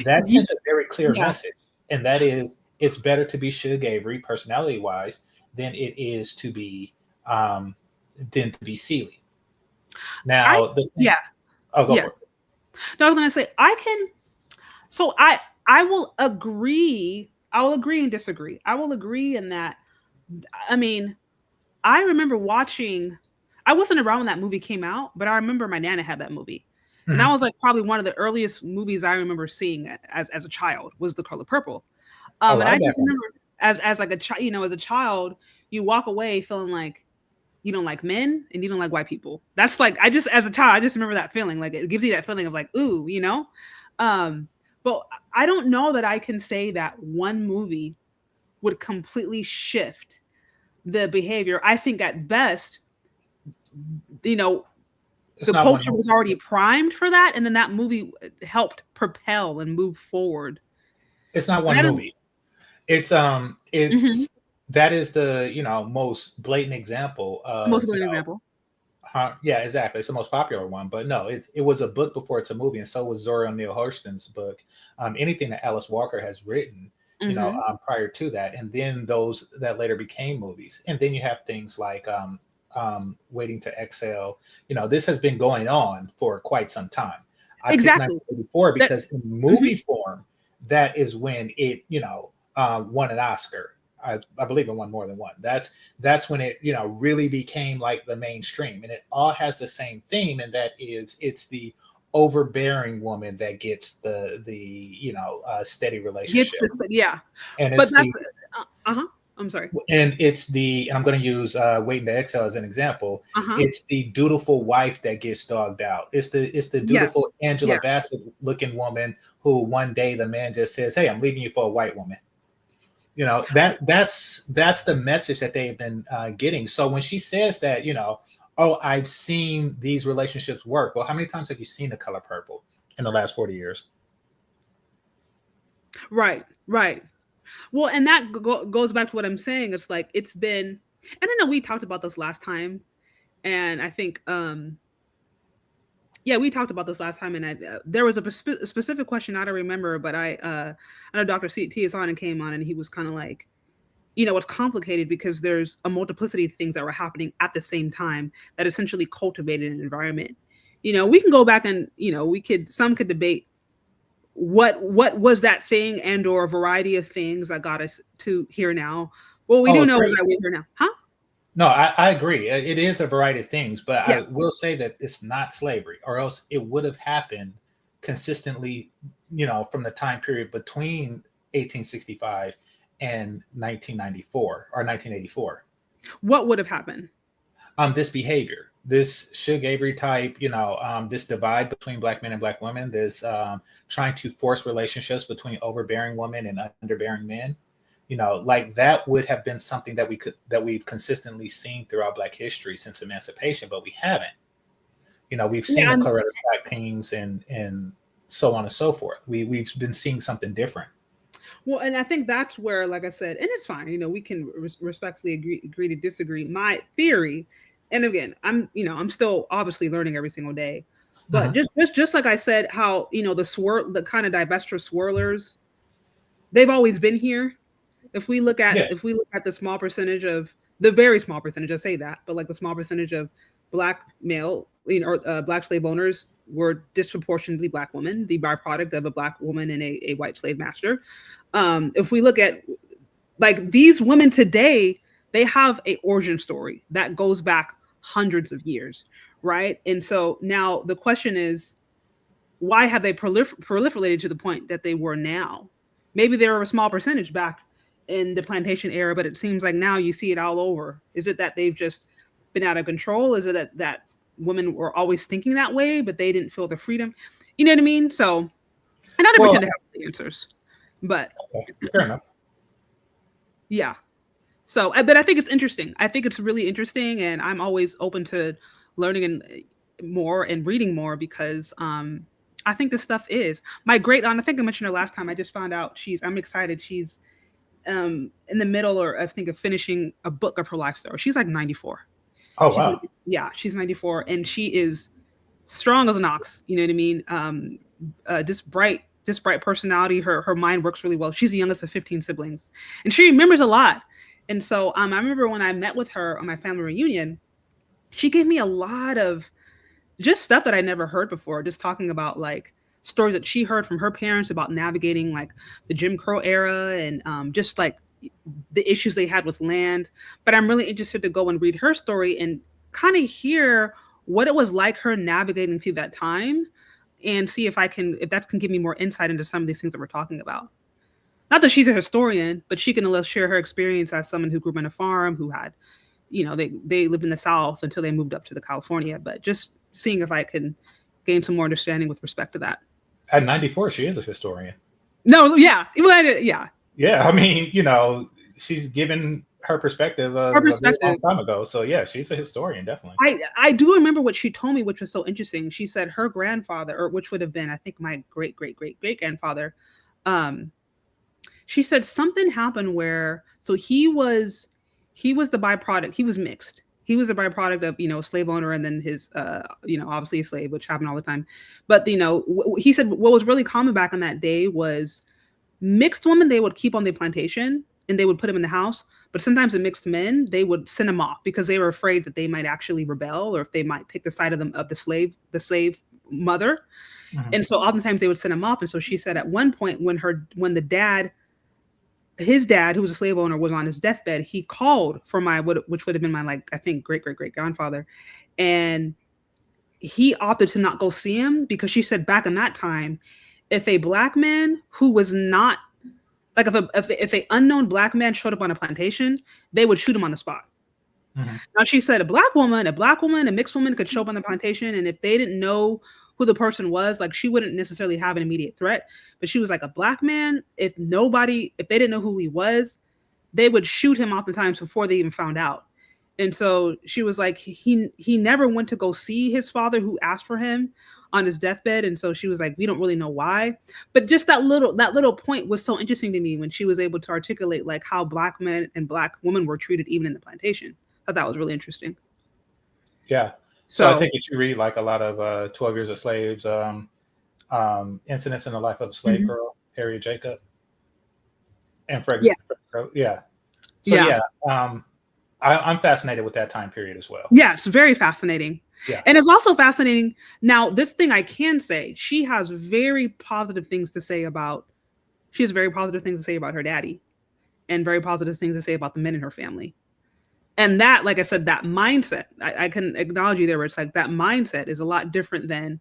M: That sent a very clear message. And that is, it's better to be Suge Avery, personality wise, than it is to be Celie. Now,
H: Oh, go
M: for it.
H: No, I was gonna say I will agree. I will agree and disagree. I will agree in that. I mean, I remember watching. I wasn't around when that movie came out, but I remember my nana had that movie, and that was like probably one of the earliest movies I remember seeing as a child was The Color Purple. And I just remember as like a child, as a child, you walk away feeling like you don't like men and you don't like white people. That's like as a child, I just remember that feeling. Like it gives you that feeling of like, ooh, But I don't know that I can say that one movie would completely shift the behavior. I think at best, the culture was already primed for that, and then that movie helped propel and move forward.
M: It's not one movie. It's that is the most blatant example of
H: example.
M: Yeah, exactly. It's the most popular one, but no, it was a book before it's a movie, and so was Zora Neale Hurston's book. Anything that Alice Walker has written, prior to that, and then those that later became movies, and then you have things like Waiting to Exhale. This has been going on for quite some time.
H: Exactly.
M: Before, because in movie form, that is when it won an Oscar. I believe it won more than one. That's when it really became like the mainstream, and it all has the same theme, and that is it's the overbearing woman that gets the steady relationship. And it's
H: I'm sorry.
M: And it's I'm going to use Waiting to Exhale as an example. It's the dutiful wife that gets dogged out. It's the dutiful Angela Bassett looking woman who one day the man just says, "Hey, I'm leaving you for a white woman." That's the message that they've been getting. So when she says that, oh, I've seen these relationships work. Well, how many times have you seen The Color Purple in the last 40 years?
H: Right. Well, and that goes back to what I'm saying. It's like it's been, and I know we talked about this last time, and I think, we talked about this last time, and there was a specific question I don't remember, but I know Dr. CT is on and came on, and he was kind of like, it's complicated because there's a multiplicity of things that were happening at the same time that essentially cultivated an environment. We can go back and some could debate what was that thing and or a variety of things that got us to here now. What we do know is that we're here now, huh?
M: No, I agree. It is a variety of things, but yes. I will say that it's not slavery, or else it would have happened consistently, from the time period between 1865 and 1994 or 1984.
H: What would have happened?
M: This behavior, this Suge Avery type, this divide between Black men and Black women, this trying to force relationships between overbearing women and underbearing men. Like that would have been something that we've consistently seen throughout Black history since emancipation, but we haven't. We've seen the Claretta Scott Kings and so on and so forth. We've been seeing something different.
H: Well, and I think that's where, like I said, and it's fine. We can respectfully agree to disagree. My theory, and again, I'm still obviously learning every single day, but just like I said, how the kind of divestiture swirlers, they've always been here. If we look at the small percentage of the very small percentage, I say that, but like the small percentage of Black male, or Black slave owners were disproportionately Black women, the byproduct of a Black woman and a white slave master. If we look at like these women today, they have a origin story that goes back hundreds of years, right? And so now the question is, why have they proliferated to the point that they were now? Maybe they were a small percentage back in the plantation era, but it seems like now you see it all over. Is it that they've just been out of control? Is it that women were always thinking that way, but they didn't feel the freedom? You know what I mean? So, and I don't pretend to have the answers, but
M: fair enough.
H: Yeah. So, but I think it's interesting. I think it's really interesting, and I'm always open to learning and more and reading more because I think this stuff is my great aunt. I think I mentioned her last time. I just found out I'm excited. She's in the middle, or I think of finishing a book of her life story. She's like 94.
M: Oh, wow.
H: Yeah, she's 94, and she is strong as an ox. You know what I mean? Just bright personality. Her mind works really well. She's the youngest of 15 siblings, and she remembers a lot. And so I remember when I met with her on my family reunion, she gave me a lot of just stuff that I never heard before, just talking about like stories that she heard from her parents about navigating like the Jim Crow era and just like the issues they had with land. But I'm really interested to go and read her story and kind of hear what it was like her navigating through that time and see if that can give me more insight into some of these things that we're talking about. Not that she's a historian, but she can share her experience as someone who grew up on a farm, who had, they lived in the South until they moved up to California. But just seeing if I can gain some more understanding with respect to that.
M: At 94, she is a historian.
H: No, yeah. Yeah.
M: Yeah, I mean, she's given her perspective of a long time ago. So yeah, she's a historian, definitely.
H: I do remember what she told me, which was so interesting. She said her grandfather, or which would have been, I think, my great-great-great-great-grandfather, she said something happened where, so he was the byproduct. He was mixed. He was a byproduct of, a slave owner and then his, obviously a slave, which happened all the time. But, he said what was really common back in that day was mixed women, they would keep on the plantation and they would put them in the house. But sometimes the mixed men, they would send them off because they were afraid that they might actually rebel or if they might take the side of the slave mother. Mm-hmm. And so oftentimes they would send them off. And so she said at one point when his dad, who was a slave owner, was on his deathbed, he called for which would have been my, I think, great-great-great-grandfather. And he opted to not go see him because she said back in that time, if a black man who was not, like if a unknown black man showed up on a plantation, they would shoot him on the spot. Mm-hmm. Now she said a black woman, a mixed woman could show up on the plantation, and if they didn't know who the person was, like she wouldn't necessarily have an immediate threat, but she was like a black man, if they didn't know who he was, they would shoot him oftentimes before they even found out. And so she was like, he never went to go see his father who asked for him on his deathbed. And so she was like, we don't really know why, but just that little point was so interesting to me when she was able to articulate like how black men and black women were treated even in the plantation. I thought that was really interesting.
M: Yeah. So I think if you read like a lot of 12 Years a Slave's incidents in the life of a slave mm-hmm. girl, Harriet Jacob, and Fred. Yeah. So I'm fascinated with that time period as well.
H: Yeah, it's very fascinating.
M: Yeah.
H: And it's also fascinating. Now, this thing I can say, she has very positive things to say about her daddy and very positive things to say about the men in her family. And that, like I said, that mindset, I can acknowledge you there where it's like that mindset is a lot different than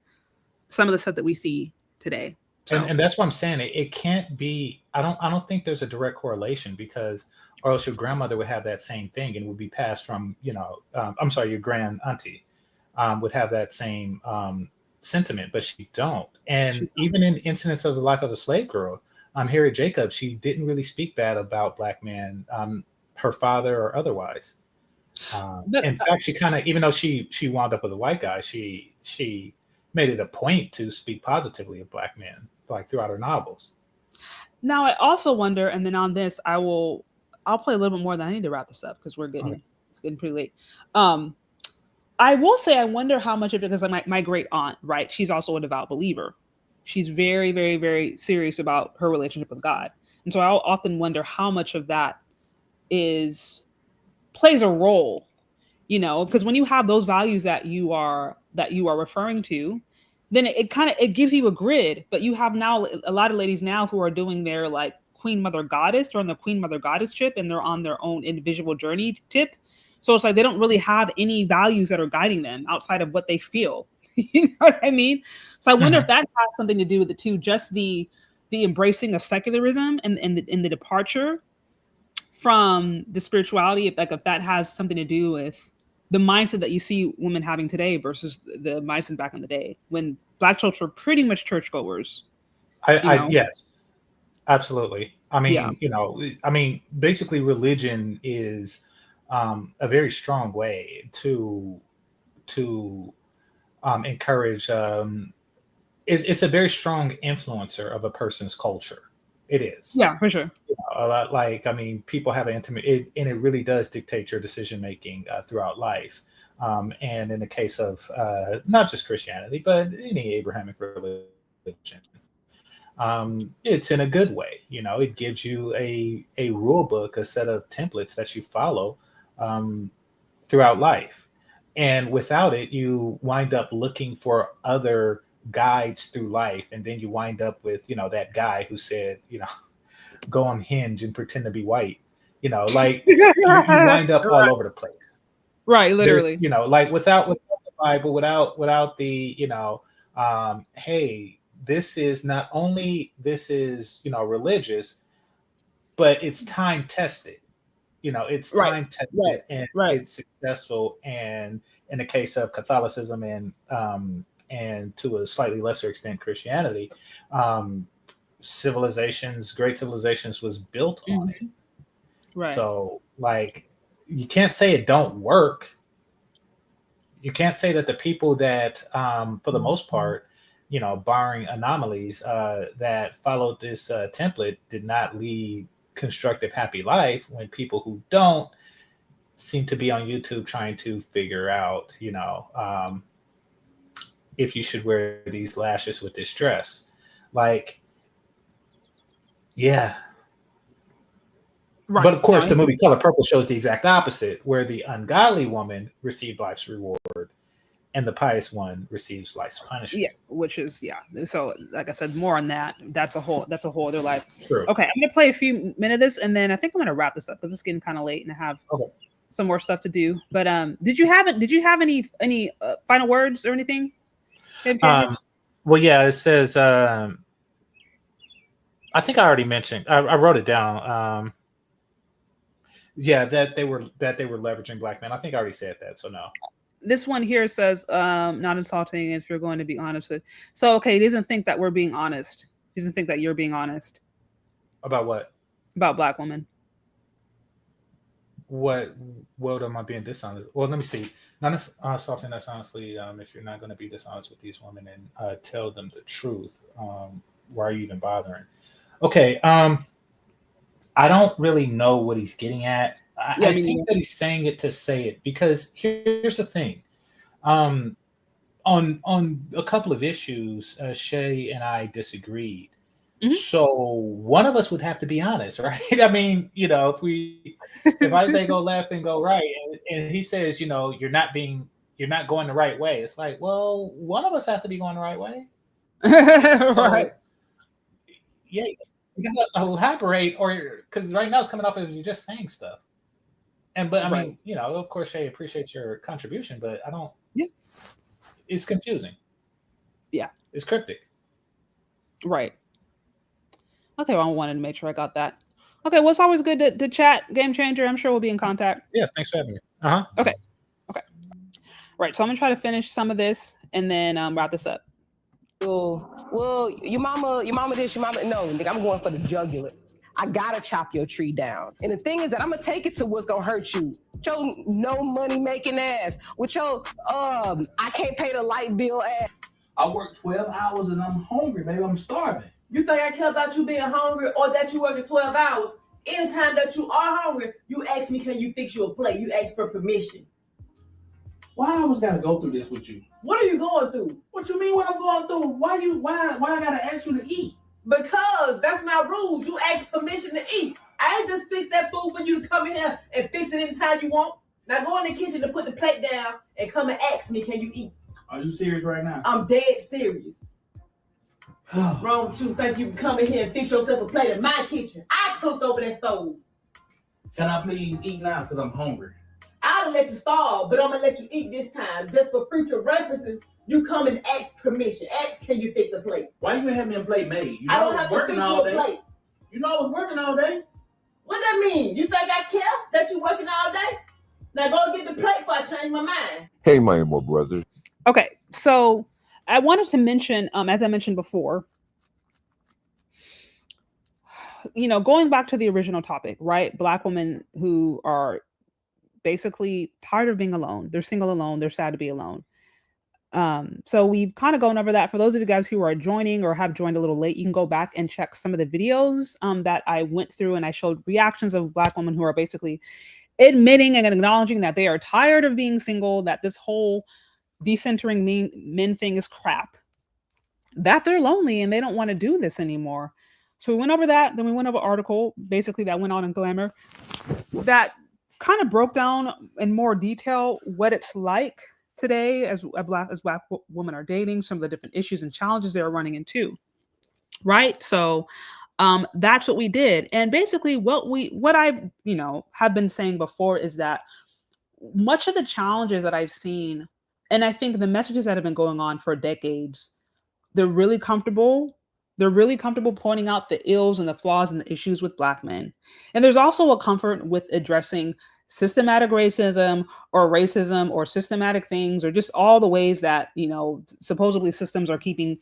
H: some of the stuff that we see today. So.
M: And that's what I'm saying. It can't be, I don't think there's a direct correlation because, or else your grandmother would have that same thing and would be passed from, your grand auntie would have that same sentiment, but she don't. And even in incidents of the life of a slave girl, Harriet Jacob, she didn't really speak bad about black men, her father or otherwise. In fact, she kind of, even though she wound up with a white guy, she made it a point to speak positively of black men, like throughout her novels.
H: Now, I also wonder, and then on this, I'll play a little bit more than I need to wrap this up because it's getting pretty late. I will say, I wonder how much of it, because my great aunt, right? She's also a devout believer. She's very, very, very serious about her relationship with God. And so I'll often wonder how much of that plays a role, because when you have those values that you are referring to, then it gives you a grid. But you have now a lot of ladies now who are doing their like Queen Mother Goddess, or on the Queen Mother Goddess trip, and they're on their own individual journey tip. So it's like they don't really have any values that are guiding them outside of what they feel. You know what I mean? So I wonder if that has something to do with it too, just the embracing of secularism and the departure from the spirituality, if that has something to do with the mindset that you see women having today versus the mindset back in the day when Black folks were pretty much churchgoers.
M: Yes, absolutely. I mean, basically religion is a very strong way to encourage. It's a very strong influencer of a person's culture. It is.
H: Yeah, for sure.
M: Like, I mean, people have an intimate, and it really does dictate your decision making throughout life. And in the case of not just Christianity, but any Abrahamic religion, it's in a good way. You know, it gives you a rule book, a set of templates that you follow throughout life. And without it, you wind up looking for other guides through life, and then you wind up with, you know, that guy who said, you know, go on Hinge and pretend to be white. You know, like you wind up all over the place.
H: Right, literally.
M: There's, you know, like without the Bible, without the, you know, hey, this is not only you know, religious, but it's time tested. You know, it's time tested and it's successful. And in the case of Catholicism and to a slightly lesser extent Christianity, great civilizations was built on it. Right. So like, you can't say it don't work. You can't say that the people that, for the most part, you know, barring anomalies, that followed this template did not lead constructive, happy life, when people who don't seem to be on YouTube trying to figure out, you know, if you should wear these lashes with this dress. Like, yeah. Right. But of course, the movie Color Purple shows the exact opposite, where the ungodly woman received life's reward and the pious one receives life's punishment.
H: Yeah, which is, so like I said, more on that. That's a whole other life.
M: True.
H: Okay, I'm gonna play a few minutes of this, and then I think I'm gonna wrap this up because it's getting kind of late and I have some more stuff to do. But did you have any final words or anything?
M: Well, yeah, it says, I think I already mentioned, I wrote it down. That they were leveraging black men. I think I already said that, so no.
H: This one here says, not insulting if you're going to be honest. So, okay, he doesn't think that we're being honest. He doesn't think that you're being honest.
M: About what?
H: About black women.
M: What am I being dishonest? Well, let me see. Not insulting us honestly. If you're not going to be dishonest with these women and tell them the truth, why are you even bothering? Okay. I don't really know what he's getting at. I think that he's saying it to say it, because here's the thing. On a couple of issues, Shay and I disagreed. Mm-hmm. So one of us would have to be honest, right? I mean, you know, if I say go left and go right, and he says, you know, you're not going the right way. It's like, well, one of us have to be going the right way. Right. Yeah. You gotta elaborate, or because right now it's coming off as you're just saying stuff. But I mean, you know, of course, Shay appreciates your contribution, but I don't. Yeah, it's confusing.
H: Yeah,
M: it's cryptic.
H: Right. Okay, well, I wanted to make sure I got that. Okay, well, it's always good to chat, Gamechanger. I'm sure we'll be in contact.
M: Yeah, thanks for having me.
H: Okay. Right, so I'm gonna try to finish some of this and then wrap this up.
P: Well, your mama this, your mama no, nigga, I'm going for the jugular. I gotta chop your tree down. And the thing is that I'm gonna take it to what's gonna hurt you. With your no money making ass. With your I can't pay the light bill ass.
Q: I work 12 hours and I'm hungry, baby. I'm starving. You think I care about you being hungry or that you working 12 hours? Anytime that you are hungry, you ask me, can you fix you a plate? You ask for permission. Why I always gotta go through this with you? What are you going through? What you mean what I'm going through? Why I gotta ask you to eat? Because that's my rules. You ask permission to eat. I ain't just fix that food for you to come in here and fix it anytime you want. Now go in the kitchen to put the plate down and come and ask me, can you eat? Are you serious right now? I'm dead serious. Wrong with you? Think you can come in here and fix yourself a plate in my kitchen? I cooked over that stove. Can I please eat now? Because I'm hungry. I'll let you starve, but I'm gonna let you eat this time. Just for future references, you come and ask permission. Ask, can you fix a plate?
R: Why you ain't have me a plate made? You know
Q: I don't
R: was
Q: have to
R: working
Q: fix
R: all
Q: you a
R: day.
Q: plate.
R: You know I was working all day.
Q: What that mean? You think I care that you working all day? Now go get the plate before I change my mind.
S: Hey, my Anwar brother.
H: Okay, so I wanted to mention, as I mentioned before, going back to the original topic, right? Black women who are basically tired of being alone. They're single alone. They're sad to be alone. So we've kind of gone over that. For those of you guys who are joining or have joined a little late, you can go back and check some of the videos that I went through, and I showed reactions of Black women who are basically admitting and acknowledging that they are tired of being single, that this whole decentering men thing is crap, that they're lonely and they don't want to do this anymore. So we went over that. Then we went over an article basically that went on in Glamour that kind of broke down in more detail what it's like today as Black women are dating, some of the different issues and challenges they're running into. Right. So that's what we did. And basically what I've, have been saying before is that much of the challenges that I've seen, and I think the messages that have been going on for decades, they're really comfortable. They're really comfortable pointing out the ills and the flaws and the issues with Black men. And there's also a comfort with addressing systematic racism or systematic things, or just all the ways that, supposedly systems are keeping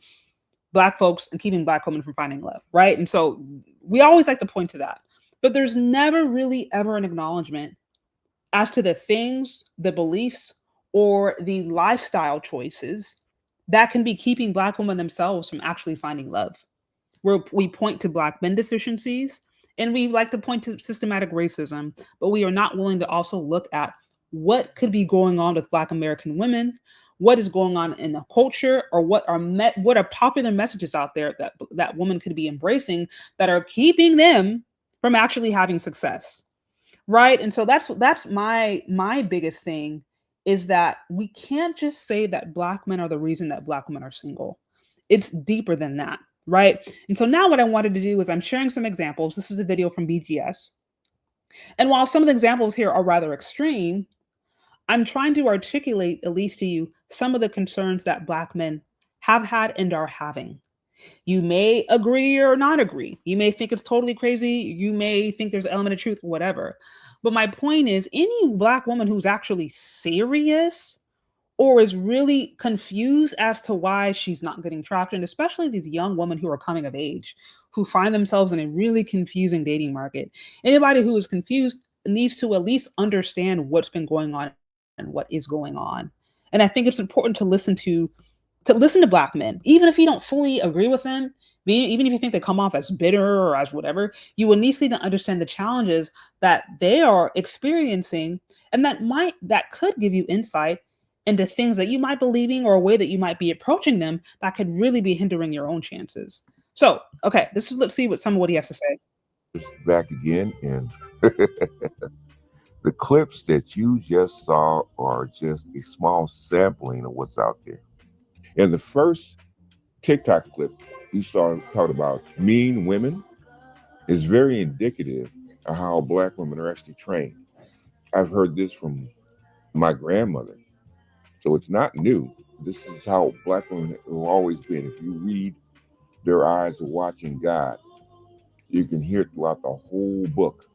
H: Black folks and keeping Black women from finding love, right? And so we always like to point to that. But there's never really ever an acknowledgement as to the things, the beliefs, or the lifestyle choices that can be keeping Black women themselves from actually finding love. Where we point to Black men deficiencies, and we like to point to systematic racism, but we are not willing to also look at what could be going on with Black American women, what is going on in the culture, or what are popular messages out there that women could be embracing that are keeping them from actually having success, right? And so that's my biggest thing, is that we can't just say that Black men are the reason that Black women are single. It's deeper than that, right? And so now what I wanted to do is I'm sharing some examples. This is a video from BGS. And while some of the examples here are rather extreme, I'm trying to articulate, at least to you, some of the concerns that Black men have had and are having. You may agree or not agree. You may think it's totally crazy. You may think there's an element of truth, whatever. But my point is, any Black woman who's actually serious or is really confused as to why she's not getting traction, especially these young women who are coming of age, who find themselves in a really confusing dating market. Anybody who is confused needs to at least understand what's been going on and what is going on. And I think it's important to listen to Black men, even if you don't fully agree with them, even if you think they come off as bitter or as whatever, you will need to understand the challenges that they are experiencing, and that could give you insight into things that you might be believing or a way that you might be approaching them that could really be hindering your own chances. So, okay, let's see what he has to say.
S: Back again, and the clips that you just saw are just a small sampling of what's out there. In the first TikTok clip you saw talked about mean women is very indicative of how Black women are actually trained. I've heard this from my grandmother. So it's not new. This is how Black women have always been. If you read Their Eyes Are Watching God, you can hear throughout the whole book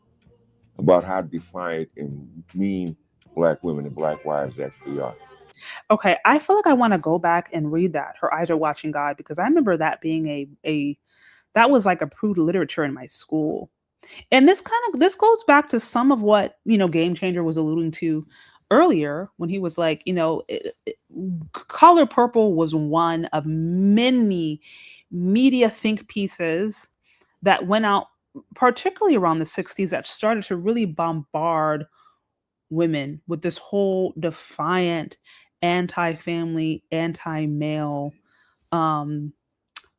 S: about how defiant and mean Black women and Black wives actually are.
H: Okay, I feel like I want to go back and read that, Her Eyes Are Watching God, because I remember that being that was like approved literature in my school. And this goes back to some of what, Gamechanger was alluding to earlier when he was like, Color Purple was one of many media think pieces that went out, particularly around the 60s, that started to really bombard women with this whole defiant, anti-family, anti-male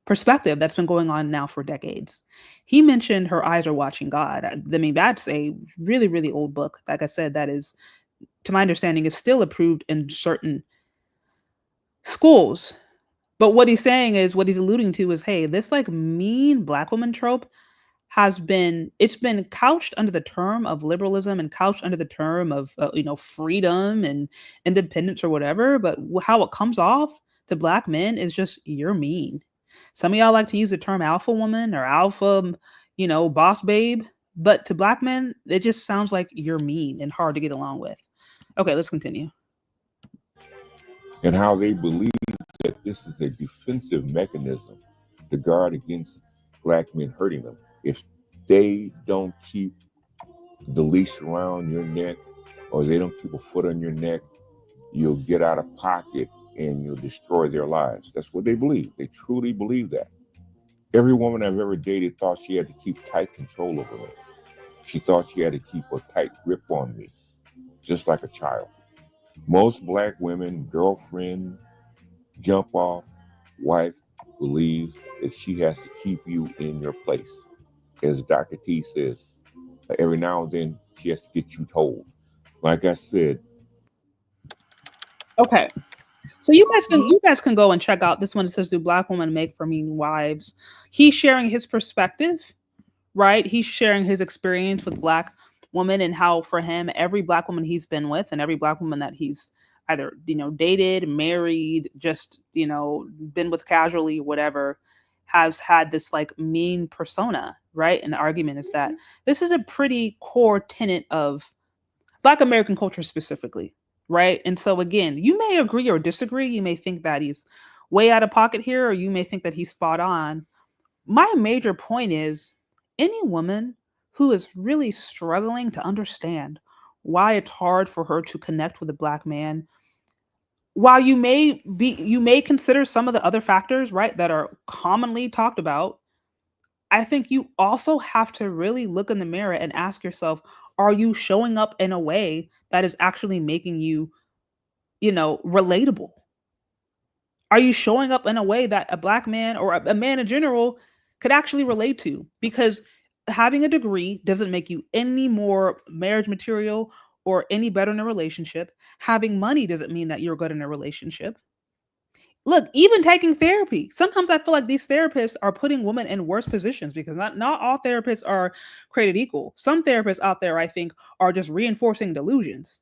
H: perspective that's been going on now for decades. He mentioned Her Eyes Are Watching God. I mean, that's a really, really old book. Like I said, that is, to my understanding, is still approved in certain schools. But what he's saying is, what he's alluding to is, hey, this like mean Black woman trope
B: it's been couched under the term of liberalism and couched under the term of freedom and independence or whatever, but how it comes off to Black men is just, you're mean. Some of y'all like to use the term alpha woman or alpha, boss babe, but to Black men it just sounds like you're mean and hard to get along with. Okay, let's continue.
S: And how they believe that this is a defensive mechanism to guard against Black men hurting them. If they don't keep the leash around your neck, or they don't keep a foot on your neck, you'll get out of pocket and you'll destroy their lives. That's what they believe. They truly believe that. Every woman I've ever dated thought she had to keep tight control over me. She thought she had to keep a tight grip on me, just like a child. Most Black women, girlfriend, jump off, wife, believes that she has to keep you in your place. As Dr. T says, every now and then she has to get you told. Like I said.
B: Okay. So you guys can go and check out this one. It says, "Do Black women make for mean wives?" He's sharing his perspective, right? He's sharing his experience with Black women and how for him, every Black woman he's been with and every Black woman that he's either, dated, married, just, been with casually, whatever, has had this like mean persona, right? And the argument is that this is a pretty core tenet of Black American culture specifically, right? And so again, you may agree or disagree. You may think that he's way out of pocket here, or you may think that he's spot on. My major point is, any woman who is really struggling to understand why it's hard for her to connect with a Black man, while you may consider some of the other factors, right, that are commonly talked about, I think you also have to really look in the mirror and ask yourself, are you showing up in a way that is actually making you, relatable? Are you showing up in a way that a Black man or a man in general could actually relate to? Because having a degree doesn't make you any more marriage material or any better in a relationship. Having money doesn't mean that you're good in a relationship. Look, even taking therapy. Sometimes I feel like these therapists are putting women in worse positions, because not all therapists are created equal. Some therapists out there, I think, are just reinforcing delusions.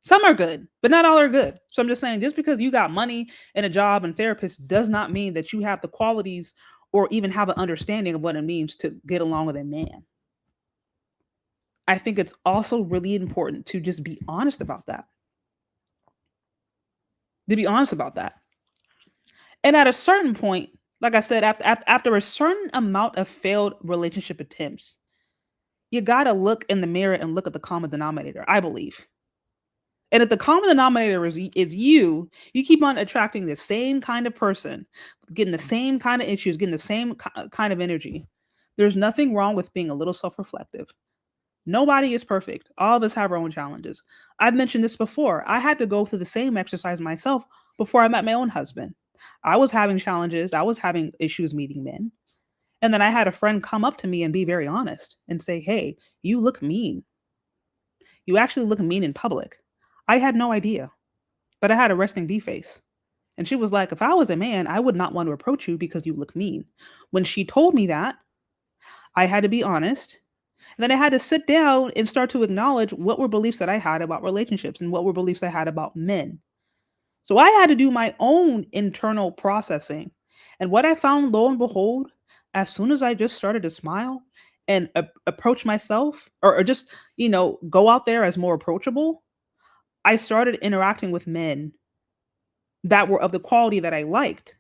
B: Some are good, but not all are good. So I'm just saying, just because you got money and a job and therapist does not mean that you have the qualities or even have an understanding of what it means to get along with a man. I think it's also really important to just be honest about that. To be honest about that. And at a certain point, like I said, after a certain amount of failed relationship attempts, you got to look in the mirror and look at the common denominator, I believe. And if the common denominator is you keep on attracting the same kind of person, getting the same kind of issues, getting the same kind of energy. There's nothing wrong with being a little self-reflective. Nobody is perfect. All of us have our own challenges. I've mentioned this before. I had to go through the same exercise myself before I met my own husband. I was having challenges. I was having issues meeting men. And then I had a friend come up to me and be very honest and say, "Hey, you look mean. You actually look mean in public." I had no idea, but I had a resting B face. And she was like, "If I was a man, I would not want to approach you because you look mean." When she told me that, I had to be honest. And then I had to sit down and start to acknowledge what were beliefs that I had about relationships and what were beliefs I had about men. So I had to do my own internal processing. And what I found, lo and behold, as soon as I just started to smile and approach myself or just, go out there as more approachable, I started interacting with men that were of the quality that I liked.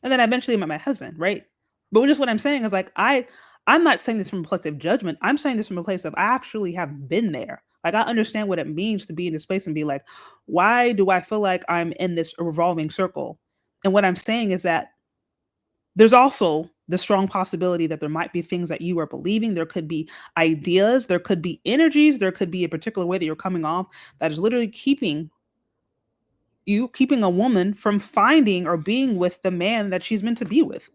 B: And then I eventually met my husband, right? But just what I'm saying is like, I'm not saying this from a place of judgment. I'm saying this from a place of I actually have been there. Like, I understand what it means to be in this space and be like, why do I feel like I'm in this revolving circle? And what I'm saying is that there's also the strong possibility that there might be things that you are believing. There could be ideas, there could be energies, there could be a particular way that you're coming off that is literally keeping a woman from finding or being with the man that she's meant to be with.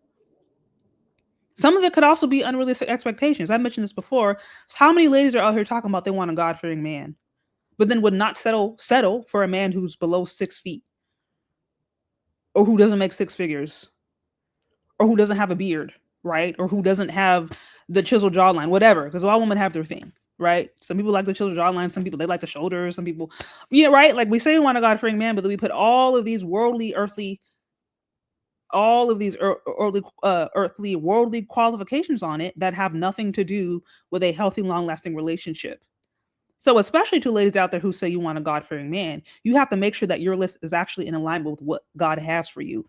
B: Some of it could also be unrealistic expectations. I mentioned this before. So how many ladies are out here talking about they want a God-fearing man, but then would not settle for a man who's below 6 feet, or who doesn't make six figures, or who doesn't have a beard, right? Or who doesn't have
H: the chiseled jawline, whatever, because all women have their thing, right? Some people like the chiseled jawline, some people they like the shoulders, some people, right? Like we say we want a God-fearing man, but then we put all of these worldly, earthly, earthly, worldly qualifications on it that have nothing to do with a healthy, long-lasting relationship. So especially to ladies out there who say you want a God-fearing man, you have to make sure that your list is actually in alignment with what God has for you.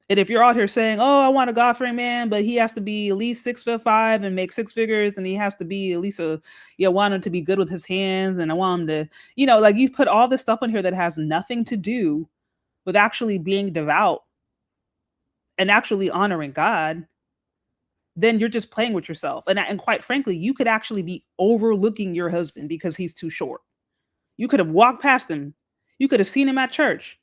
H: And if you're out here saying, oh, I want a God-fearing man, but he has to be at least 6'5" and make 6 figures, and he has to be at least want him to be good with his hands, and I want him to, like you put all this stuff on here that has nothing to do with actually being devout and actually honoring God, then you're just playing with yourself. And quite frankly, you could actually be overlooking your husband because he's too short. You could have walked past him. You could have seen him at church.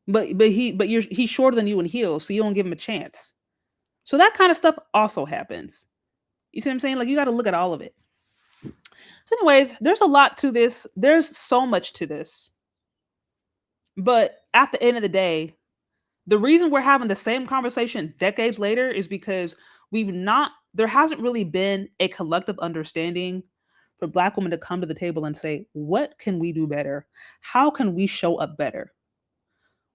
H: But he's shorter than you in heels, so you don't give him a chance. So that kind of stuff also happens. You see what I'm saying? Like you got to look at all of it. So anyways, there's a lot to this. There's so much to this. But at the end of the day, the reason we're having the same conversation decades later is because there hasn't really been a collective understanding for Black women to come to the table and say, what can we do better? How can we show up better?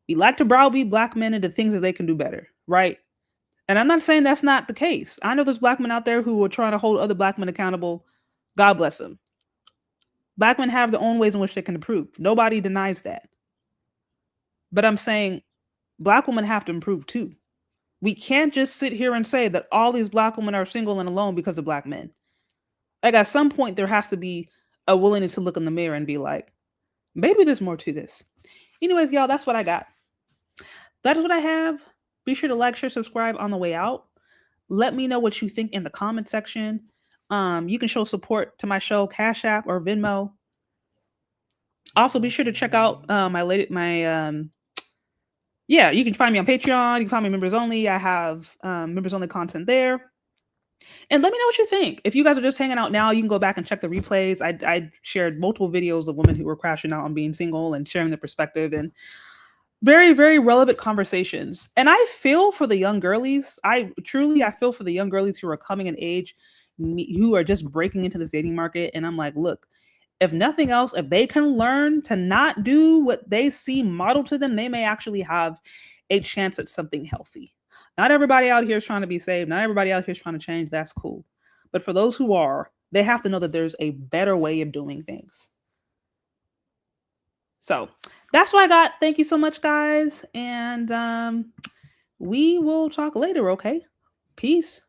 H: We like to browbeat Black men into things that they can do better, right? And I'm not saying that's not the case. I know there's Black men out there who are trying to hold other Black men accountable. God bless them. Black men have their own ways in which they can improve. Nobody denies that. But I'm saying Black women have to improve too. We can't just sit here and say that all these Black women are single and alone because of Black men. Like at some point, there has to be a willingness to look in the mirror and be like, maybe there's more to this. Anyways, y'all, that's what I got. That is what I have. Be sure to like, share, subscribe on the way out. Let me know what you think in the comment section. You can show support to my show, Cash App or Venmo. Also, be sure to check out you can find me on Patreon. You can find me members only. I have members only content there. And let me know what you think. If you guys are just hanging out now, you can go back and check the replays. I shared multiple videos of women who were crashing out on being single and sharing their perspective, and very, very relevant conversations. And I feel for the young girlies. I feel for the young girlies who are coming in age, who are just breaking into this dating market. And I'm like, look, if nothing else, if they can learn to not do what they see modeled to them, they may actually have a chance at something healthy. Not everybody out here is trying to be saved. Not everybody out here is trying to change. That's cool. But for those who are, they have to know that there's a better way of doing things. So that's what I got. Thank you so much, guys. And we will talk later, okay? Peace.